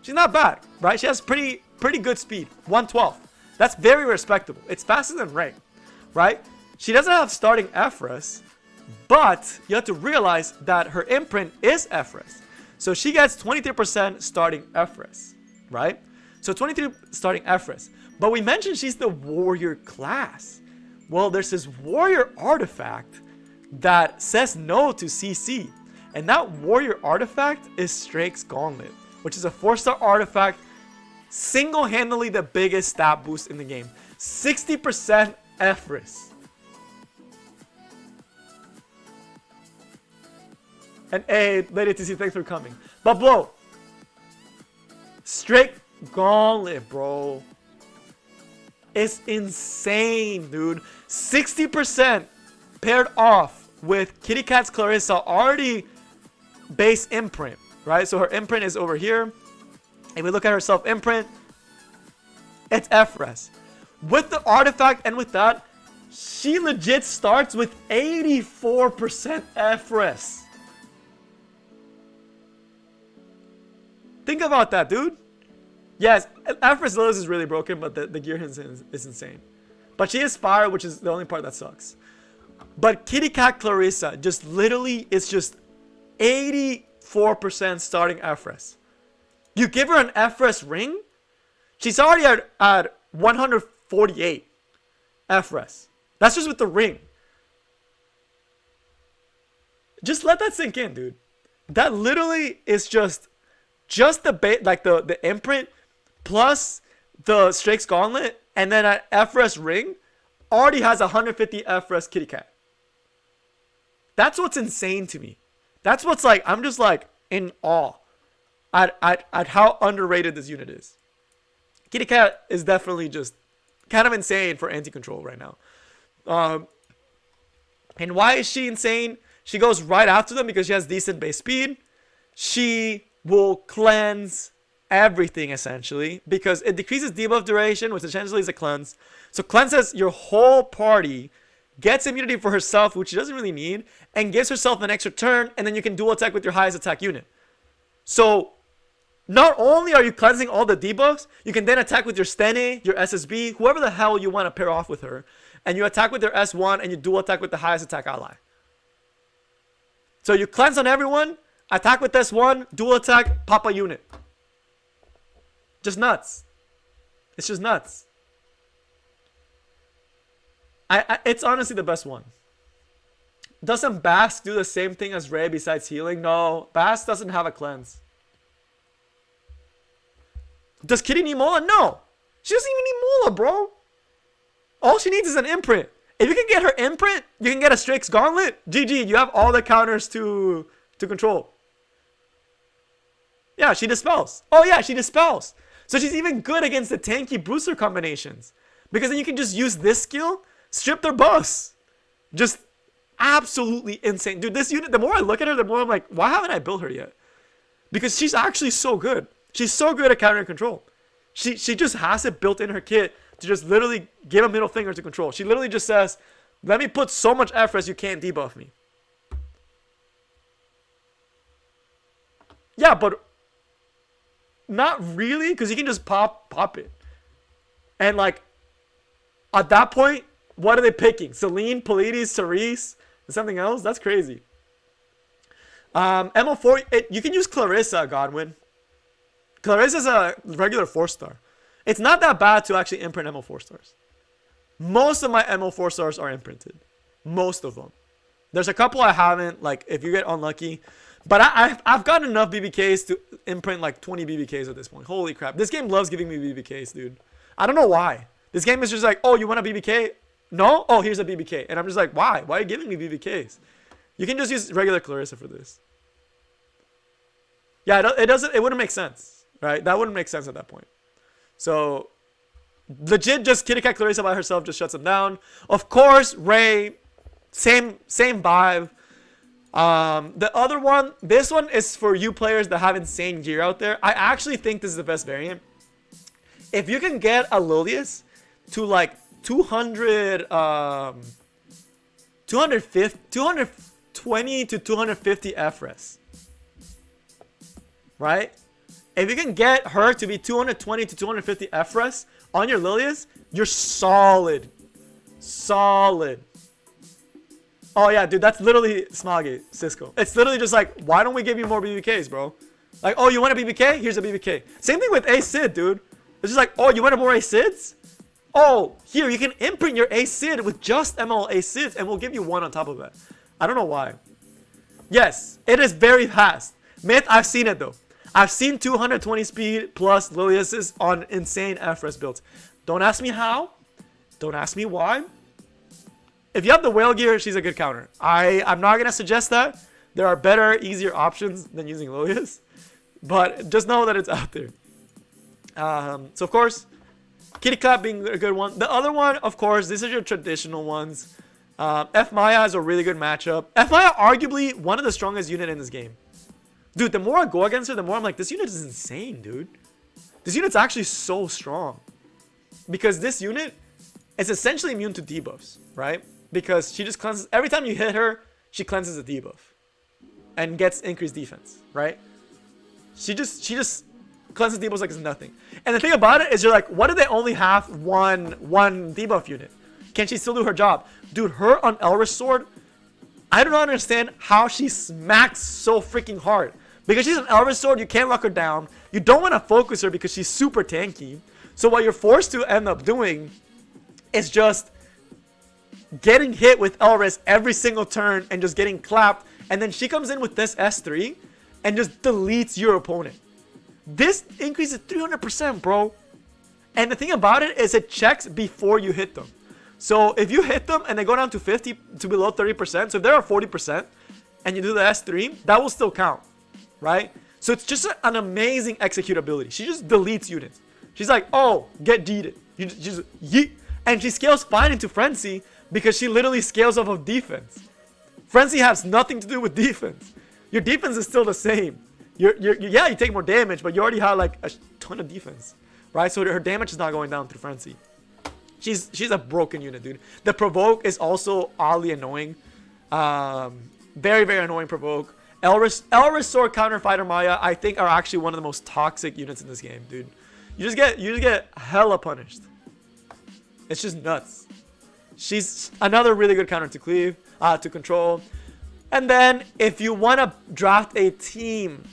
she's not bad, right? She has pretty good speed, 112. That's very respectable. It's faster than Ray, right? She doesn't have starting FRS, but you have to realize that her imprint is FRS. So she gets 23% starting FRS, right? So 23 starting FRS. But we mentioned she's the warrior class. Well, there's this warrior artifact that says no to CC. And that warrior artifact is Strake's Gauntlet, which is a 4-star artifact, single-handedly the biggest stat boost in the game. 60% FRS. And hey, Lady TC, thanks for coming. But bro, Straight Gauntlet, bro. It's insane, dude. 60% paired off with Kitty Cat's Clarissa already base imprint, right? So her imprint is over here. If we look at her self imprint, it's FRS. With the artifact and with that, she legit starts with 84% FRS. Think about that, dude. Yes, FRS Lilith is really broken, but the gear is insane. But she is fire, which is the only part that sucks. But Kitty Cat Clarissa just literally is just 84% starting FRS. You give her an FRS ring, she's already at 148 FRS. That's just with the ring. Just let that sink in, dude. That literally is just the imprint plus the Strake's Gauntlet, and then an FRS ring already has 150 FRS Kitty Cat. That's what's insane to me. That's what's like, I'm just like in awe at how underrated this unit is. Kitty Cat is definitely just kind of insane for anti-control right now. And why is she insane? She goes right after them because she has decent base speed. She will cleanse everything essentially because it decreases debuff duration, which essentially is a cleanse. So cleanses your whole party, gets immunity for herself, which she doesn't really need, and gives herself an extra turn, and then you can dual attack with your highest attack unit. So not only are you cleansing all the debuffs, you can then attack with your Stene, your SSB, whoever the hell you want to pair off with her, and you attack with your S1 and you dual attack with the highest attack ally. So you cleanse on everyone, attack with S1, dual attack, pop a unit. Just nuts. It's just nuts. It's honestly the best one. Doesn't Bask do the same thing as Ray besides healing? No, Bask doesn't have a cleanse. Does Kitty need Mola? No. She doesn't even need Mola, bro. All she needs is an imprint. If you can get her imprint, you can get a Strake's Gauntlet. GG, you have all the counters to control. Yeah, she dispels. Oh yeah, she dispels. So she's even good against the tanky booster combinations. Because then you can just use this skill, strip their buffs. Just absolutely insane. Dude, this unit, the more I look at her, the more I'm like, why haven't I built her yet? Because she's actually so good. She's so good at countering control. She just has it built in her kit to just literally give a middle finger to control. She literally just says, let me put so much effort as you can't debuff me. Yeah, but not really, because you can just pop it. And like, at that point, what are they picking? Celine, Pleiades, Cerise, and something else? That's crazy. ML4, you can use Clarissa, Godwin. Clarissa's a regular 4-star. It's not that bad to actually imprint ML 4-stars. Most of my ML 4-stars are imprinted. Most of them. There's a couple I haven't, like if you get unlucky. But I've gotten enough BBKs to imprint like 20 BBKs at this point. Holy crap. This game loves giving me BBKs, dude. I don't know why. This game is just like, oh, you want a BBK? No? Oh, here's a BBK. And I'm just like, why? Why are you giving me BBKs? You can just use regular Clarissa for this. Yeah, it wouldn't make sense, right? That wouldn't make sense at that point. So legit just Kitty Cat Clarissa by herself just shuts him down. Of course, Ray, same vibe. The other one, this one is for you players that have insane gear out there. I actually think this is the best variant. If you can get a Lilius to like 220 to 250 FRES, right? If you can get her to be 220 to 250 FRES on your Lilius, you're solid. Solid. Oh yeah, dude, that's literally Smoggy, Cisco. It's literally just like, why don't we give you more BBKs, bro? Like, oh, you want a BBK? Here's a BBK. Same thing with A-Sid, dude. It's just like, oh, you want more A-Sids? Oh, here, you can imprint your A-Sid with just ML A-Sids, and we'll give you one on top of that. I don't know why. Yes, it is very fast. Myth, I've seen it, though. I've seen 220 speed plus Liliuses on insane FRES builds. Don't ask me how. Don't ask me why. If you have the whale gear, she's a good counter. I'm not going to suggest that. There are better, easier options than using Lilius. But just know that it's out there. So, of course, Kitty Clap being a good one. The other one, of course, these are your traditional ones. F Maya is a really good matchup. F Maya, arguably, one of the strongest unit in this game. Dude, the more I go against her, the more I'm like, this unit is insane, dude. This unit's actually so strong. Because this unit is essentially immune to debuffs, right? Because she just cleanses. Every time you hit her, she cleanses a debuff. And gets increased defense, right? She just cleanses debuffs like it's nothing. And the thing about it is you're like, what do they only have one debuff unit? Can she still do her job? Dude, her on Elric Sword, I don't understand how she smacks so freaking hard. Because she's an Elric Sword, you can't lock her down. You don't want to focus her because she's super tanky. So what you're forced to end up doing is just getting hit with Elris every single turn and just getting clapped. And then she comes in with this S3 and just deletes your opponent. This increases 300%, bro. And the thing about it is it checks before you hit them. So if you hit them and they go down to 50 to below 30%, so if they're at 40% and you do the S3, that will still count, right? So it's just an amazing executability. She just deletes units. She's like, oh, get deeded. You just yeet. And she scales fine into Frenzy because she literally scales off of defense. Frenzy has nothing to do with defense. Your defense is still the same. Yeah, you take more damage, but you already have like a ton of defense, right? So her damage is not going down through Frenzy. She's a broken unit, dude. The Provoke is also oddly annoying. Very, very annoying Provoke. Elris Sword Counter Fighter Maya, I think, are actually one of the most toxic units in this game, dude. You just get hella punished. It's just nuts. She's another really good counter to cleave, to control. And then if you want to draft a team,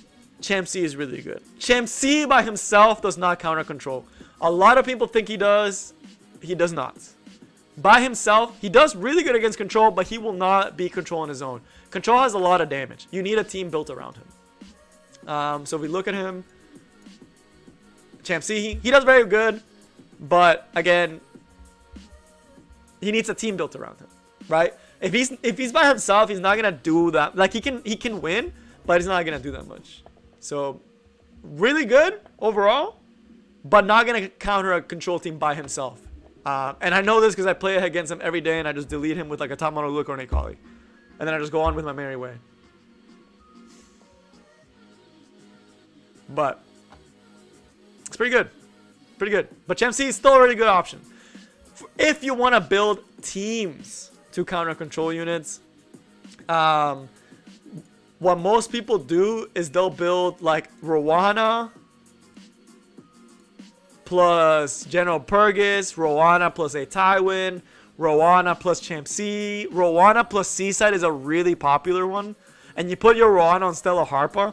Champ C is really good. Champ C by himself does not counter control. A lot of people think he does. He does not. By himself, he does really good against control, but he will not be control on his own. Control has a lot of damage. You need a team built around him. So if we look at him, Champ C, he does very good, but again, he needs a team built around him, right? If he's by himself, he's not gonna do that. Like he can win, but he's not gonna do that much. So really good overall, but not gonna counter a control team by himself. And I know this because I play against him every day, and I just delete him with like a top model look or an Akali, and then I just go on with my merry way. But it's pretty good, pretty good. But Champ C is still a really good option if you want to build teams to counter control units. What most people do is they'll build like Roana plus General Purgus, Roana plus a Tywin, Roana plus Champ C. Roana plus Seaside is a really popular one. And you put your Roana on Stella Harpa.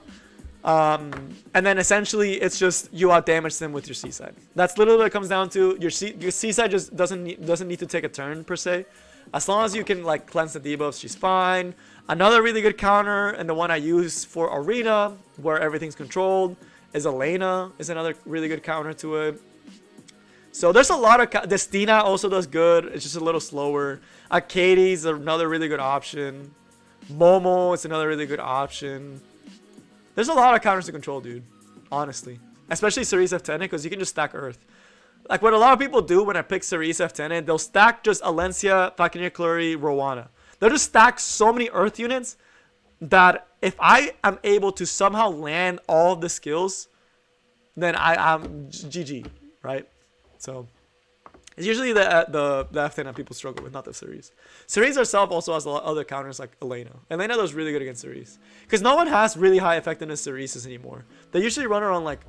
And then essentially it's just you out damage them with your Seaside. That's literally what it comes down to. Your Seaside just doesn't need to take a turn per se. As long as you can like cleanse the debuffs, she's fine. Another really good counter, and the one I use for Arena, where everything's controlled, is Elena. Is another really good counter to it. So there's a lot of Destina also does good. It's just a little slower. Akadi's another really good option. Momo is another really good option. There's a lot of counters to control, dude. Honestly, especially Cerise F10 because you can just stack Earth. Like what a lot of people do when I pick Cerise F10, they'll stack just Alencia, Falconeer Clary, Roana. They'll just stack so many Earth units that if I am able to somehow land all of the skills, then I'm GG, right? So it's usually the F10 that people struggle with, not the Cerise. Cerise herself also has a lot of other counters like Elena. Elena does really good against Cerise. Because no one has really high effectiveness Cerises anymore. They usually run around like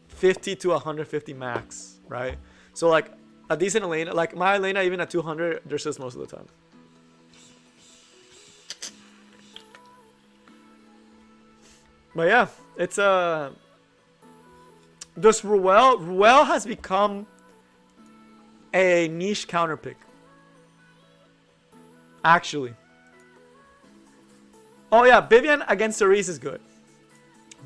50 to 150 max, right? So like a decent Elena, like my Elena even at 200, they're just most of the time. But yeah, it's this Ruel has become a niche counter pick. Actually. Oh yeah, Vivian against Cerise is good.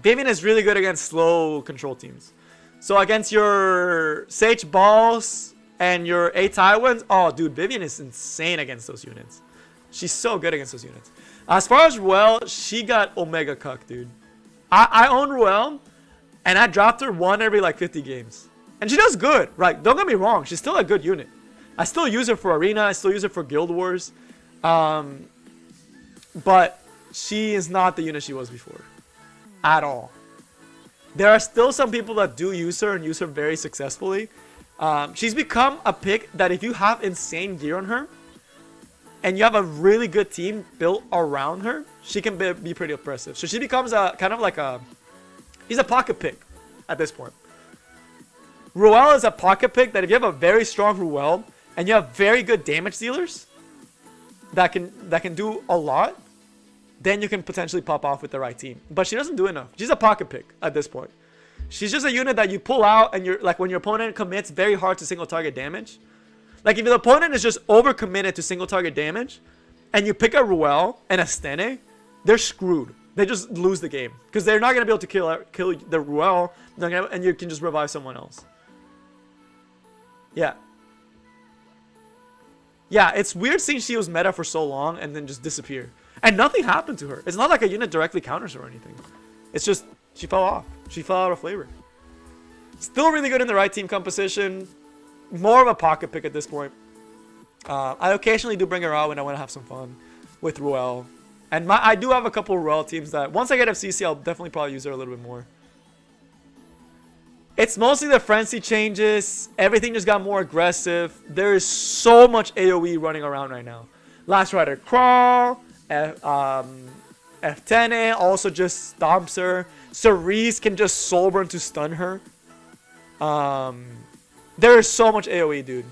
Vivian is really good against slow control teams. So against your Sage Balls and your A Tywins, oh dude, Vivian is insane against those units. She's so good against those units. As far as Ruel, she got Omega Cuck, dude. I own Ruel, and I dropped her one every like 50 games. And she does good, right? Don't get me wrong, she's still a good unit. I still use her for Arena, I still use her for Guild Wars. But she is not the unit she was before. At all. There are still some people that do use her and use her very successfully. She's become a pick that if you have insane gear on her, and you have a really good team built around her, she can be pretty impressive. So she becomes a kind of like he's a pocket pick at this point. Ruel is a pocket pick that if you have a very strong Ruel and you have very good damage dealers that can do a lot, then you can potentially pop off with the right team. But she doesn't do enough. She's a pocket pick at this point. She's just a unit that you pull out and you're like when your opponent commits very hard to single target damage. Like if the opponent is just overcommitted to single target damage and you pick a Ruel and a Stene, they're screwed. They just lose the game because they're not going to be able to kill the Ruel and you can just revive someone else. Yeah. Yeah, it's weird seeing she was meta for so long and then just disappear. And nothing happened to her. It's not like a unit directly counters her or anything. It's just she fell off. She fell out of flavor. Still really good in the right team composition. More of a pocket pick at this point. I occasionally do bring her out when I want to have some fun with Ruel. And I do have a couple of Ruel teams that once I get FCC, I'll definitely probably use her a little bit more. It's mostly the frenzy changes. Everything just got more aggressive. There is so much AoE running around right now. Last Rider Crawl, F10 also just stomps her. Cerise can just soul burn to stun her. There is so much AoE, dude.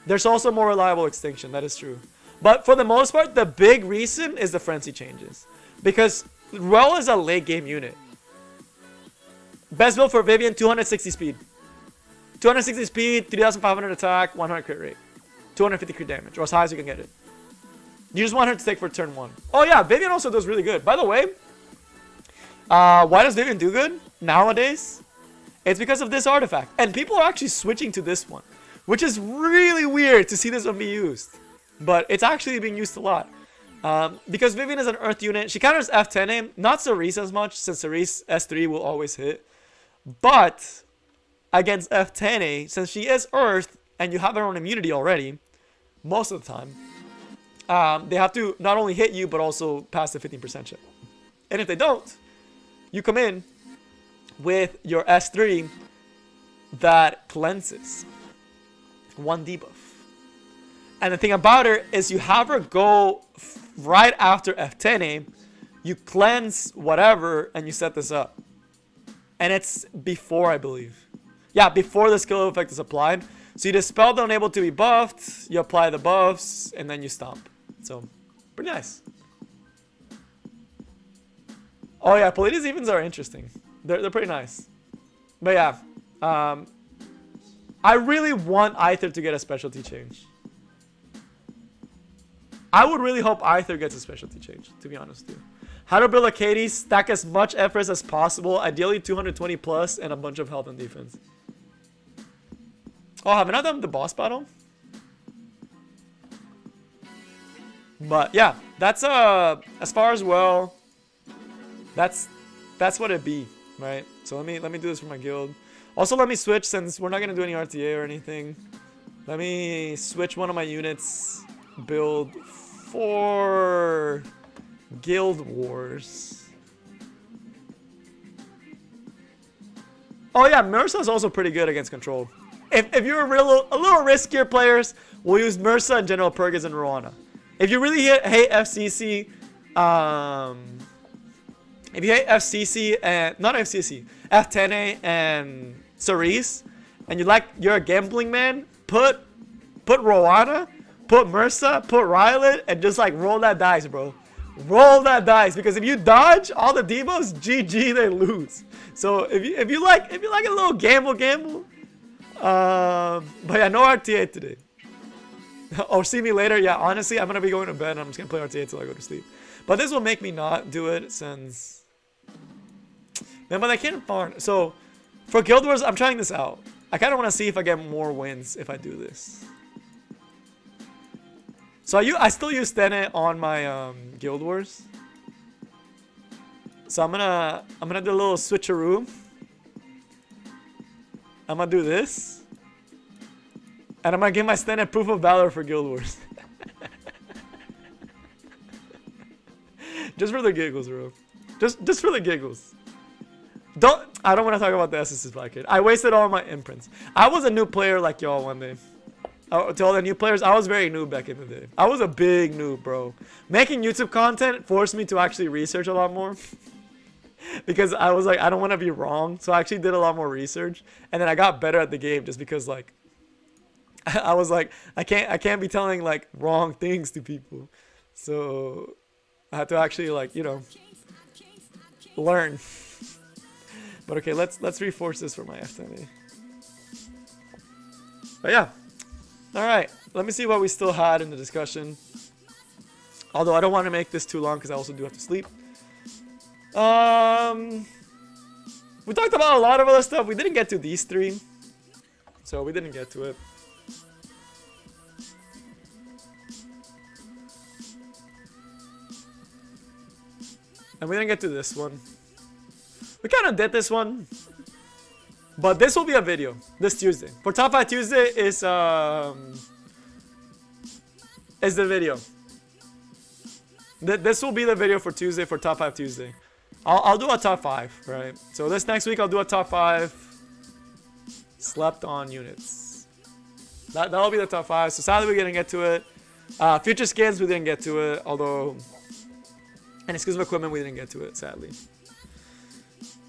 There's also more reliable extinction. That is true. But for the most part, the big reason is the frenzy changes. Because Ruel is a late game unit. Best build for Vivian, 260 speed. 260 speed, 3,500 attack, 100 crit rate. 250 crit damage, or as high as you can get it. You just want her to take for turn 1. Oh yeah, Vivian also does really good. By the way, why does Vivian do good nowadays? It's because of this artifact. And people are actually switching to this one. Which is really weird to see this one be used. But it's actually being used a lot. Because Vivian is an Earth unit. She counters F10, not Cerise as much, since Cerise S3 will always hit. But against F10, since she is Earth, and you have her own immunity already, most of the time, they have to not only hit you, but also pass the 15% check. And if they don't, you come in with your S3 that cleanses 1 debuff. And the thing about her is you have her go right after F10, you cleanse whatever, and you set this up. And it's before, I believe. Yeah, before the skill effect is applied. So you dispel the unable to be buffed, you apply the buffs, and then you stomp. So, pretty nice. Oh yeah, Palladius evens are interesting. They're pretty nice. But yeah, I really want Aether to get a specialty change. I would really hope Aether gets a specialty change, to be honest with you. How to build a Katie, stack as much efforts as possible, ideally 220 plus, and a bunch of health and defense. Oh, haven't I done the boss battle? But yeah, that's as far as well, that's what it be, right? So let me do this for my guild. Also, let me switch since we're not going to do any RTA or anything. Let me switch one of my units build for Guild Wars. Oh yeah, Mursa is also pretty good against control. If you're a little riskier players, we'll use Mursa and General Purgas and Roana. If you really hate FCC, if you hate FCC and not FCC, F10A and Cerise, and you're a gambling man, put Roana, put Mursa, put Rylet, and just like roll that dice, bro. Roll that dice, because if you dodge all the Devos, GG, they lose. So if you like a little gamble. But yeah, no RTA today. Or see me later. Yeah, honestly, I'm gonna be going to bed and I'm just gonna play RTA till I go to sleep. But this will make me not do it since, man, but I can't farm. So for Guild Wars, I'm trying this out. I kind of want to see if I get more wins if I do this. So I still use Stene on my Guild Wars. So I'm gonna do a little switcheroo. I'm gonna do this, and I'm gonna give my Stene proof of valor for Guild Wars. Just for the giggles, bro. Just for the giggles. I don't want to talk about the SS's Black Kid. I wasted all my imprints. I was a new player like y'all one day. To all the new players, I was very noob back in the day. I was a big noob, bro. Making YouTube content forced me to actually research a lot more. Because I was like, I don't want to be wrong. So I actually did a lot more research. And then I got better at the game just because, like, I was like, I can't be telling, like, wrong things to people. So I had to actually, like, you know, learn. But okay, let's reforce this for my F10A. But yeah. Alright, let me see what we still had in the discussion. Although I don't want to make this too long because I also do have to sleep. We talked about a lot of other stuff. We didn't get to these three. So we didn't get to it. And we didn't get to this one. We kind of did this one. But this will be a video this Tuesday. For Top 5 Tuesday is the video. This will be the video for Tuesday for Top 5 Tuesday. I'll do a top 5, right? So this next week I'll do a top 5 slept on units. That'll be the top 5. So sadly we didn't get to it. Future skins we didn't get to it, although and exclusive equipment we didn't get to it, sadly.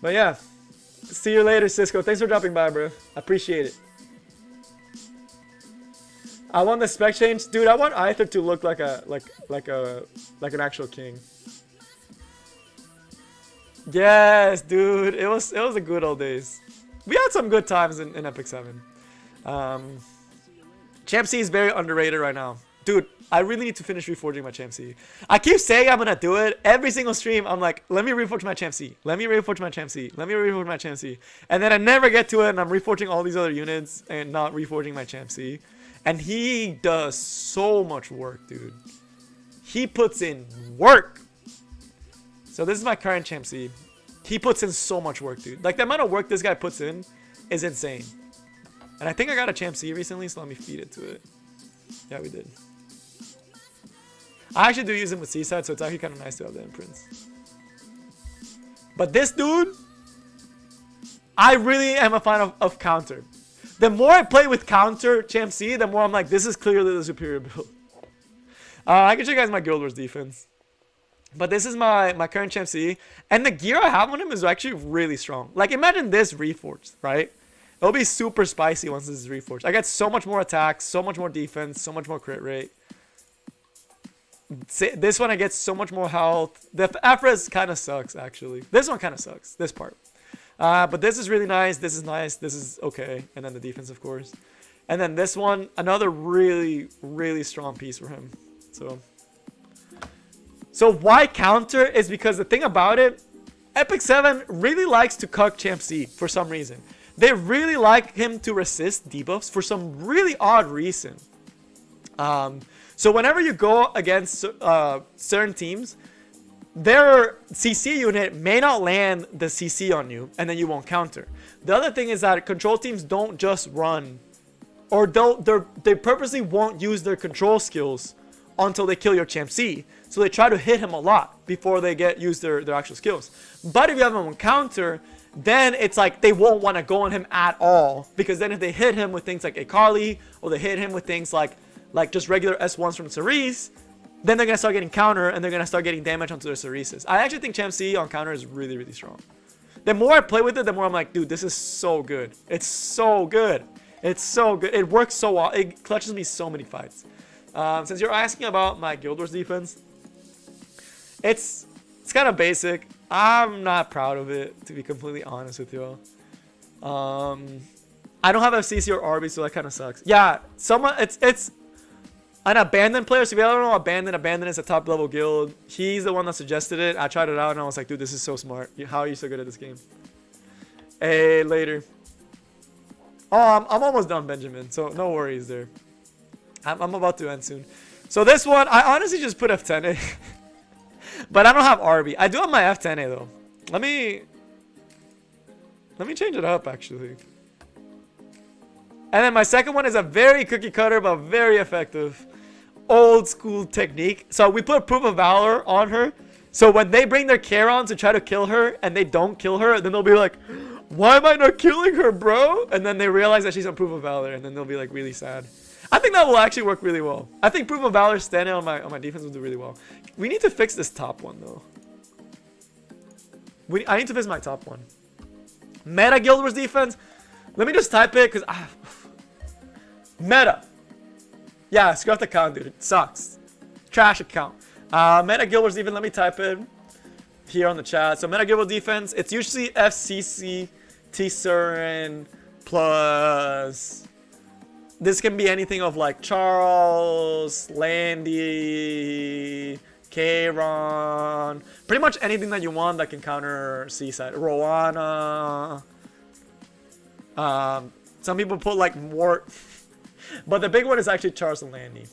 But yeah. See you later, Cisco. Thanks for dropping by, bro. I appreciate it. I want the spec change, dude. I want Aether to look like an actual king. Yes, dude. It was the good old days. We had some good times in Epic 7. Champ C is very underrated right now, dude. I really need to finish reforging my Champ C. I keep saying I'm gonna do it every single stream. I'm like, let me reforge my Champ C. Let me reforge my Champ C. Let me reforge my Champ C. And then I never get to it, and I'm reforging all these other units and not reforging my Champ C. And he does so much work, dude. He puts in work. So this is my current Champ C. He puts in so much work, dude. Like the amount of work this guy puts in is insane. And I think I got a Champ C recently, so let me feed it to it. Yeah, we did. I actually do use him with Seaside, so it's actually kind of nice to have the imprints. But this dude, I really am a fan of counter. The more I play with counter Champ C, the more I'm like, this is clearly the superior build. I can show you guys my Guild Wars defense. But this is my current Champ C. And the gear I have on him is actually really strong. Like, imagine this reforged, right? It'll be super spicy once this is reforged. I get so much more attack, so much more defense, so much more crit rate. This one I get so much more health. The Afras kind of sucks, actually. This one kind of sucks, this part. But this is really nice. This is nice. This is okay. And then the defense, of course. And then this one, another really, really strong piece for him. So why counter is because the thing about it, Epic 7 really likes to cuck Champ C for some reason. They really like him to resist debuffs for some really odd reason. So whenever you go against certain teams, their CC unit may not land the CC on you, and then you won't counter. The other thing is that control teams don't just run, or they purposely won't use their control skills until they kill your champ C. So they try to hit him a lot before they use their actual skills. But if you have him on counter, then it's like they won't want to go on him at all, because then if they hit him with things like Akali, or they hit him with things like just regular S1s from Cerise, then they're going to start getting counter, and they're going to start getting damage onto their Cerises. I actually think Champ C on counter is really, really strong. The more I play with it, the more I'm like, dude, this is so good. It's so good. It's so good. It works so well. It clutches me so many fights. Since you're asking about my Guild Wars defense, it's kind of basic. I'm not proud of it, to be completely honest with you. I don't have FCC or RB, so that kind of sucks. Yeah, it's an Abandon player. So if you don't know Abandon is a top level guild. He's the one that suggested it. I tried it out and I was like, dude, this is so smart. How are you so good at this game? Hey, later. Oh, I'm almost done, Benjamin. So no worries there. I'm about to end soon. So this one, I honestly just put F10A. But I don't have RB. I do have my F10A though. Let me change it up actually. And then my second one is a very cookie cutter but very effective old school technique. So we put Proof of Valor on her. So when they bring their Charon to try to kill her and they don't kill her, then they'll be like, why am I not killing her, bro? And then they realize that she's on Proof of Valor, and then they'll be like really sad. I think that will actually work really well. I think Proof of Valor standing on my defense will do really well. We need to fix this top one though. I need to fix my top one. Meta Guild Wars defense. Let me just type it because meta. Yeah, screw off the account, dude. It sucks. Trash account. Meta Guild Wars defense. Let me type it here on the chat. So Meta Guild Wars defense. It's usually FCC, T-Surin plus. This can be anything of like Charles, Landy, Kayron. Pretty much anything that you want that can counter C-side. Roana. Some people put like more. But the big one is actually Charles and Landy.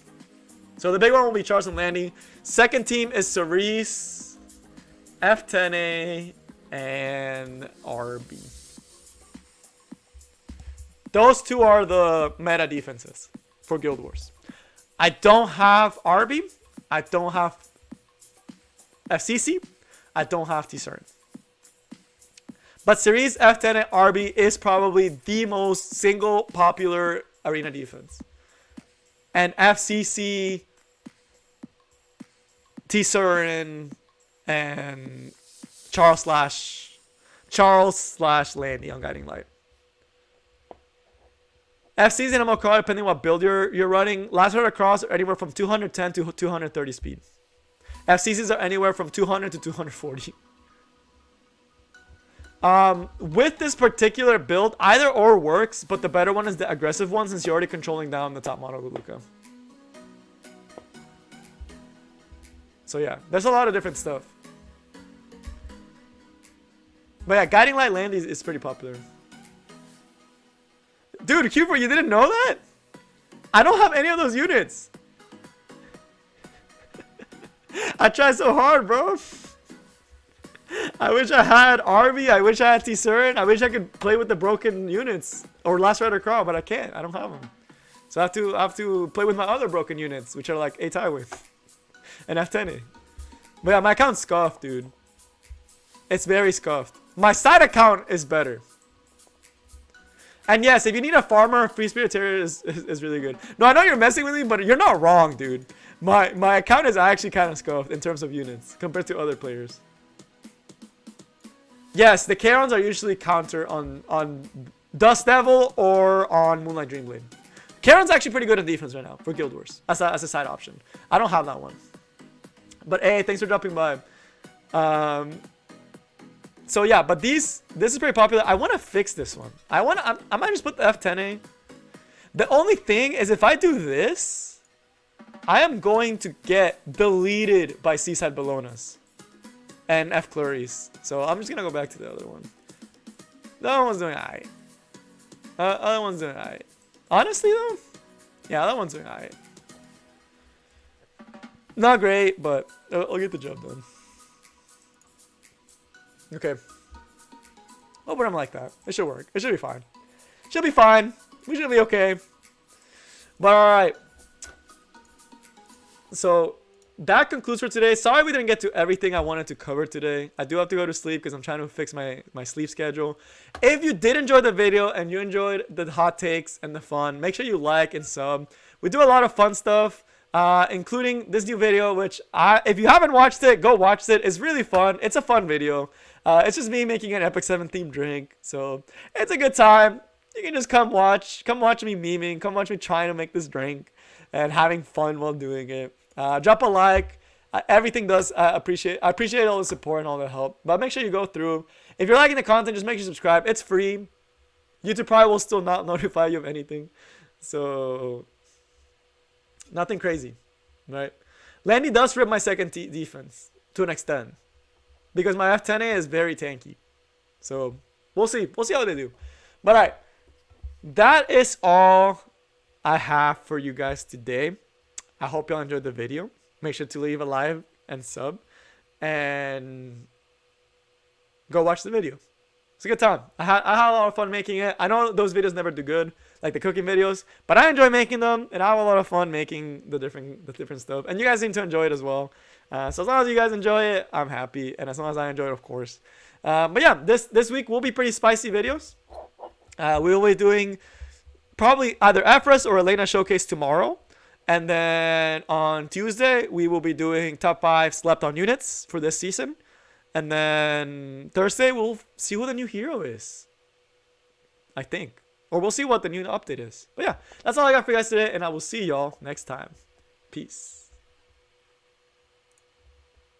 So the big one will be Charles and Landy. Second team is Cerise, F10A, and RB. Those two are the meta defenses for Guild Wars. I don't have RB. I don't have FCC. I don't have T-Surin. But Cerise, F10, and RB is probably the most single popular arena defense. And FCC, T-Surin, and Charles slash Landy on Guiding Light. FCs and MLK, depending on what build you're running, last run across are anywhere from 210 to 230 speed. FCCs are anywhere from 200 to 240. With this particular build, either or works, but the better one is the aggressive one since you're already controlling down the top model Luca. So yeah, there's a lot of different stuff. But yeah, Guiding Light Landy is pretty popular. Dude, Cooper, you didn't know that? I don't have any of those units. I tried so hard, bro. I wish I had RB. I wish I had T-Surin. I wish I could play with the broken units. Or Last Rider Crawl, but I can't. I don't have them. So I have to play with my other broken units, which are like A-Tyway and F10A. But yeah, my account's scuffed, dude. It's very scuffed. My side account is better. And yes, if you need a farmer, Free Spirit Terrier is really good. No, I know you're messing with me, but you're not wrong, dude. My account is actually kind of scuffed in terms of units compared to other players. Yes, the Karons are usually counter on Dust Devil or on Moonlight Dreamblade. Karon's actually pretty good at defense right now for Guild Wars as a side option. I don't have that one. But hey, thanks for dropping by. So yeah, but this is pretty popular. I want to fix this one. I might just put the F10A. The only thing is if I do this, I am going to get deleted by Seaside Bolognas and F Clarice. So I'm just gonna go back to the other one. The other one's doing alright. Other one's doing alright. Honestly though, yeah, that one's doing alright. Not great, but I'll get the job done. Okay. Open them like that. It should work. It should be fine. Should be fine. We should be okay. But alright. So that concludes for today. Sorry we didn't get to everything I wanted to cover today. I do have to go to sleep because I'm trying to fix my sleep schedule. If you did enjoy the video and you enjoyed the hot takes and the fun, make sure you like and sub. We do a lot of fun stuff, including this new video, which if you haven't watched it, go watch it. It's really fun. It's a fun video. It's just me making an Epic 7 themed drink. So it's a good time. You can just come watch me memeing, come watch me trying to make this drink and having fun while doing it. Drop a like. Everything does. I appreciate all the support and all the help. But make sure you go through. If you're liking the content, just make sure you subscribe. It's free. YouTube probably will still not notify you of anything. So nothing crazy, right? Landy does rip my second defense to an extent because my F10A is very tanky. So we'll see. We'll see how they do. But alright, that is all I have for you guys today. I hope y'all enjoyed the video. Make sure to leave a like and sub. And go watch the video. It's a good time. I had a lot of fun making it. I know those videos never do good, like the cooking videos. But I enjoy making them. And I have a lot of fun making the different stuff. And you guys seem to enjoy it as well. So as long as you guys enjoy it, I'm happy. And as long as I enjoy it, of course. But yeah, this week will be pretty spicy videos. We will be doing probably either Efra's or Elena showcase tomorrow. And then on Tuesday, we will be doing top 5 slept on units for this season. And then Thursday, we'll see who the new hero is. I think. Or we'll see what the new update is. But yeah, that's all I got for you guys today. And I will see y'all next time. Peace.